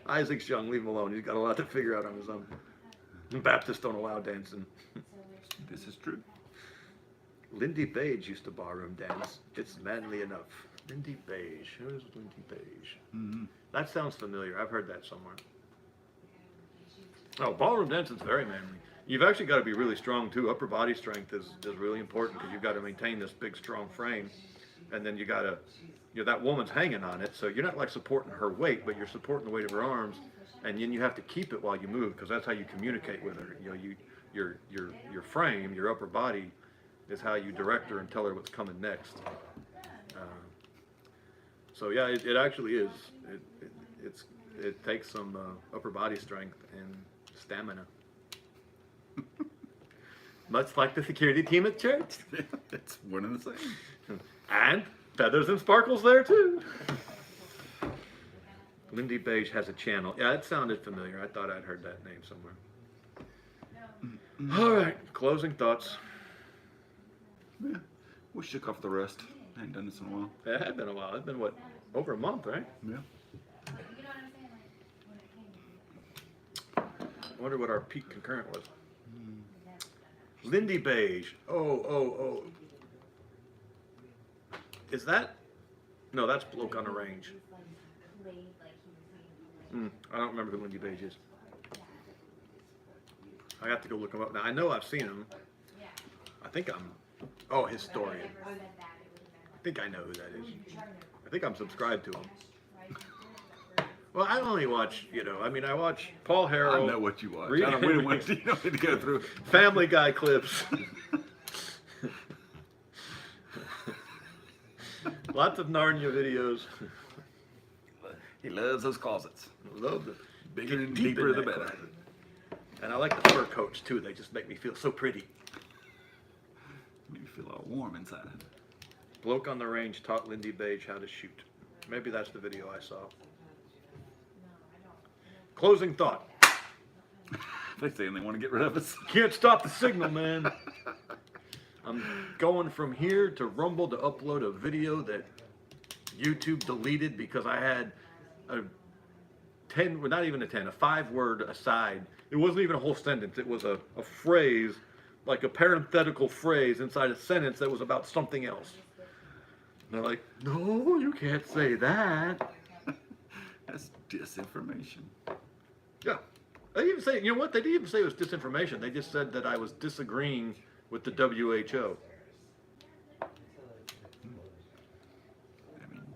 Isaac's young. Leave him alone. He's got a lot to figure out on his own. Baptists don't allow dancing. This is true. Lindy Page used to ballroom dance. It's manly enough. Lindy Page. Who is Lindy Page? Mm-hmm. That sounds familiar. I've heard that somewhere. Oh, ballroom dancing is very manly. You've actually got to be really strong too. Upper body strength is really important because you've got to maintain this big strong frame, and then you got to you know, that woman's hanging on it, so you're not like supporting her weight, but you're supporting the weight of her arms, and then you have to keep it while you move, because that's how you communicate with her. You know, your frame, your upper body, is how you direct her and tell her what's coming next. So yeah, it actually is. It takes some upper body strength and stamina. Much like the security team at church. It's one and the same. And feathers and sparkles there too. Lindy Beige has a channel. Yeah, it sounded familiar. I thought I'd heard that name somewhere. All right, closing thoughts. Yeah, we shook off the rust. I ain't done this in a while. It had been a while. It's been, what, over a month, right? Yeah. I wonder what our peak concurrent was. Lindy Beige. Oh. Is that? No, that's Bloke on the Range. I don't remember who Lindy Beige is. I have to go look him up. Now, I know I've seen him. I think I'm... Oh, Historian. I think I know who that is. I think I'm subscribed to him. Well, I only watch, you know, I mean, I watch Paul Harrell. I know what you watch. Reed I don't really want to, you don't need to go through. Family Guy clips. Lots of Narnia videos. He loves those closets. Love the Bigger and deep deeper in the that better. closet. And I like the fur coats too. They just make me feel so pretty. Make me feel all warm inside. Bloke on the Range taught Lindy Beige how to shoot. Maybe that's the video I saw. Closing thought. They saying they want to get rid of us. Can't stop the signal, man. I'm going from here to Rumble to upload a video that YouTube deleted because I had a 10, well, not even a 10, a 5-word aside. It wasn't even a whole sentence. It was a phrase, like a parenthetical phrase inside a sentence that was about something else. And they're like, no, you can't say that. That's disinformation. Yeah. They didn't even say, you know what? They didn't even say it was disinformation. They just said that I was disagreeing with the WHO.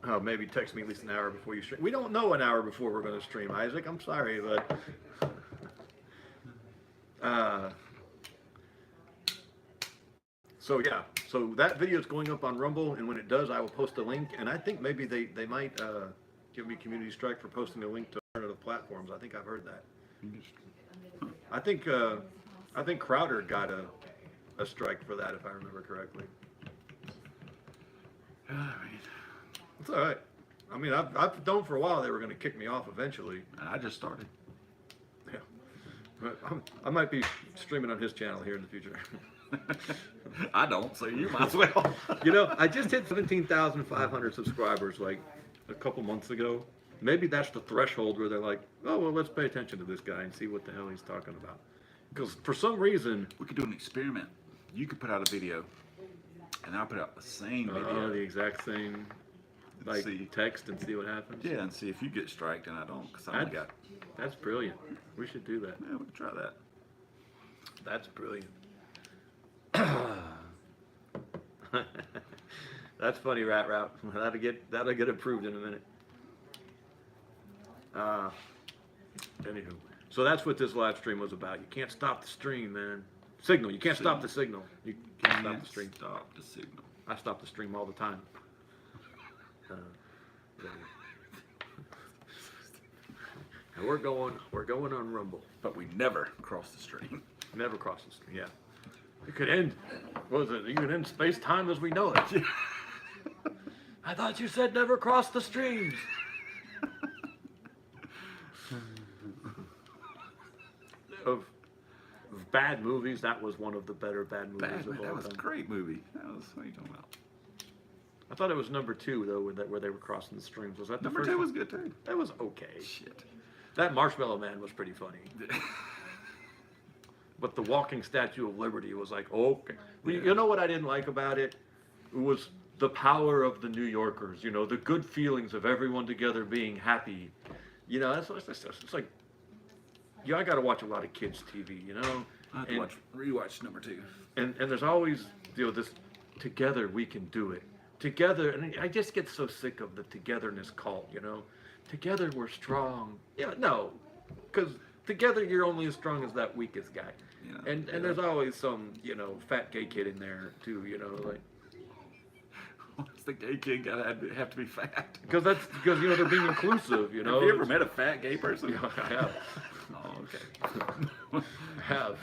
Oh, maybe text me at least an hour before you stream. We don't know an hour before we're going to stream, Isaac. I'm sorry, but... So yeah, so that video is going up on Rumble, and when it does, I will post a link. And I think maybe they might give me community strike for posting a link to alternative platforms. I think I've heard that. I think Crowder got a strike for that, if I remember correctly. It's all right. I mean, I've known for a while they were going to kick me off eventually. I just started. Yeah, but I might be streaming on his channel here in the future. I don't, so you might as well. You know, I just hit 17,500 subscribers like a couple months ago. Maybe that's the threshold where they're like, oh, well, let's pay attention to this guy and see what the hell he's talking about. Because for some reason... We could do an experiment. You could put out a video, and I'll put out the same video. the exact same, like, see. text and see what happens. Yeah, and see if you get striked and I don't, because I only got... That's brilliant. We should do that. Yeah, we could try that. That's brilliant. That's funny, Rat Route. That'll get approved in a minute. Anywho, so that's what this live stream was about. You can't stop the stream, man. Signal. You can't stop the signal. You can't stop the stream. Stop the signal. I stop the stream all the time. And we're going on Rumble. But we never cross the stream. Never cross the stream. Yeah. It could end. What was it? You could end space time as we know it. I thought you said never cross the streams. of bad movies, that was one of the better bad movies of all That was a time. great movie. That was, what are you talking about? I thought it was number 2 though, where they were crossing the streams. Was that the Number first 2 one? was good too. That was okay. Shit. That Marshmallow Man was pretty funny. But the walking Statue of Liberty was like, okay. Well, you know what I didn't like about it? It was the power of the New Yorkers, you know, the good feelings of everyone together being happy. You know, it's like, yeah, I got to watch a lot of kids' TV, you know? I have to rewatch number 2. And there's always, you know, this, together we can do it. together, and I just get so sick of the togetherness cult, you know. Together we're strong. Yeah, no, because together you're only as strong as that weakest guy. Yeah, And there's always some, you know, fat gay kid in there too, you know, like. What's the gay kid gotta have to be fat? Because you know they're being inclusive, you know. Have you ever met a fat gay person? Yeah, I have. Oh, okay. I have.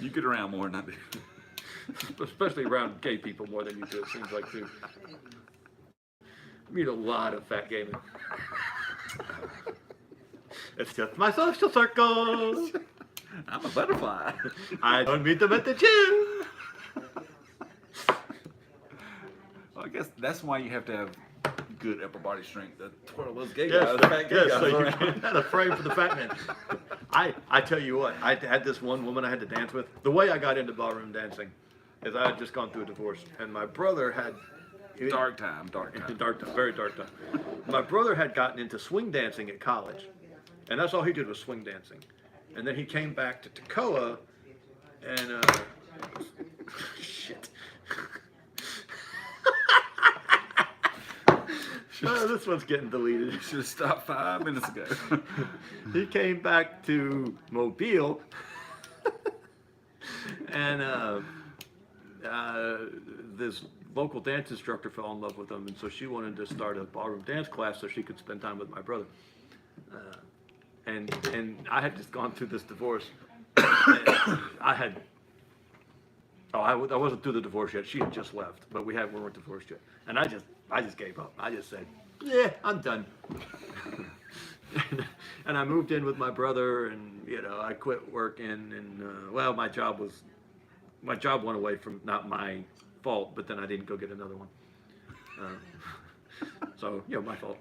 You get around more than I do. Especially around gay people more than you do, it seems like too. Meet a lot of fat gay men. It's just my social circle. I'm a butterfly. I don't meet them at the gym. Well, I guess that's why you have to have good upper body strength to twirl those gay Yes, guys, fat gay guys so around. you're not afraid for the fat man. I tell you what, I had this one woman I had to dance with. The way I got into ballroom dancing is I had just gone through a divorce, and my brother had Dark time. dark time, very dark time. My brother had gotten into swing dancing at college, and that's all he did was swing dancing. And then he came back to Toccoa, and shit. Oh, this one's getting deleted. You should have stopped 5 minutes ago. He came back to Mobile, and this local dance instructor fell in love with him, and so she wanted to start a ballroom dance class so she could spend time with my brother. And I had just gone through this divorce. I wasn't through the divorce yet. She had just left, but we weren't divorced yet. And I just gave up. I just said, yeah, I'm done. And I moved in with my brother, and you know, I quit working, and well, my job went away from not my fault, but then I didn't go get another one. So you know, my fault.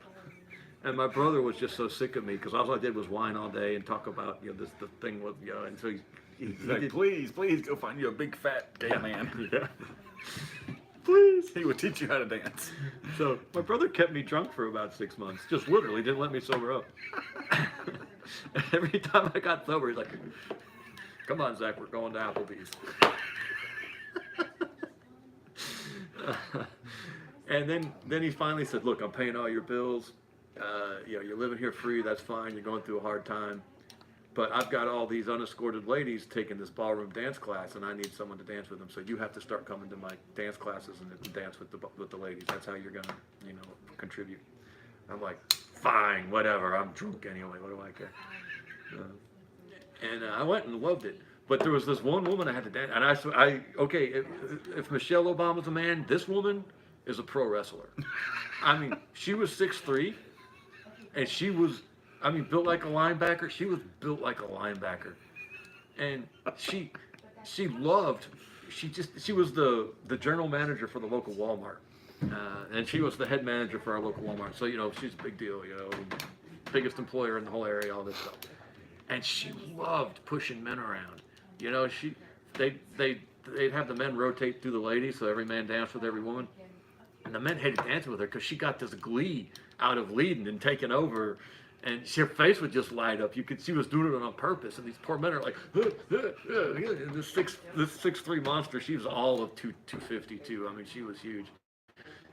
And my brother was just so sick of me because all I did was whine all day and talk about, you know, the thing with, you know, and so he He's like, please go find you a big fat gay man. Yeah. Please. He would teach you how to dance. So my brother kept me drunk for about 6 months. Just literally didn't let me sober up. Every time I got sober, he's like, come on, Zach, we're going to Applebee's. And then he finally said, look, I'm paying all your bills. You know, you're living here free. That's fine. You're going through a hard time. But I've got all these unescorted ladies taking this ballroom dance class, and I need someone to dance with them. So you have to start coming to my dance classes and dance with the ladies. That's how you're gonna, you know, contribute. I'm like, fine, whatever. I'm drunk anyway. What do I care? And I went and loved it. But there was this one woman I had to dance, and okay, if Michelle Obama's a man, this woman is a pro wrestler. I mean, she was 6'3", and she was, I mean, built like a linebacker. She was built like a linebacker, and she was the general manager for the local Walmart, and she was the head manager for our local Walmart. So you know, she's a big deal. You know, biggest employer in the whole area, all this stuff. And she loved pushing men around. You know, they'd have the men rotate through the ladies, so every man danced with every woman. And the men hated dancing with her because she got this glee out of leading and taking over, and her face would just light up. She was doing it on purpose, and these poor men are like, this 6'3" monster. She was all of 252. I mean, she was huge.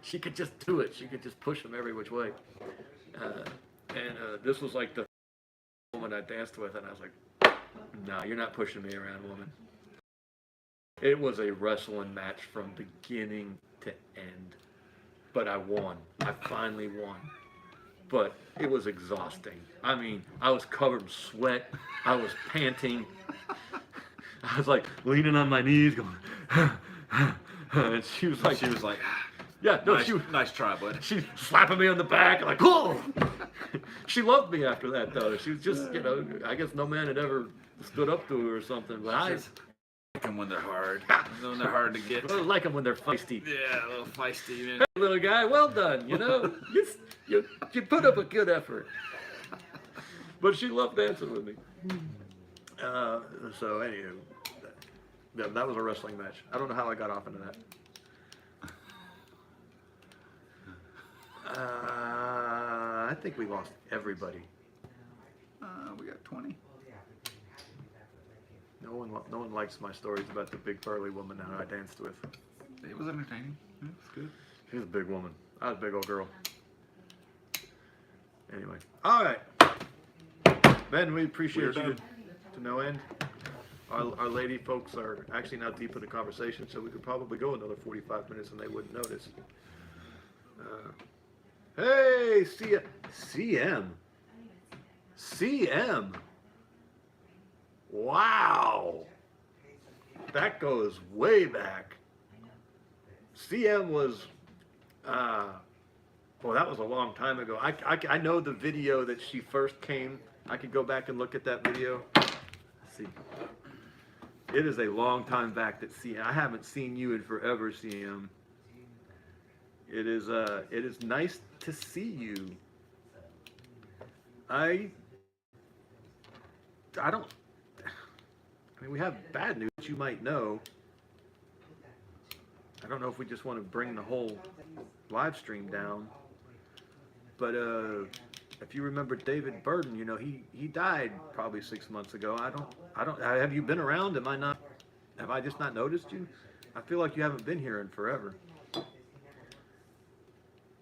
She could just do it. She could just push them every which way. This was like the woman I danced with, and I was like, no, you're not pushing me around, woman. It was a wrestling match from beginning to end. But I won. I finally won. But it was exhausting. I mean, I was covered in sweat. I was panting. I was like leaning on my knees going, and she was like, yeah, no, nice try, bud. She's slapping me on the back, like, whoa! She loved me after that, though. She was just, you know, I guess no man had ever stood up to her or something, but I like them when they're hard. When they're hard to get. I like them when they're feisty. Yeah, a little feisty, man. Hey, little guy, well done, you know? You put up a good effort. But she loved dancing with me. So, anywho, that was a wrestling match. I don't know how I got off into that. I think we lost everybody. We got 20. No one likes my stories about the big burly woman that I danced with. It was entertaining. It was good. She's a big woman. I was a big old girl. Anyway, all right. Ben, we appreciate We're you done. to no end. Our lady folks are actually now deep in the conversation, so we could probably go another 45 minutes and they wouldn't notice. Hey, CM. CM. Wow. That goes way back. CM was, well, that was a long time ago. I know the video that she first came. I could go back and look at that video. Let's see. It is a long time back that CM. I haven't seen you in forever, CM. It is nice to see you. I mean, we have bad news you might know. I don't know if we just want to bring the whole live stream down. But if you remember David Burden, you know, he died probably 6 months ago. Have you been around? Have I just not noticed you? I feel like you haven't been here in forever.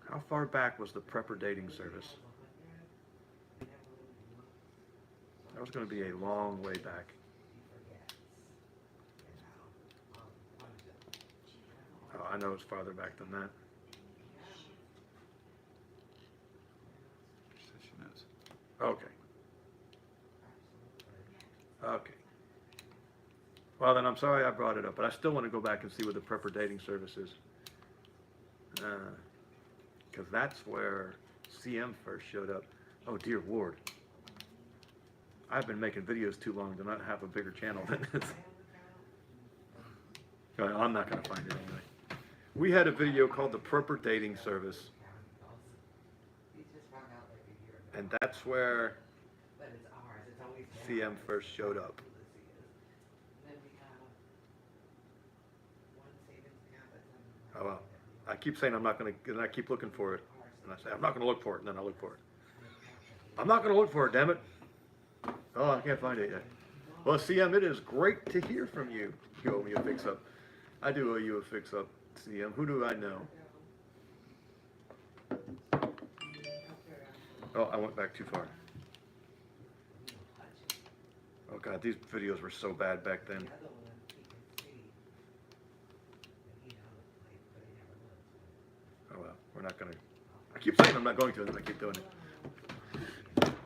How far back was the prepper dating service? That was going to be a long way back. Oh, I know it's farther back than that. She said she knows. Okay. Okay. Well, then I'm sorry I brought it up, but I still want to go back and see what the prepper dating service is. Because that's where CM first showed up. Oh, dear Lord. I've been making videos too long to not have a bigger channel than this. I'm not going to find it anyway. We had a video called the Prepper Dating Service. And that's where CM first showed up. Oh, well. I keep saying I'm not going to, and I keep looking for it. And I say, I'm not going to look for it, and then I look for it. I'm not going to look for it, damn it. Oh, I can't find it yet. Well, CM, it is great to hear from you. You owe me a fix-up. I do owe you a fix-up, CM. Who do I know? Oh, I went back too far. Oh, God, these videos were so bad back then. Oh, well, we're not going to... I keep saying I'm not going to, and I keep doing it.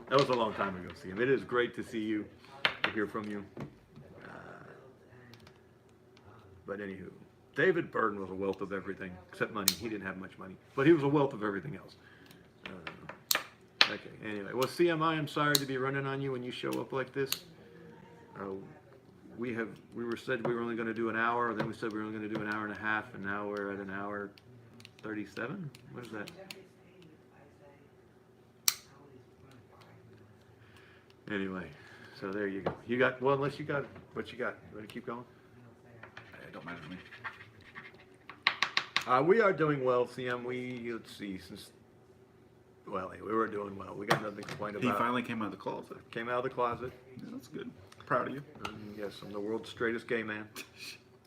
That was a long time ago, CM. It is great to see you, to hear from you. But anywho, David Burden was a wealth of everything, except money. He didn't have much money, but he was a wealth of everything else. Okay, anyway. Well, CM, I am sorry to be running on you when you show up like this. We said we were only going to do an hour, then we said we were only going to do an hour and a half, and now we're at an hour 37? What is that? Anyway, so there you go. You got, well, unless you got, what you got? You want to keep going? It don't matter to me. We are doing well, CM. Let's see, well, we were doing well. We got nothing to complain about. He finally came out of the closet. Came out of the closet. Yeah, that's good. Proud of you. Yes, I'm the world's straightest gay man.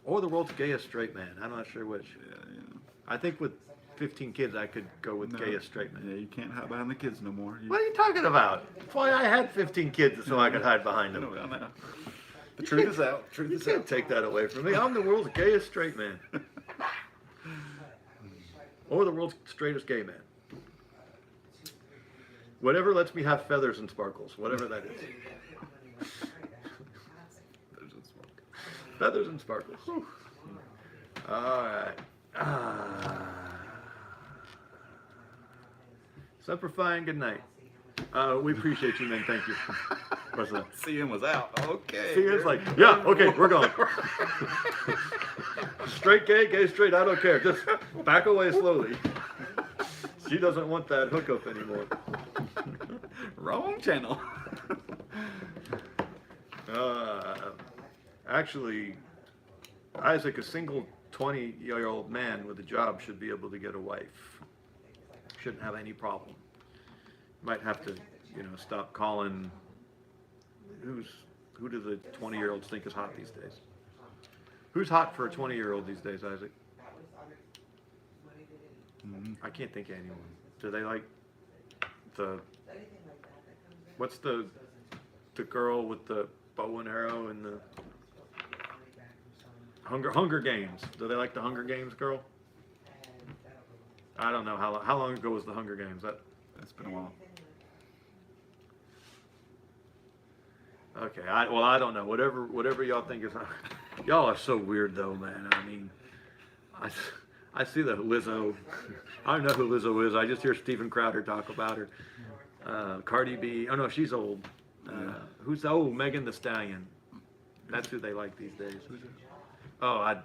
Or the world's gayest straight man. I'm not sure which. Yeah, you know. I think with 15 kids, I could go with No. gayest straight man. Yeah, you can't hide behind the kids no more. What are you talking about? That's why I had 15 kids, so I could hide behind I them. know, I know. The truth is out. Truth You is can't out. take that away from me. I'm the world's gayest straight man. Or the world's straightest gay man. Whatever lets me have feathers and sparkles, whatever that is. Feathers and sparkles. Whew. All right. Semper Fi and good night. We appreciate you, man. Thank you. What's that? CM was out. Okay. See, it's like, yeah, okay, we're going. Straight gay, gay straight, I don't care. Just back away slowly. She doesn't want that hookup anymore. Wrong channel. Actually, Isaac, a single 20-year-old man with a job should be able to get a wife. Shouldn't have any problem. Might have to, stop calling. Who do the 20-year-olds think is hot these days? Who's hot for a 20-year-old these days, Isaac? I can't think of anyone. Do they like the Anything like that comes in. what's the girl with the bow and arrow and the Hunger Games? Do they like the Hunger Games girl? I don't know how long ago was the Hunger Games. That's been a while. Okay. I don't know. Whatever y'all think is. Y'all are so weird though, man. I mean, I see the Lizzo. I don't know who Lizzo is. I just hear Steven Crowder talk about her. Cardi B. Oh no, she's old. Who's Megan Thee Stallion? That's who they like these days. Oh, I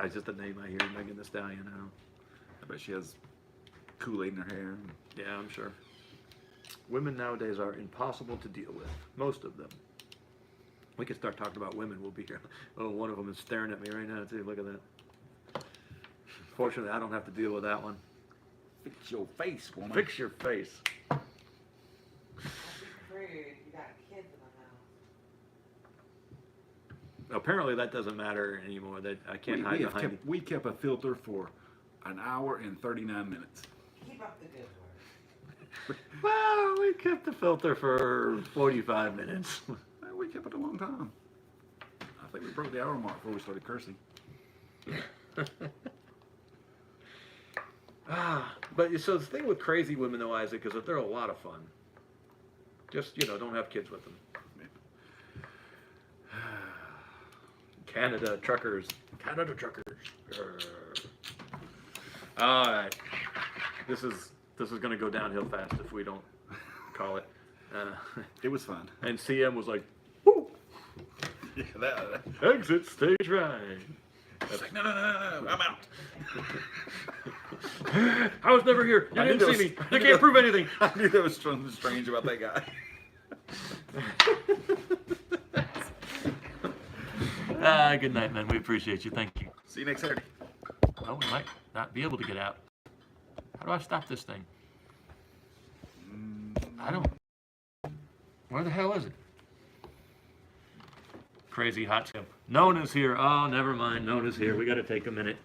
just the name I hear, Megan Thee Stallion. I bet she has Kool-Aid in her hair. Yeah, I'm sure. Women nowadays are impossible to deal with. Most of them. We could start talking about women. We'll be here. Oh, one of them is staring at me right now too. Look at that. Fortunately, I don't have to deal with that one. Fix your face, woman. Fix your face. Don't be afraid, you got kids in the house. Apparently, that doesn't matter anymore. That I can't hide behind it. We kept a filter for an hour and 39 minutes. Keep up the good work. Well, we kept the filter for 45 minutes. We kept it a long time. I think we broke the hour mark before we started cursing. But so the thing with crazy women, though, Isaac, is that they're a lot of fun. Just, don't have kids with them. Canada truckers. All right. This is going to go downhill fast if we don't call it. It was fun. And CM was like, woo! Yeah, that. Exit stage right. It's like, no, I'm out. I was never here. You I knew didn't see there me. was- You can't prove anything. I knew there was something strange about that guy. Good night, man. We appreciate you. Thank you. See you next Saturday. Well, we might not be able to get out. How do I stop this thing? I don't. Where the hell is it? Crazy hot tub. Nona's here. Oh, never mind. Nona's here. We got to take a minute.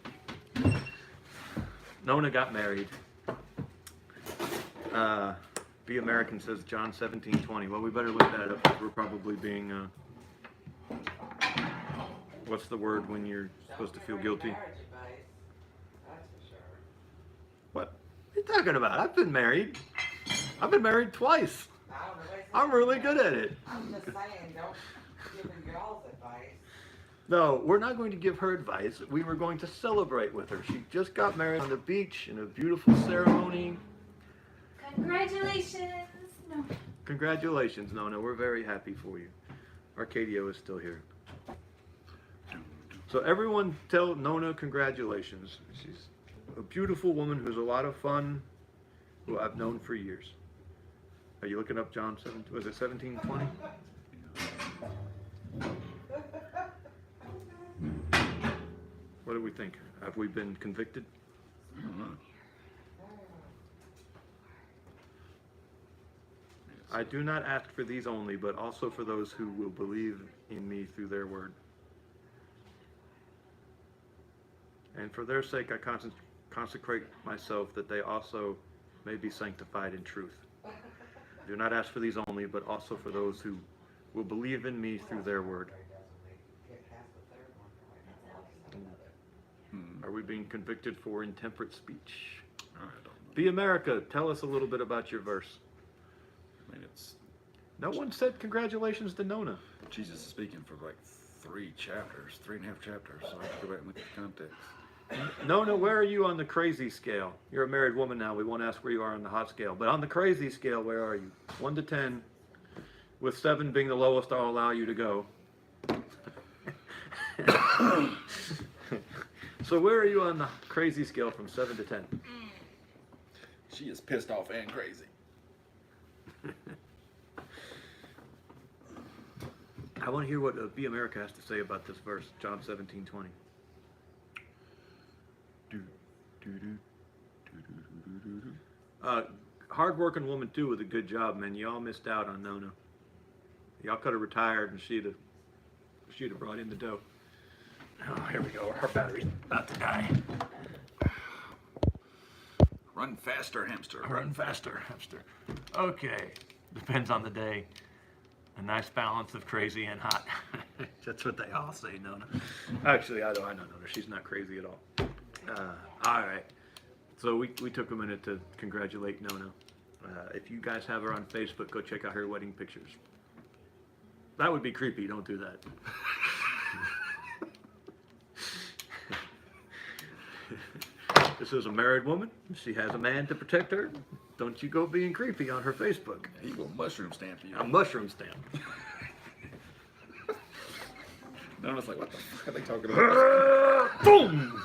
Nona got married. Be American says John 17:20. Well, we better look that up because we're probably being. What's the word when you're supposed to feel guilty? Marriage advice, that's for sure. What are you talking about? I've been married. I've been married twice. I don't know what it's I'm really good at it. I'm just saying, don't give your girls advice. No, we're not going to give her advice. We were going to celebrate with her. She just got married on the beach in a beautiful ceremony. Congratulations. No. Congratulations, Nona. We're very happy for you. Arcadio is still here. So everyone tell Nona congratulations. She's a beautiful woman who's a lot of fun, who I've known for years. Are you looking up John 17? Was it 17:20? What do we think? Have we been convicted? I don't know. I do not ask for these only, but also for those who will believe in me through their word. And for their sake I consecrate myself, that they also may be sanctified in truth. Do not ask for these only, but also for those who will believe in me through their word. Are we being convicted for intemperate speech? I don't know. Be America, tell us a little bit about your verse. I mean, it's No one said congratulations to Nona. Jesus is speaking for like 3.5 chapters, so I have to go back and look at the context. Nona, where are you on the crazy scale? You're a married woman now. We won't ask where you are on the hot scale. But on the crazy scale, where are you? 1 to 10, with 7 being the lowest I'll allow you to go. So where are you on the crazy scale from 7 to 10? She is pissed off and crazy. I want to hear what Be America has to say about this verse, John 17:20. Hard-working woman too with a good job, man. Y'all missed out on Nona. Y'all could have retired and she'd have brought in the dough. Oh, here we go. Her battery's about to die. Run faster, hamster. Run faster, hamster. Okay, depends on the day. A nice balance of crazy and hot. That's what they all say, Nona. Actually, I know Nona. She's not crazy at all. All right. So we took a minute to congratulate Nona. If you guys have her on Facebook, go check out her wedding pictures. That would be creepy. Don't do that. This is a married woman. She has a man to protect her. Don't you go being creepy on her Facebook. He will mushroom stamp you. A mushroom stamp. No, it's like, what the fuck are they talking about? Boom!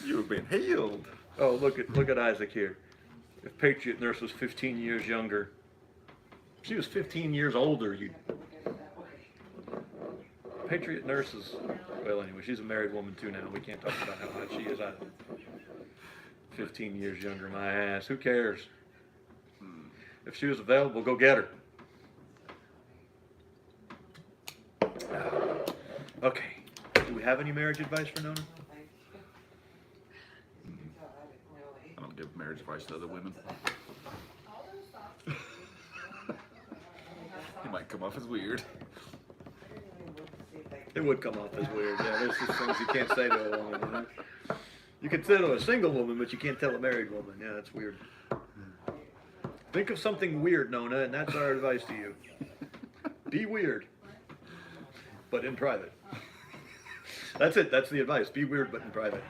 You have been healed. Oh, look at Isaac here. If Patriot Nurse was 15 years younger, she was 15 years older. Patriot Nurse is, well, anyway, she's a married woman too now. We can't talk about how hot she is either. 15 years younger, my ass. Who cares? If she was available, go get her. Okay. Do we have any marriage advice for Nona? I don't give marriage advice to other women. It might come off as weird. It would come off as weird. Yeah, there's just things you can't say to a woman. You know? You can say to a single woman, but you can't tell a married woman. Yeah, that's weird. Think of something weird, Nona, and that's our advice to you. Be weird, but in private. That's it. That's the advice. Be weird, but in private.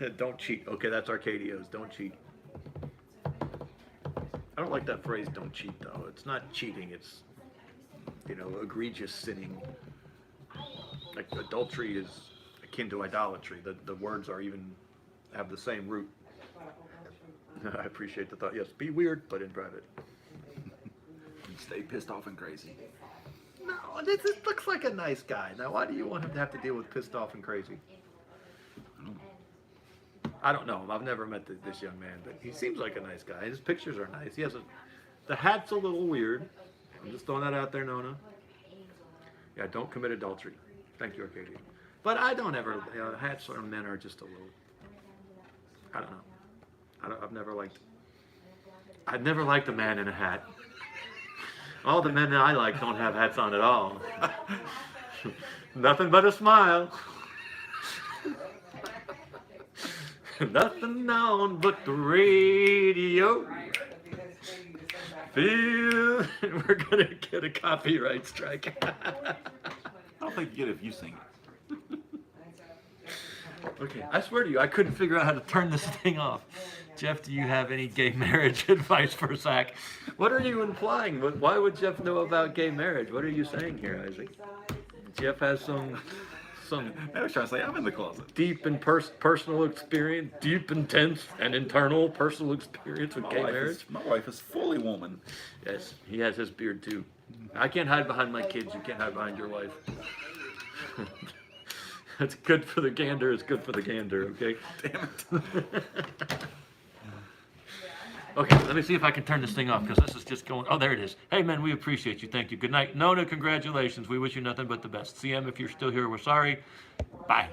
Yeah. Don't cheat. Okay, that's Arcadio's. Don't cheat. I don't like that phrase, don't cheat, though. It's not cheating. It's, egregious sinning. Like, adultery is akin to idolatry. The words have the same root. I appreciate the thought. Yes, be weird, but in private. Stay pissed off and crazy. No, this looks like a nice guy. Now, why do you want him to have to deal with pissed off and crazy? I don't know him. I've never met this young man, but he seems like a nice guy. His pictures are nice. The hat's a little weird. I'm just throwing that out there, Nona. Yeah, don't commit adultery. Thank you, Arcadia. But I don't ever, hats on men are just a little, I don't know. I've never liked a man in a hat. All the men that I like don't have hats on at all. Nothing but a smile. Nothing on but the radio. We're gonna get a copyright strike. I don't think you get it if you sing it. Okay, I swear to you, I couldn't figure out how to turn this thing off. Jeff, do you have any gay marriage advice for Zach? What are you implying? Why would Jeff know about gay marriage? What are you saying here, Isaac? Jeff has some I was trying to say I'm in the closet. deep and personal experience, deep, intense, and internal personal experience with gay marriage. My wife is fully woman. Yes, he has his beard too. I can't hide behind my kids. You can't hide behind your wife. That's good for the gander. It's good for the gander. Okay. Damn it. Okay, let me see if I can turn this thing off because this is just going. Oh, there it is. Hey, man, we appreciate you. Thank you. Good night. Nona, congratulations. We wish you nothing but the best. CM, if you're still here, we're sorry. Bye.